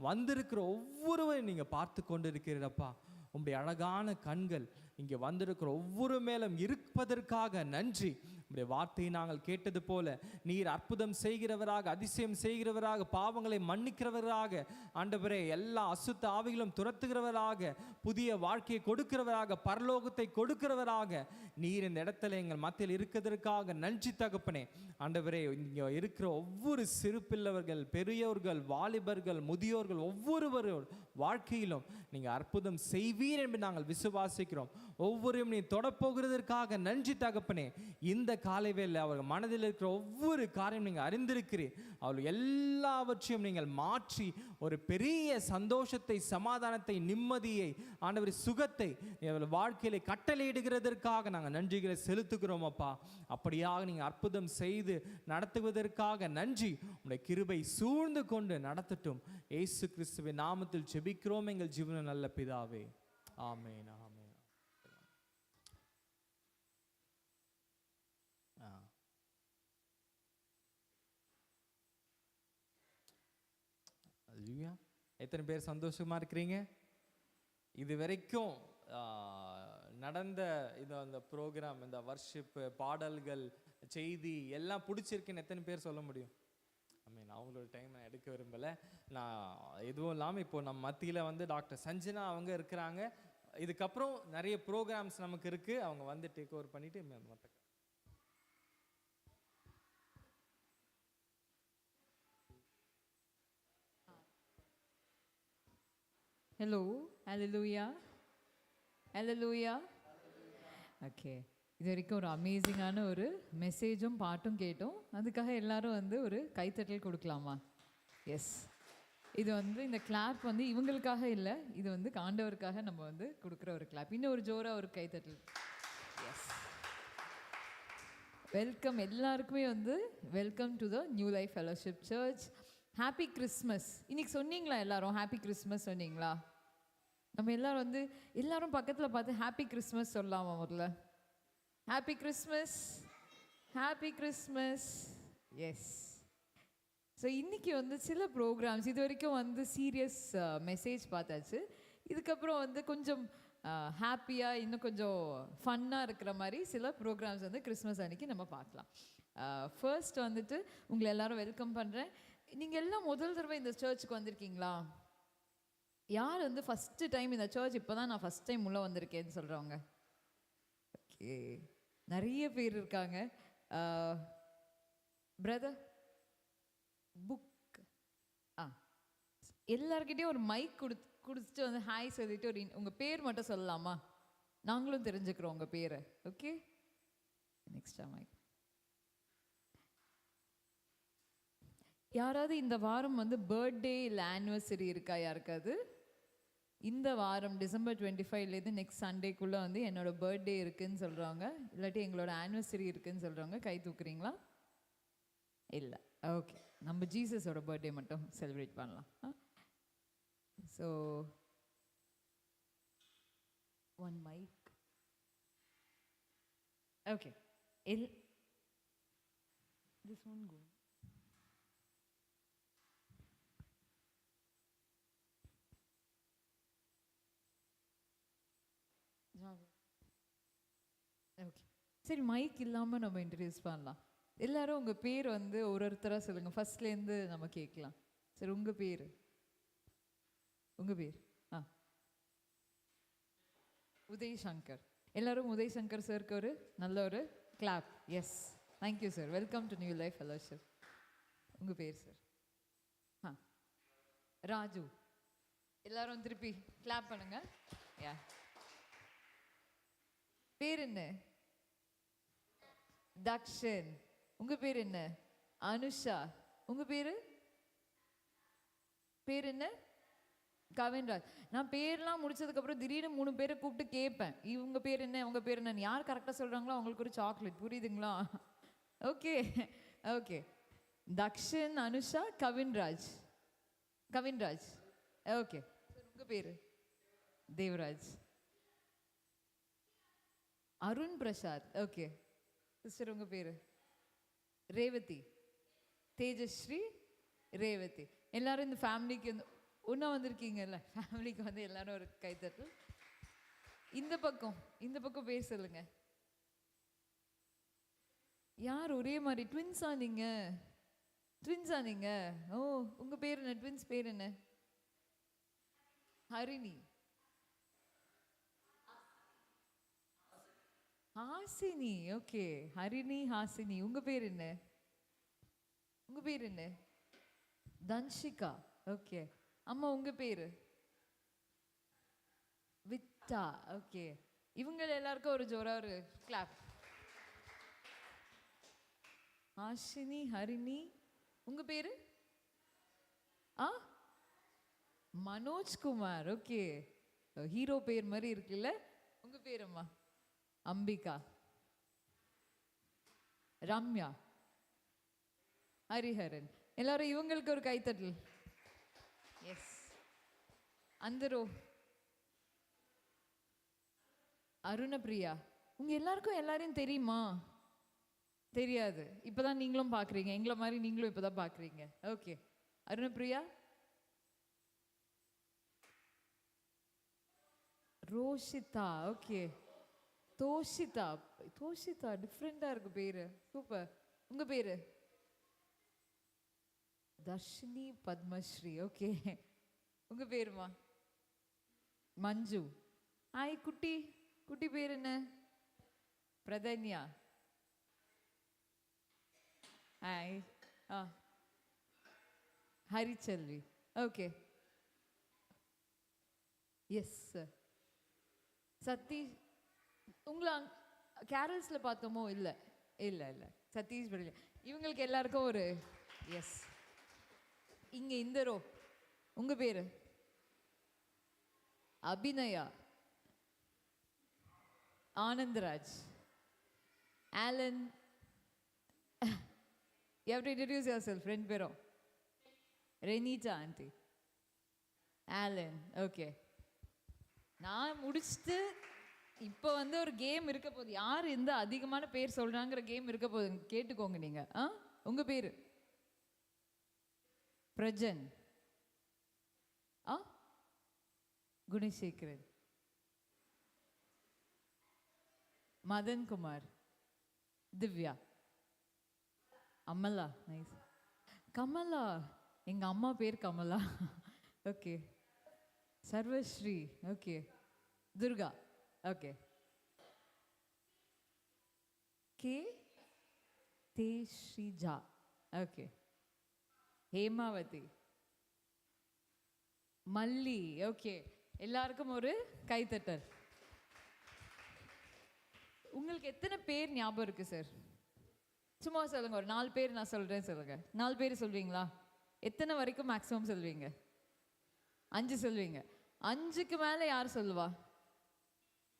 வந்திருக்கிற ஒவ்வொருவரையும் நீங்க பார்த்து கொண்டு இருக்கிறீரப்பா. உங்களுடைய அழகான கண்கள் இங்கே வந்திருக்கிற ஒவ்வொரு மேலும் இருப்பதற்காக நன்றி. உங்களுடைய வார்த்தையை நாங்கள் கேட்டது போல நீர் அற்புதம் செய்கிறவராக, அதிசயம் செய்கிறவராக, பாவங்களை மன்னிக்கிறவராக, ஆண்டவரே எல்லா அசுத்த ஆவிகளும் துரத்துகிறவராக, புதிய வாழ்க்கையை கொடுக்கிறவராக, பரலோகத்தை கொடுக்கிறவராக நீர் இந்த இடத்துல எங்கள் மத்தியில் இருக்கிறதற்காக நன்றி தகப்பனே. ஆண்டவரே இங்கே இருக்கிற ஒவ்வொரு சிறு பிள்ளைவர்கள், பெரியவர்கள், வாலிபர்கள், முதியோர்கள் ஒவ்வொருவரும் வாழ்க்கையிலும் நீங்கள் அற்புதம் செய்வீர் என்று நாங்கள் விசுவாசிக்கிறோம். ஒவ்வொருவரும் நீ தொடப்போகிறதற்காக நன்றி தகப்பனே. இந்த காலை வேளையில் அவர்கள் மனதில் இருக்கிற ஒவ்வொரு காரியம் நீங்கள் அறிந்திருக்கிறீர். அவர்கள் எல்லாவற்றையும் நீங்கள் மாற்றி ஒரு பெரிய சந்தோஷத்தை, சமாதானத்தை, நிம்மதியை, ஆண்டவர் சுகத்தை அவர்கள் வாழ்க்கையில கட்டளையிடுகிறதற்காக நாங்கள் நன்றிகளை செலுத்துகிறோம் அப்பா. அப்படியாக நீங்கள் அற்புதம் செய்து நடத்துவதற்காக நன்றி. உங்களுடைய கிருபை சூழ்ந்து கொண்டு நடத்தட்டும். இயேசு கிறிஸ்துவின் நாமத்தில் ஜெபிக்கிறோம் எங்கள் ஜீவன நல்ல பிதாவே. ஆமென், ஆமென். எத்தனை பேர் சந்தோஷமா இருக்கிறீங்க? இது வரைக்கும் நடந்த இந்த ப்ரோக்ராம், இந்த வர்ஷிப், பாடல்கள், செய்தி எல்லாம் பிடிச்சிருக்குன்னு எத்தனை பேர் சொல்ல முடியும்? அவங்களோட டைம் நான் எடுக்க விரும்பலை. நான் எதுவும் இல்லாமல் இப்போ நம்ம மத்தியில் வந்து டாக்டர் சஞ்சனா அவங்க இருக்கிறாங்க. இதுக்கப்புறம் நிறைய ப்ரோக்ராம்ஸ் நமக்கு இருக்குது. அவங்க வந்து டேக் ஓவர் பண்ணிட்டு மற்ற ஹலோ, ஹalleluya, ஹalleluya. ஓகே, இது வரைக்கும் ஒரு அமேசிங்கான ஒரு மெசேஜும் பாட்டும் கேட்டோம். அதுக்காக எல்லாரும் வந்து ஒரு கைத்தட்டல் கொடுக்கலாமா? எஸ், இது வந்து இந்த கிளாப் வந்து இவங்களுக்காக இல்லை, இது வந்து ஆண்டவருக்காக நம்ம வந்து கொடுக்குற ஒரு கிளாப். இன்னும் ஒரு ஜோராக ஒரு கைத்தட்டல். எஸ், வெல்கம் எல்லாருக்குமே வந்து welcome to the new life fellowship church. Happy Christmas. இன்னைக்கு சொன்னீங்களா எல்லாரும்? ஹாப்பி கிறிஸ்மஸ் சொன்னீங்களா? நம்ம எல்லாரும் வந்து எல்லாரும் பக்கத்தில் பார்த்து ஹாப்பி கிறிஸ்மஸ் சொல்லலாமா? முதல்ல happy Christmas, happy Christmas. Yes, so so இன்றைக்கி வந்து சில ப்ரோக்ராம்ஸ் இது வரைக்கும் வந்து சீரியஸ் மெசேஜ் பார்த்தாச்சு. இதுக்கப்புறம் வந்து கொஞ்சம் ஹாப்பியாக இன்னும் கொஞ்சம் ஃபன்னாக இருக்கிற மாதிரி சில ப்ரோக்ராம்ஸ் வந்து கிறிஸ்மஸ் அன்னைக்கு நம்ம பார்க்கலாம். ஃபர்ஸ்ட் வந்துட்டு உங்களை எல்லாரும் வெல்கம் பண்ணுறேன். நீங்கள் எல்லாம் முதல் தடவை இந்த சர்ச்சுக்கு வந்திருக்கீங்களா? யார் வந்து ஃபஸ்ட்டு டைம் இந்த சர்ச் இப்போ தான் நான் ஃபஸ்ட் டைம் உள்ளே வந்திருக்கேன்னு சொல்கிறவங்க? ஓகே, நிறைய பேர் இருக்காங்க. பிரதர் புக் எல்லார்கிட்டையும் ஒரு மைக் கொடுத்துட்டு வந்து ஹாய் சொல்லிட்டு ஒரு உங்கள் பேர் மட்டும் சொல்லலாமா? நாங்களும் தெரிஞ்சுக்கிறோம் உங்கள் பேரை. Okay, next mic. யாராவது இந்த வாரம் வந்து பர்த்டே இல்லை ஆனிவர்சரி இருக்கா யாருக்காவது? இந்த வாரம் டிசம்பர் 25லேருந்து நெக்ஸ்ட் சண்டேக்குள்ளே வந்து என்னோட பர்த்டே இருக்குதுன்னு சொல்கிறவங்க, இல்லாட்டி எங்களோட ஆனிவர்சரி இருக்குதுன்னு சொல்கிறவங்க கை தூக்குறீங்களா? இல்லை. ஓகே, நம்ம ஜீசஸோட பர்த்டே மட்டும் செலிப்ரேட் பண்ணலாம். So one mic. Okay, this one go. Okay, சரி, மைக் இல்லாமல் நம்ம இன்ட்ரடியூஸ் பண்ணலாம். எல்லாரும் உங்கள் பேர் வந்து ஒருத்தராக சொல்லுங்கள். ஃபர்ஸ்ட்லேருந்து நம்ம கேட்கலாம். சரி, உங்கள் பேர் உதய் சங்கர். எல்லாரும் உதய் சங்கர் சாருக்கு ஒரு நல்ல ஒரு clap. Yes, thank you sir. Welcome to new life fellowship. உங்கள் பேர் சார்? ராஜு. எல்லாரும் திருப்பி கிளாப் பண்ணுங்க. யா, பேர் என்ன? தக்ஷன். உங்க பேர் என்ன? அனுஷா. உங்க பேரு என்ன? கவின்ராஜ். நான் பேர்லாம் முடிச்சதுக்கப்புறம் திடீர்னு 3 பேரை கூப்பிட்டு கேட்பேன், இவங்க பேர் என்ன, உங்க பேர் என்ன. யார் கரெக்டாக சொல்கிறாங்களோ அவங்களுக்கு ஒரு சாக்லேட். புரியுதுங்களா? Okay okay, Dakshan, Anusha, Kavinraj. Okay, உங்க பேர்? தேவராஜ். அருண் பிரசாத். ஓகே சிஸ்டர், உங்க பேரு? ரேவதி. தேஜஸ்ரீ, ரேவதி. எல்லாரும் இந்த ஃபேமிலிக்கு ஒன்றா வந்திருக்கீங்கல்ல, ஃபேமிலிக்கு வந்து எல்லாரும் ஒரு கைத்தட்டு. இந்த பக்கம் பேர் சொல்லுங்க. யார் ஒரே மாதிரி ட்வின்ஸா நீங்க? ஓ, உங்க பேர் என்ன? ட்வின்ஸ் பேர் என்ன? ஹரிணி, ஹாசினி. ஓகே, ஹரிணி, ஹாசினி. உங்க பேர் என்ன? தன்ஷிகா. ஓகே. அம்மா, உங்க பேரு? வித்தா. ஓகே, இவங்க எல்லாருக்கும் ஒரு ஜோரா ஒரு கிளாப். ஹாஷினி, ஹரிணி. உங்க பேரு? மனோஜ்குமார். ஓகே, ஹீரோ பேர் மாதிரி இருக்குல்ல. உங்க பேருமா? அம்பிகா. ரம்யா, ஹரிஹரன். எல்லாரும் இவங்களுக்கு ஒரு கைத்தட்டல். எஸ். அந்தரோ, அருணபிரியா. உங்க எல்லாருக்கும் எல்லாரையும் தெரியுமா? தெரியாது. இப்பதான் நீங்களும் பாக்குறீங்க, எங்களை மாதிரி நீங்களும் இப்பதான் பாக்குறீங்க. ஓகே, அருணபிரியா. ரோஷிதா. ஓகே, தோஷிதா. டிஃப்ரெண்டா இருக்கு பேரு. சூப்பர். உங்க பேரு? தர்ஷினி, பத்மஸ்ரீ. ஓகே, உங்க பேருமா? மஞ்சு. ஹாய் குட்டி பேர் என்ன? Pradhanya. Hi. Harichelvi. Okay, yes sir. Sathish. உங்களை கேரல்ஸ்ல பார்த்தோமோ? இல்லை சதீஷ் படல. இவங்களுக்கு எல்லாருக்கும் ஒரு எஸ். இங்க இந்த ரோ, உங்க பேரு? Abhinaya, Anandraj, Alan. You have to introduce yourself. ரெண்டு பேரும். ரெனிட்டா ஆண்டி, ஆலன். ஓகே, நான் முடிச்சுட்டு இப்போ வந்து ஒரு கேம் இருக்க போகுது. யார் எந்த அதிகமான பேர் சொல்றாங்கிற கேம் இருக்க போகுது. கேட்டுக்கோங்க நீங்க. உங்க பேரு? பிரஜன், குணசேகரன், மதன் குமார், திவ்யா, அமலா, நைஸ், கமலா, எங்க அம்மா பேர் Kamala. Okay, Sarvasri, okay, Durga, okay, K Deshija, okay, Hemavathi, Malli, okay. எல்லாருக்கும் ஒரு கைத்தட்டல். உங்களுக்கு எத்தனை பேர் ஞாபகம் இருக்கு சார்? சும்மா சொல்லுங்க, ஒரு 4 பேர் நான் சொல்றேன் சொல்லுங்க. 4 பேர் சொல்வீங்களா? எத்தனை வரைக்கும் மேக்ஸிமம் சொல்வீங்க? 5 சொல்வீங்க. 5க்கு மேல யார் சொல்லுவா?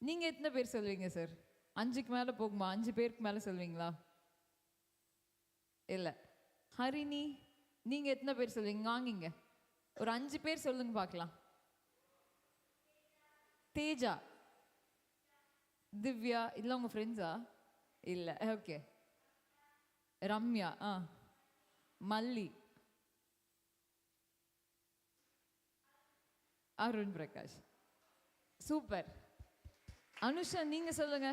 நீங்க எத்தனை பேர் சொல்வீங்க சார்? 5க்கு மேல போகுமா? 5 பேருக்கு மேல சொல்வீங்களா? இல்ல. ஹரிணி, நீங்க எத்தனை பேர் சொல்வீங்க? வாங்கிங்க, ஒரு 5 பேர் சொல்லுங்க பார்க்கலாம். தேஜா, திவ்யா, இல்ல உங்க ஃப்ரெண்ட்ஸா? இல்ல, ஓகே. ரம்யா, மல்லி, அருண் பிரகாஷ், சூப்பர். அனுஷா, நீங்க சொல்லுங்க.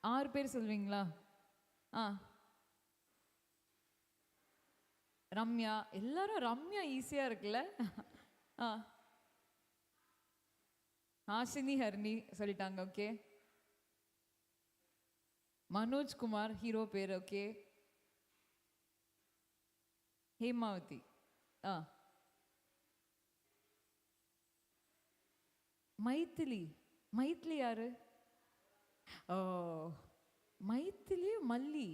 6 பேர் சொல்வீங்களா? ரம்யா, எல்லாரும் ரம்யா ஈஸியா இருக்குல்ல. ஹாசினி, ஹரிணி சொல்லிட்டாங்க, ஓகே. மனோஜ் குமார், ஹீரோ பேர், ஓகே. ஹேமாவதி, மைத்திலி, மைத்திலி யாரு? ஓ, மைத்திலி, மல்லி,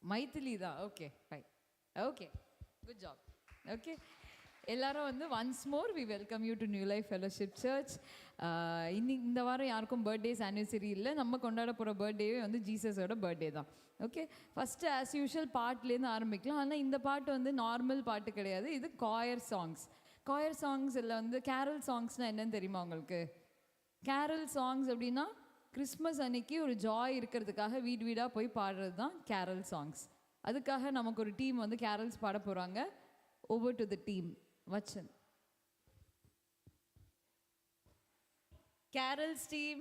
மைத்திலி தான், okay, fine, okay, good job, okay. எல்லாரும் வந்து once more we welcome you to new life fellowship church. இன்னைக்கு இந்த வாரம் யாருக்கும் பர்த்டேஸ் ஆனிவர்சரி இல்லை. நம்ம கொண்டாட போகிற பர்த்டேவே வந்து ஜீசஸோட பர்த்டே தான். ஓகே, ஃபஸ்ட்டு ஆஸ் யூஷுவல் பாட்லேருந்து ஆரம்பிக்கலாம். ஆனால் இந்த பாட்டு வந்து நார்மல் பாட்டு கிடையாது, இது காயர் சாங்ஸ். காயர் சாங்ஸ் இல்லை வந்து கேரல் சாங்ஸ்னால் என்னன்னு தெரியுமா உங்களுக்கு? கேரல் சாங்ஸ் அப்படின்னா கிறிஸ்மஸ் அன்னைக்கு ஒரு ஜாய் இருக்கிறதுக்காக வீடு வீடாக போய் பாடுறது தான் கேரல் சாங்ஸ். அதுக்காக நமக்கு ஒரு டீம் வந்து கேரல்ஸ் பாட போகிறாங்க. Over to the team. Vachan. Carol's team.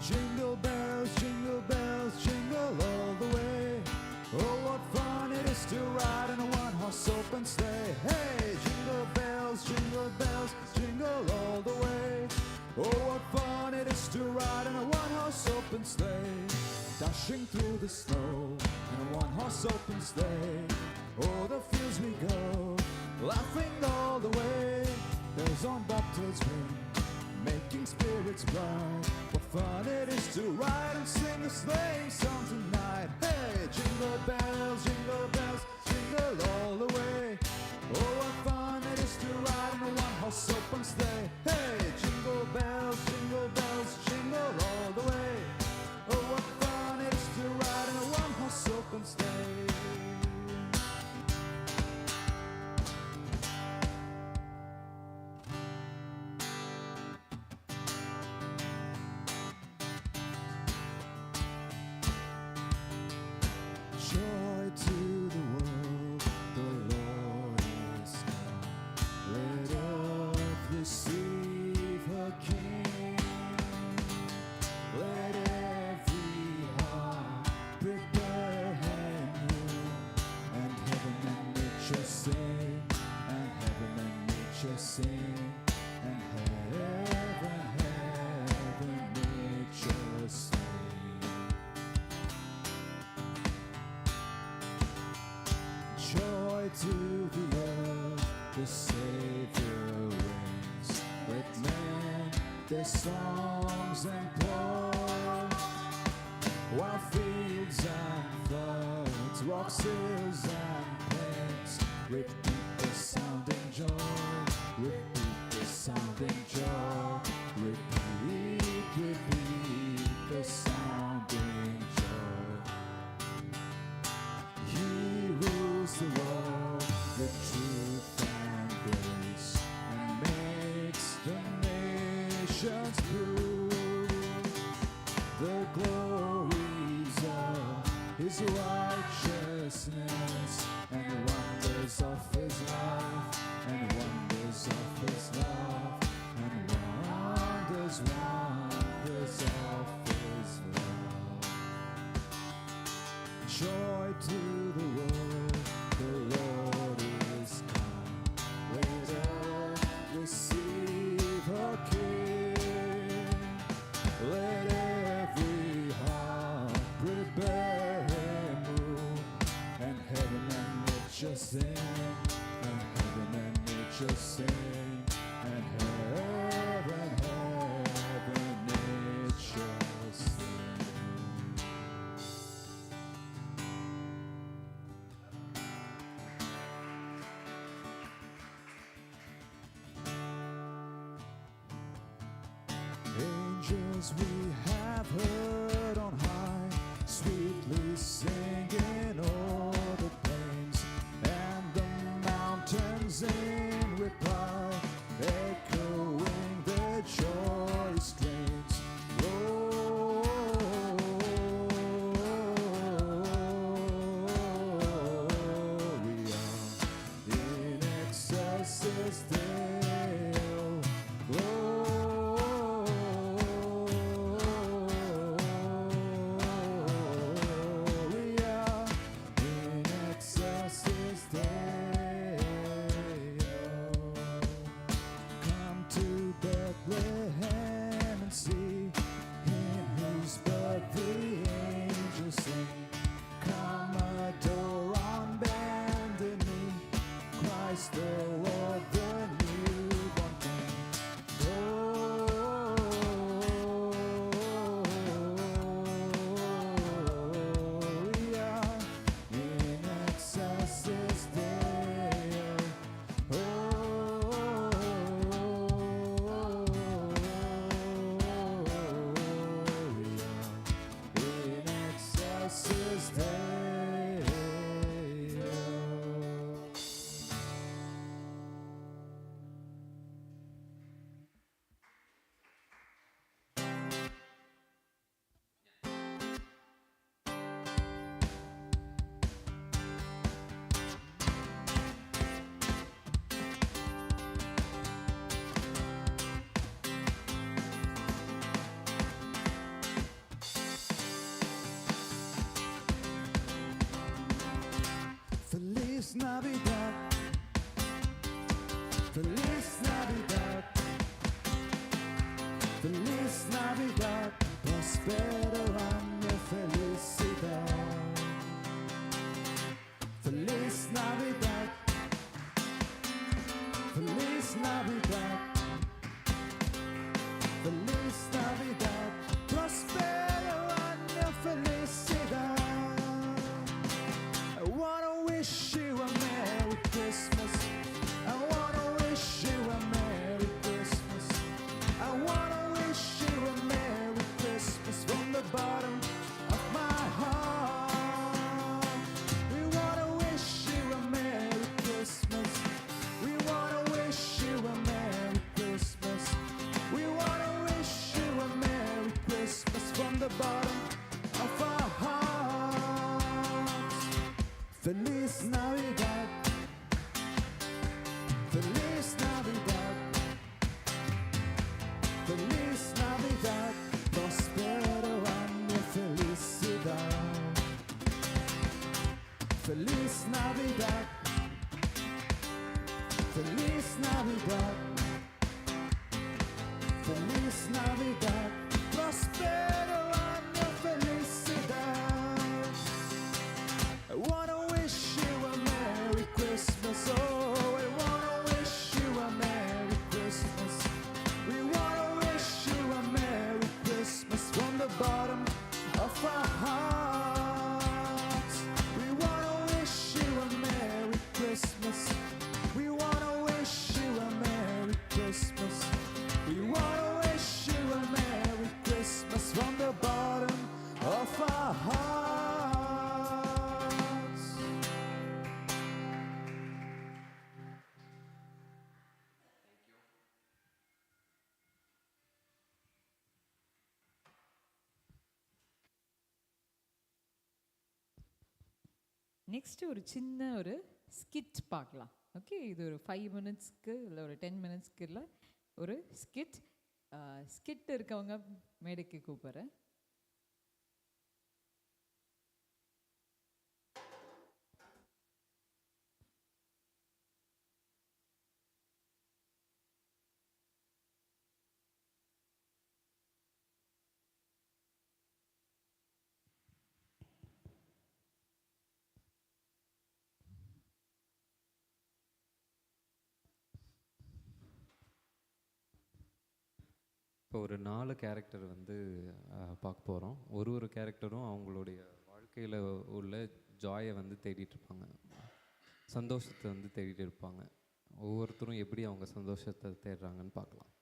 Jingle bells, jingle all the way. Oh, what fun it is to ride in a one-horse open sleigh. Hey, jingle bells, jingle all the way. Oh, what fun it is to ride in a one-horse open sleigh. Dashing through the snow in a one-horse open sleigh. Oh, the fields we go, laughing all the way. Bells on bobtails ring, making spirits bright. What fun it is to ride and sing a sleighing song tonight. Hey, jingle bells, jingle all the way. Oh, what fun it is to ride in a one-horse open sleigh. Hey, jingle bells, jingle all the way. Oh, what fun it is to ride in a one-horse open sleigh. Joy to the and heaven, nature sing. Joy to the earth, the Savior reigns. Let men their songs employ, while fields and floods, rocks, hills and plains repeat the sounding joy, repeat the sounding joy, repeat the sounding joy. He rules the world with truth and grace, and makes the nations prove the glories of His righteousness, and wonders of His love, and wonders of His love, and wonders of His love. Joy to the world, the Lord is come. Let earth receive her King. Let every heart prepare Him room, and heaven and nature sing, and heaven and nature sing, and heaven, nature sing. Angels we have heard on high, sweetly singing o'er the plains, and the mountains in reply, echoing their joy strains. Gloria in excelsis Deo. Gloria in excelsis Deo. We want to wish you a Merry Christmas from the bottom of our hearts. Next ஒரு சின்ன ஒரு skid பார்க்கலாம். Okay, இது ஒரு 5 மினிட்ஸ்க்கு இல்லை ஒரு 10 மினிட்ஸ்க்கு இல்லை ஒரு ஸ்கிட். ஸ்கிட் இருக்கவங்க மேடைக்கு கூப்பிட்றேன். இப்போ ஒரு 4 கேரக்டர் வந்து பார்க்க போகிறோம். ஒரு கேரக்டரும் அவங்களுடைய வாழ்க்கையில் உள்ள ஜாயை வந்து தேடிட்டு இருப்பாங்க, சந்தோஷத்தை வந்து தேடிட்டு இருப்பாங்க. ஒவ்வொருத்தரும் எப்படி அவங்க சந்தோஷத்தை தேடுறாங்கன்னு பார்க்கலாம்.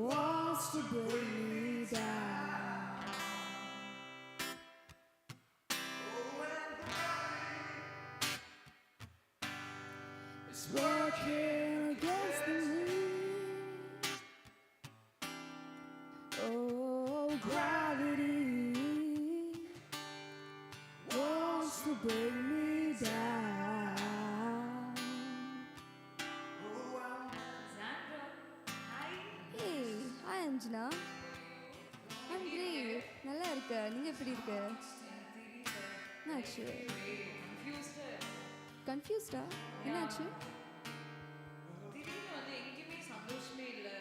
Wants to bring me down. It's working against me. Oh, gravity wants to bring me down. Hi Anjana. I'm great. நல்லா இருக்க. நீங்க எப்படி இருக்க? என்னாச்சு? கன்ஃபியூஸ்டா? என்னாச்சு? திடீர்னு வந்து எங்கேயுமே சந்தோஷமே இல்லை.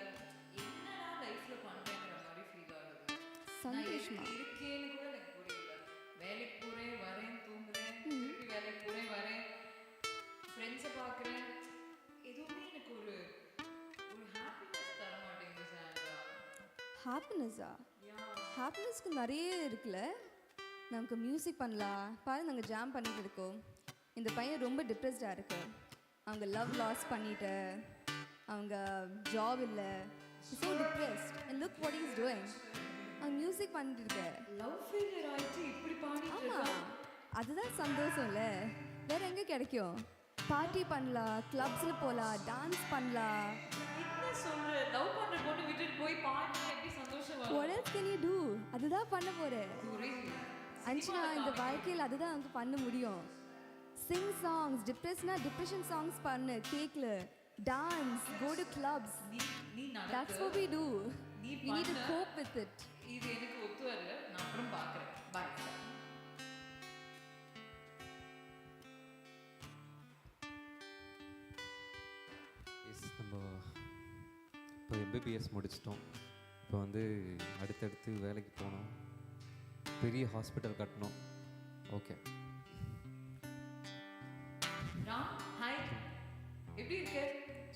என்னடா லைஃப்ல பண்றேங்கிற மாதிரி ஃபீல் ஆகுது. சந்தோஷமா? இருக்கேன்னு கூட எனக்கு புரியல. வேலைக்கு போறேன், வரேன், தூங்குறேன், திருப்பி வேலைக்கு போறேன், வரேன், ஃப்ரெண்ட்ஸை பார்க்குறேன். எதுவுமே எனக்கு ஒரு ஹாப்பினஸ் தர மாட்டேங்குது சாண்ட்ரா. ஹாப்பினஸா? ஹாப்பினஸ்க்கு நிறைய இருக்குல்ல. நமக்கு மியூசிக் பண்ணலாம். பாரு, நாங்கள் ஜாம் பண்ணிட்டு இருக்கோம். இந்த பையன் ரொம்ப டிப்ரெஸ்டாக இருக்கு. அவங்க லவ் லாஸ் பண்ணிட்டு, அவங்க ஜாப் இல்லை, so depressed. And look what is doing. அவங்க மியூசிக் பண்ணிட்டு இருக்க. லவ் ஃபெயிலியர் ஆயிட்டு இப்படி பாடிட்டு இருக்கா. ஆமாம், அதுதான் சந்தோஷம் இல்லை. வேற எங்கே கிடைக்கும்? பார்ட்டி பண்ணலாம், கிளப்ஸில் போகலாம், டான்ஸ் பண்ணலாம். என்ன சொல்ற? லவ் பண்ற பொண்ணு விட்டுட்டு போய் பாடினா எப்படி சந்தோஷம் வரும்? What else can you do? அதுதான் பண்ண போகிறேன் அஞ்சனா. இந்த வாழ்க்கையில் அதுதான் அவங்க பண்ண முடியும். சிங் சாங்ஸ், டிப்ரெஷன் சாங்ஸ் பண்ணு, கேக்ல டான்ஸ், கோ டு கிளப்ஸ். நீ That's what we do. நீ We need to cope with it. இது எனக்கு ஒத்து வரல. நான் அப்புறம் பார்க்குறேன். பாய். நம்ம இப்போ எம்பிபிஎஸ் முடிச்சிட்டோம். இப்போ வந்து அடுத்தடுத்து வேலைக்கு போகணும், பெரிய ஹாஸ்பிட்டல் கட்டணும். ஓகே ராம், ஹாய், எப்படி இருக்க?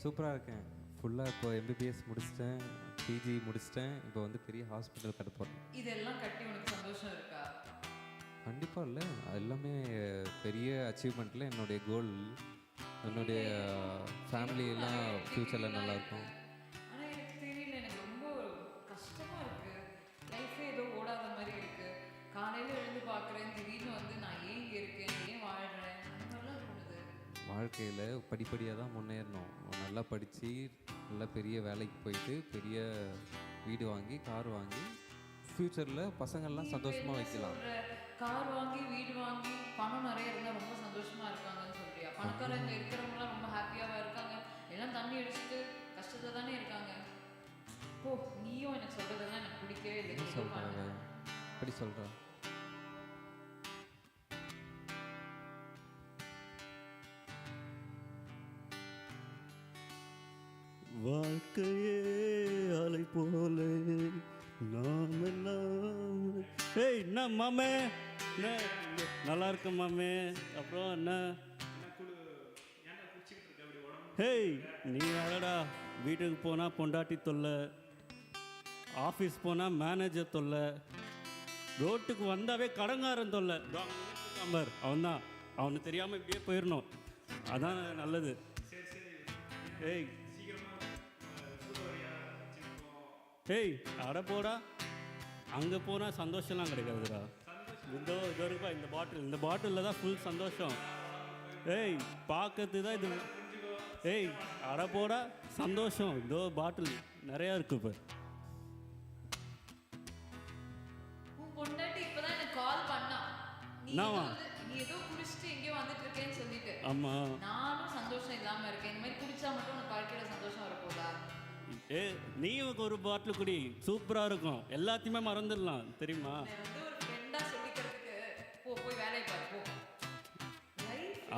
சூப்பராக இருக்கேன். ஃபுல்லாக இப்போ எம்பிபிஎஸ் முடிச்சிட்டேன், பிஜி முடிச்சிட்டேன். இப்போ வந்து பெரிய ஹாஸ்பிட்டல் கட்ட போகிறேன். இதெல்லாம் கட்டி உனக்கு சந்தோஷம் இருக்கா? கண்டிப்பாக இல்லை, எல்லாமே பெரிய அச்சீவ்மெண்ட்டில் என்னுடைய கோல். என்னுடைய ஃபேமிலியெல்லாம் ஃப்யூச்சரில் நல்லாயிருக்கும். ஆனால் எனக்கு தெரியல, எனக்கு ரொம்ப கஷ்டமாக இருக்குது. லைஃபே ஏதோ ஓடாத மாதிரி இருக்குது. காலையில் எழுந்து பார்க்குறேன், திடீர்னு வந்து நான் ஏன் இங்கே இருக்கேன், ஏன் வாழ்கிறேன், அந்த மாதிரிலாம் தோணுது. வாழ்க்கையில் படிப்படியாக தான் முன்னேறணும். நல்லா படித்து நல்லா பெரிய வேலைக்கு போயிட்டு பெரிய வீடு வாங்கி கார் வாங்கி ஃப்யூச்சரில் பசங்கள்லாம் சந்தோஷமாக வைக்கலாம். கார் வாங்கி வீடு வாங்கி பணம் நிறைய இருந்தால் ரொம்ப சந்தோஷமாக இருக்காங்கன்னு சொல்றியா? பணக்காரங்க இருக்கிறவங்களாம் ரொம்ப ஹாப்பியாகவும் இருக்காங்க. எல்லாம் தண்ணி அடிச்சுட்டு கஷ்டத்தை தானே இருக்காங்க. போ, நீயும் எனக்கு சொல்றதெல்லாம் எனக்கு பிடிக்கவே இல்லை. நீ ஏதோ பண்ணு. எப்படி சொல்கிறேன்? வாழ்க்கையே அலை போல நாம் எல்லாம். ஏய் என்ன மாமே, என்ன நல்லா இருக்க மாமே. அப்புறம் என்ன? ஹேய் நீ அடடா, வீட்டுக்கு போனால் பொண்டாட்டி தொல்லை, ஆஃபீஸ் போனால் மேனேஜர் தொல்லை, ரோட்டுக்கு வந்தாவே கடங்காரன் தொல்லை. நம்பர் அவன்தான், அவனுக்கு தெரியாமல் இப்படியே போயிடணும், அதான் நல்லது. ஏய் ஏய் அட போடா, அங்கே போனால் சந்தோஷம்லாம் கிடைக்காதுடா. இதோ இதோ இருப்பா இந்த பாட்டில், இந்த பாட்டிலில் தான் ஃபுல் சந்தோஷம். ஏய் பார்க்கறது தான் இது. ஏய் அட போடா, சந்தோஷம் இதோ பாட்டில் நிறையா இருக்கு. இப்போ உன் பொண்டாட்டி இப்பதான் எனக்கு கால் பண்ணா. என்னவா? நீ ஏதோ குடிச்சிட்டு எங்கேயோ வந்துட்டு இருக்கேன்னு சொல்லிட்டு. ஆமாம். நானும் சந்தோஷம் இல்லாம இருக்கேன். இந்த மாதிரி குடிச்சா மட்டும் உனக்கு வாழ்க்கையில சந்தோஷம் வரப்போதா? ஏ நீயும் ஒரு பாட்டில் குடி, சூப்பராக இருக்கும், எல்லாத்தையுமே மறந்துடலாம் தெரியுமா? நான் வந்து ஒரு ஃப்ரெண்டா சொல்லிக்கிறதுக்கு போய் வேலையை பாரு போ.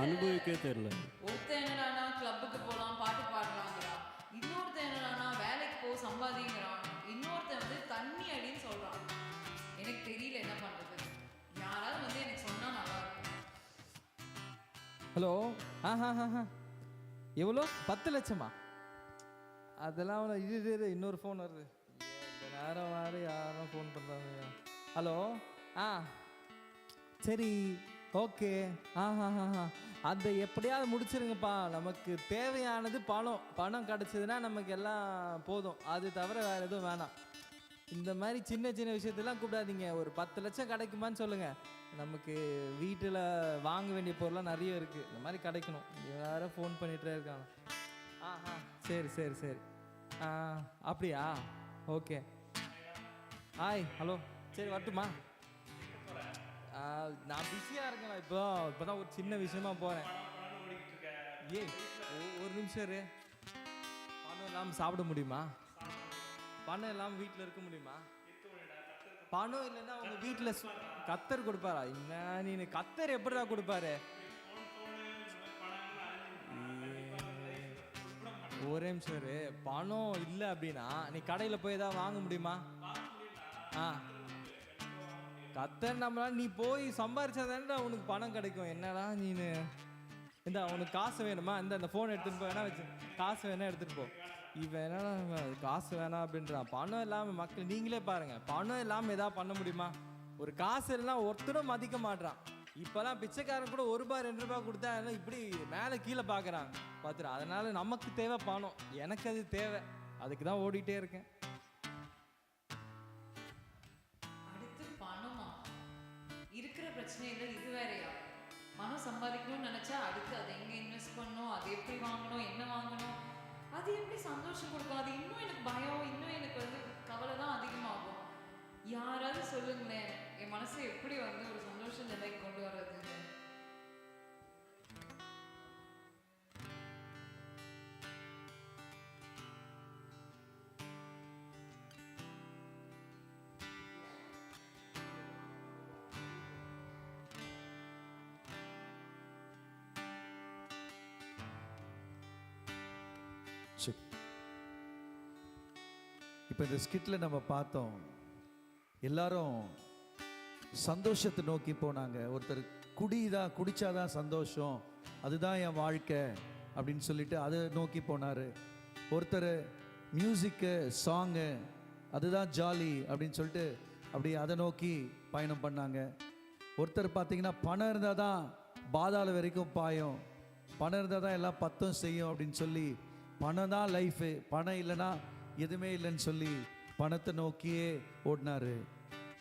அனுபவிக்கவே தெரியல. ஒருத்தன் என்னடானா கிளப்புக்கு போகலாம் பாட்டு பாடலாங்கிறான், இன்னொருத்தன் என்னடானா வேலைக்கு போ சம்பாதிங்கிறான், இன்னொருத்தன் வந்து தண்ணி அடின்னு சொல்றான். எனக்கு தெரியல என்ன பண்றது. யாராவது வந்து எனக்கு சொன்னா நல்லா இருக்கும். ஹலோ, எவ்வளோ? 10 லட்சமா? அதெல்லாம் இது இன்னொரு ஃபோன் வருது. இந்த நேரம் வேறு யாரும் ஃபோன் பண்ணுறாங்க. ஹலோ, சரி ஓகே, அதை எப்படியாவது முடிச்சிருங்கப்பா. நமக்கு தேவையானது பணம் கிடச்சதுன்னா நமக்கு எல்லாம் போதும், அது தவிர வேறு எதுவும் வேணாம். இந்த மாதிரி சின்ன சின்ன விஷயத்தெல்லாம் கூப்பிடாதீங்க. ஒரு 10 லட்சம் கிடைக்குமான்னு சொல்லுங்கள். நமக்கு வீட்டில் வாங்க வேண்டிய பொருள்லாம் நிறைய இருக்குது, இந்த மாதிரி கிடைக்கணும். வேறு ஃபோன் பண்ணிகிட்டே இருக்காங்க. சரி அப்படியா? ஓகே, ஹாய் ஹலோ, சரி வரட்டுமா? நான் பிஸியாக இருக்கேன். இப்போ தான் ஒரு சின்ன விஷயமா போகிறேன். ஏய் ஒரு நிமிஷம் இரு. பணம் இல்லாமல் சாப்பிட முடியுமா? பணம் இல்லாமல் வீட்டில் இருக்க முடியுமா? பணம் இல்லைன்னா அவங்க வீட்டில் கத்தர் கொடுப்பாரா? என்ன நீ கத்தர் எப்படிடா கொடுப்பாரு? ஒரே நிமிஷம் இரு. பணம் இல்லை அப்படின்னா நீ கடையில் போய் ஏதாவது வாங்க முடியுமா? கத்தர் நம்மளால நீ போய் சம்பாரிச்சாதானே உனக்கு பணம் கிடைக்கும். என்னடா நீனு இந்த உனக்கு காசு வேணுமா? இந்த ஃபோன் எடுத்துகிட்டு போய் வேணா வச்சு காசு வேணா எடுத்துகிட்டு போ. இவன் என்னடா காசு வேணாம் அப்படின்றான். பணம் இல்லாமல் மக்கள் நீங்களே பாருங்கள், பணம் இல்லாமல் எதாவது பண்ண முடியுமா? ஒரு காசு எல்லாம் ஒருத்தரும் மதிக்க மாட்டான். இப்போலாம் பிச்சைக்காரன் கூட 1 ரூபாய் 2 ரூபாய் கொடுத்தா எல்லாம் இப்படி மேலே கீழே பார்க்குறாங்க பார்த்துரு. அதனால நமக்கு தேவை பணம், எனக்கு அது தேவை, அதுக்கு தான் ஓடிட்டே இருக்கேன். அடுத்து பணமா? இருக்கிற பிரச்சனையில இது வேறையா? பணம் சம்பாதிக்கணும்னு நினைச்சா அடுத்து அதை எங்க இன்வெஸ்ட் பண்ணணும், அது எப்படி வாங்கணும், என்ன வாங்கணும், அது எப்படி சந்தோஷம் கொடுக்கும்? அது இன்னும் எனக்கு பயம், இன்னும் எனக்கு வந்து கவலை தான் அதிகமாகும். யாராவது சொல்லுங்களேன், என் மனசை எப்படி வந்து ஒரு சந்தோஷ நிலைக்கு கொண்டு வர்றதுன்னு. இப்போ இந்த ஸ்கிட்டில் நம்ம பார்த்தோம், எல்லாரும் சந்தோஷத்தை நோக்கி போனாங்க. ஒருத்தர் குடிச்சாதான் சந்தோஷம், அதுதான் என் வாழ்க்கை அப்படின்னு சொல்லிட்டு அதை நோக்கி போனார். ஒருத்தர் மியூசிக்கு சாங்கு அதுதான் ஜாலி அப்படின்னு சொல்லிட்டு அப்படி அதை நோக்கி பயணம் பண்ணாங்க. ஒருத்தர் பார்த்தீங்கன்னா பணம் இருந்தால் தான் பாதாள வரைக்கும் பாயும், பணம் இருந்தால் தான் எல்லாம் பத்தம் செய்யும் அப்படின்னு சொல்லி பணம் தான் லைஃபு, பணம் இல்லைன்னா எதுவுமே இல்லைன்னு சொல்லி பணத்தை நோக்கியே ஓடினார்.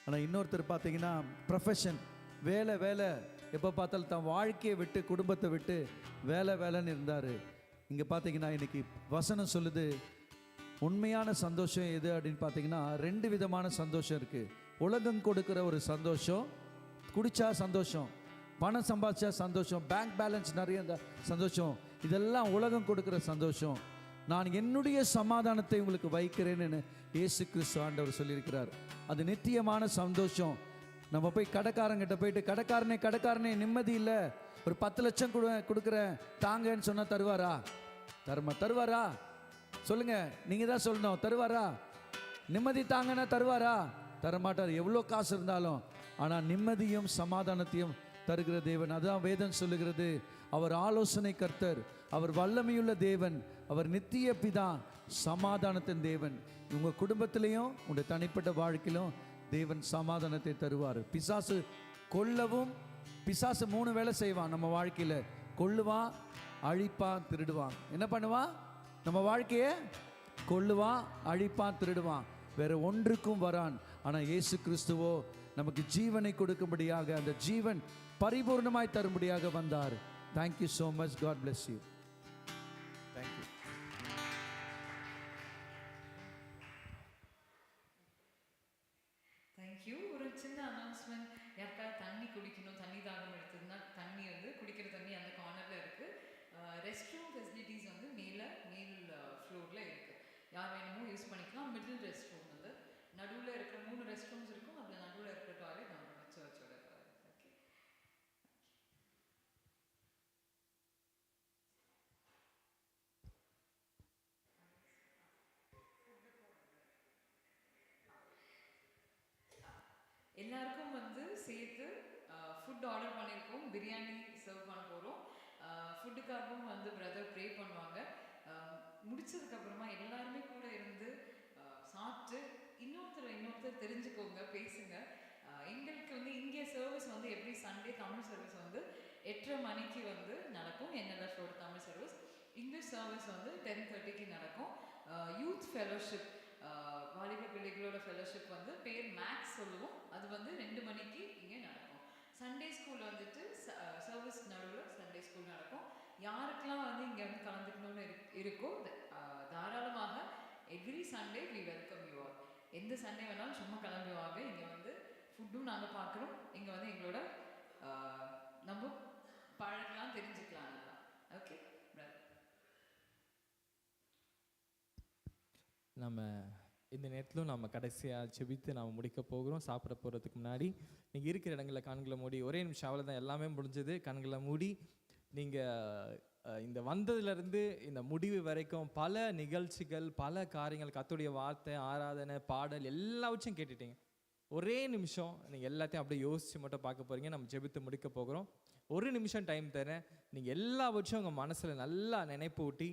ஆனால் இன்னொருத்தர் பார்த்தீங்கன்னா ப்ரொஃபஷன், வேலை எப்போ பார்த்தாலும் தன் வாழ்க்கையை விட்டு குடும்பத்தை விட்டு வேலைன்னு இருந்தார். இங்கே பார்த்தீங்கன்னா இன்னைக்கு வசனம் சொல்லுது, உண்மையான சந்தோஷம் எது அப்படின்னு பார்த்தீங்கன்னா 2 விதமான சந்தோஷம் இருக்குது. உலகம் கொடுக்குற ஒரு சந்தோஷம், குடிச்சா சந்தோஷம், பணம் சம்பாதிச்சா சந்தோஷம், பேங்க் பேலன்ஸ் நிறைய சந்தோஷம், இதெல்லாம் உலகம் கொடுக்குற சந்தோஷம். நான் என்னுடைய சமாதானத்தை உங்களுக்கு வைக்கிறேன்னு இயேசு கிறிஸ்து ஆண்டவர் சொல்லியிருக்கிறார். அது நித்தியமான சந்தோஷம். நம்ம போய் கடைக்காரங்கிட்ட போயிட்டு கடைக்காரனே நிம்மதி இல்லை, ஒரு 10 லட்சம் கொடுக்குறேன் தாங்கன்னு சொன்னா தருவாரா? தருவாரா? சொல்லுங்க, நீங்க தான் சொல்லணும். தருவாரா? நிம்மதி தாங்கன்னா தருவாரா? தரமாட்டார், எவ்வளோ காசு இருந்தாலும். ஆனால் நிம்மதியும் சமாதானத்தையும் தருகிற தேவன். அதான் வேதம் சொல்லுகிறது, அவர் ஆலோசனை கர்த்தர், அவர் வல்லமையுள்ள தேவன், அவர் நித்திய பிதா, சமாதானத்தின் தேவன். உங்க குடும்பத்திலையும் உங்களுடைய தனிப்பட்ட வாழ்க்கையிலும் தேவன் சமாதானத்தை தருவார். பிசாசு கொல்லவும், பிசாசு 3 வேலை செய்வான் நம்ம வாழ்க்கையில. கொல்லுவான், அழிப்பான், திருடுவான். என்ன பண்ணுவான்? நம்ம வாழ்க்கையை கொல்லுவான், அழிப்பான், திருடுவான். வேற ஒன்றுக்கும் வரான். ஆனா இயேசு கிறிஸ்துவோ நமக்கு ஜீவனை கொடுக்கும்படியாக, அந்த ஜீவன் பரிபூர்ணமாய் தரும்படியாக வந்தார். Thank you so much. God bless you. Thank you. Thank you. ஒரு சின்ன அனௌன்ஸ்மெண்ட். யாருக்காவது தண்ணி குடிக்கணும், தண்ணி தாகம் எடுத்ததுன்னா தண்ணி வந்து குடிக்கிற தண்ணி அந்த கார்னரில் இருக்குது. ரெஸ்ட் ரூம் ஃபெசிலிட்டிஸ் வந்து மேல் ஃப்ளோரில் இருக்குது. யார் வேணுமோ யூஸ் பண்ணிக்கலாம். மிடில் ரெஸ்ட் ரூம் வந்து நடுவில் இருக்கிற 3 ரெஸ்ட் ரூம்ஸ் இருக்கும். அதில் நடுவில் இருக்கிற டாய்லெட் நம்மளோட சர்ச்சோட டாய்லெட். ஓகே. எல்லாருக்கும் வந்து சேர்த்து ஃபுட் ஆர்டர் பண்ணியிருக்கோம். பிரியாணி சர்வ் பண்ண போகிறோம். ஃபுட்டுக்காகவும் வந்து பிரதர் ப்ரே பண்ணுவாங்க. முடிச்சதுக்கப்புறமா எல்லாருமே கூட இருந்து சாப்பிட்டு இன்னொருத்தர் தெரிஞ்சுக்கோங்க, பேசுங்க. எங்களுக்கு வந்து இங்கே சர்வீஸ் வந்து எப்படி சண்டே தமிழ் சர்வீஸ் வந்து 8:30 மணிக்கு வந்து நடக்கும். என்னெல்லாம் ஷோட தமிழ் சர்வீஸ். இங்கிலீஷ் சர்வீஸ் வந்து 10:30க்கு நடக்கும். யூத் ஃபெலோஷிப், வாலிப பிள்ளைகளோட ஃபெலோஷிப் வந்து பேர் மேக்ஸ் சொல்லுவோம். அது வந்து 2 மணிக்கு இங்கே நடக்கும். சண்டே ஸ்கூல் வந்துட்டு சர்வீஸ் நடுவில் சண்டே ஸ்கூல் நடக்கும். யாருக்கெல்லாம் வந்து இங்கே வந்து கலந்துக்கணும்னு இருக்கோ தாராளமாக every Sunday we welcome you all. எந்த சண்டே வேணாலும் சும்மா கிளம்புவாங்க. இங்கே வந்து ஃபுட்டும் நாங்கள் பார்க்குறோம். இங்கே வந்து எங்களோட நம்ம பழகலாம், தெரிஞ்சுக்கலாம். ஓகே. நம்ம இந்த நேரத்திலும் நம்ம கடைசியாக செபித்து நாம் முடிக்க போகிறோம். சாப்பிட போகிறதுக்கு முன்னாடி நீங்கள் இருக்கிற இடங்களில் கண்களை மூடி, ஒரே நிமிஷம் அவ்வளோ தான், எல்லாமே முடிஞ்சது. கண்களை மூடி நீங்கள் இந்த வந்ததுலேருந்து இந்த முடிவு வரைக்கும் பல நிகழ்ச்சிகள், பல காரியங்கள், கர்த்தருடைய வார்த்தை, ஆராதனை, பாடல் எல்லாவற்றையும் கேட்டுட்டீங்க. ஒரே நிமிஷம் நீங்கள் எல்லாத்தையும் அப்படியே யோசித்து மட்டும் பார்க்க போகிறீங்க. நம்ம ஜெபித்து முடிக்க போகிறோம். ஒரு நிமிஷம் டைம் தரேன். நீங்கள் எல்லாவற்றையும் உங்கள் மனசில் நல்லா நினைப்பு ஊட்டி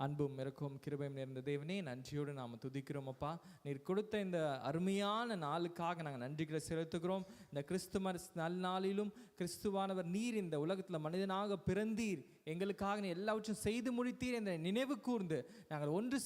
அன்பும் இருக்கும் கிருபையும் நிறைந்த தேவனே, நன்றியோடு நாம் துதிக்கிறோம் அப்பா. நீர் கொடுத்த இந்த அருமையான நாளுக்காக நாங்கள் நன்றிகளை செலுத்துகிறோம். இந்த கிறிஸ்துமஸ் நல்நாளிலும் கிறிஸ்துவானவர் நீர் இந்த உலகத்தில் மனிதனாக பிறந்தீர், எங்களுக்காக நீ எல்லாவற்றையும் செய்து முடித்தீர் என்ற நினைவு கூர்ந்து நாங்கள் ஒன்று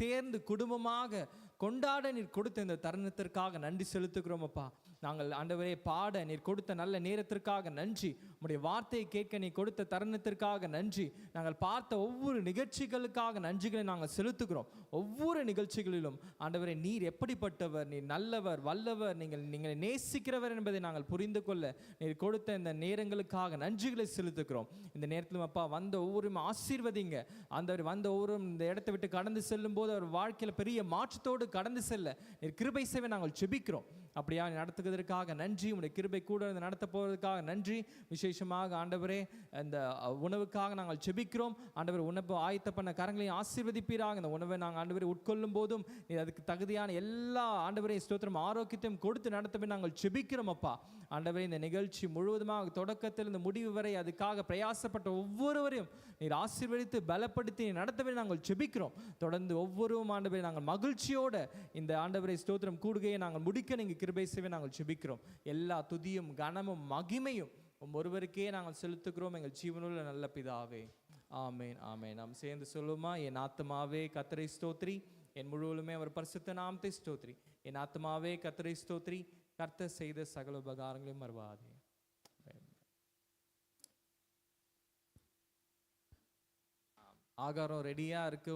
சேர்ந்து குடும்பமாக கொண்டாட நீர் கொடுத்த இந்த தருணத்திற்காக நன்றி செலுத்துகிறோம் அப்பா. நாங்கள் ஆண்டவரே பாட நீர் கொடுத்த நல்ல நேரத்திற்காக நன்றி. உம்முடைய வார்த்தையை கேட்க நீ கொடுத்த தருணத்திற்காக நன்றி. நாங்கள் பார்த்த ஒவ்வொரு நிகழ்ச்சிகளுக்காக நன்றிகளை நாங்கள் செலுத்துகிறோம். ஒவ்வொரு நிகழ்ச்சிகளிலும் ஆண்டவரே நீர் எப்படிப்பட்டவர், நீர் நல்லவர், வல்லவர், நீங்கள் நேசிக்கிறவர் என்பதை நாங்கள் புரிந்து கொள்ள நீர் கொடுத்த இந்த நேரங்களுக்காக நன்றிகளை செலுத்துகிறோம். இந்த நேரத்திலும் அப்பா வந்த ஒவ்வொருவரும் ஆசீர்வதிங்க. ஆண்டவர் வந்த ஒவ்வொருவரும் இந்த இடத்தை விட்டு கடந்து செல்லும் போது அவர் வாழ்க்கையில் பெரிய மாற்றத்தோடு கடந்து செல்ல நீர் கிருபை செய்ய நாங்கள் ஜெபிக்கிறோம். அப்படியா நடத்துவதற்காக நன்றி. உங்களுடைய கிருபை கூட நடத்த போவதற்காக நன்றி. விசேஷமாக ஆண்டவரே இந்த உணவுக்காக நாங்கள் ஜெபிக்கிறோம். ஆண்டவர் உணவு ஆயத்த பண்ண கரங்களையும் ஆசீர்வதிப்பீராக. இந்த உணவை நாங்கள் ஆண்டவரை உட்கொள்ளும் போதும் அதுக்கு தகுதியான எல்லா ஆண்டவரே ஸ்தோத்திரம் ஆரோக்கியத்தையும் கொடுத்து நடத்தவே நாங்கள் ஜெபிக்கிறோம் அப்பா. ஆண்டவரே இந்த நிகழ்ச்சி முழுவதுமாக தொடக்கத்தில் இந்த முடிவு வரை அதுக்காக பிரயாசப்பட்ட ஒவ்வொருவரையும் நீர் ஆசீர்வதித்து பலப்படுத்தி நடத்தவே நாங்கள் ஜெபிக்கிறோம். தொடர்ந்து ஒவ்வொருவரும் ஆண்டவரை நாங்கள் மகிழ்ச்சியோட இந்த ஆண்டவரை ஸ்தோத்திரம் கூடுகையை நாங்கள் முடிக்க நீங்கள் கிருபை செய்ய நாங்கள் ஜெபிக்கிறோம். எல்லா துதியும் கனமும் மகிமையும் ஒருவருக்கே நாங்கள் செலுத்துகிறோம் எங்கள் ஜீவனுள்ள நல்ல பிதாவே. ஆமேன் ஆமேன். நாம் சேர்ந்து சொல்லுமா, என் ஆத்மாவே கர்த்தரை ஸ்தோத்ரி, என் முழுவதுமே அவர் பரிசுத்த நாமத்தை ஸ்தோத்ரி. என் ஆத்மாவே கர்த்தரை ஸ்தோத்ரி, கர்த்தர் செய்த சகல உபகாரங்களையும் மறவாதே. ஆகாரம் ரெடியாக இருக்கு.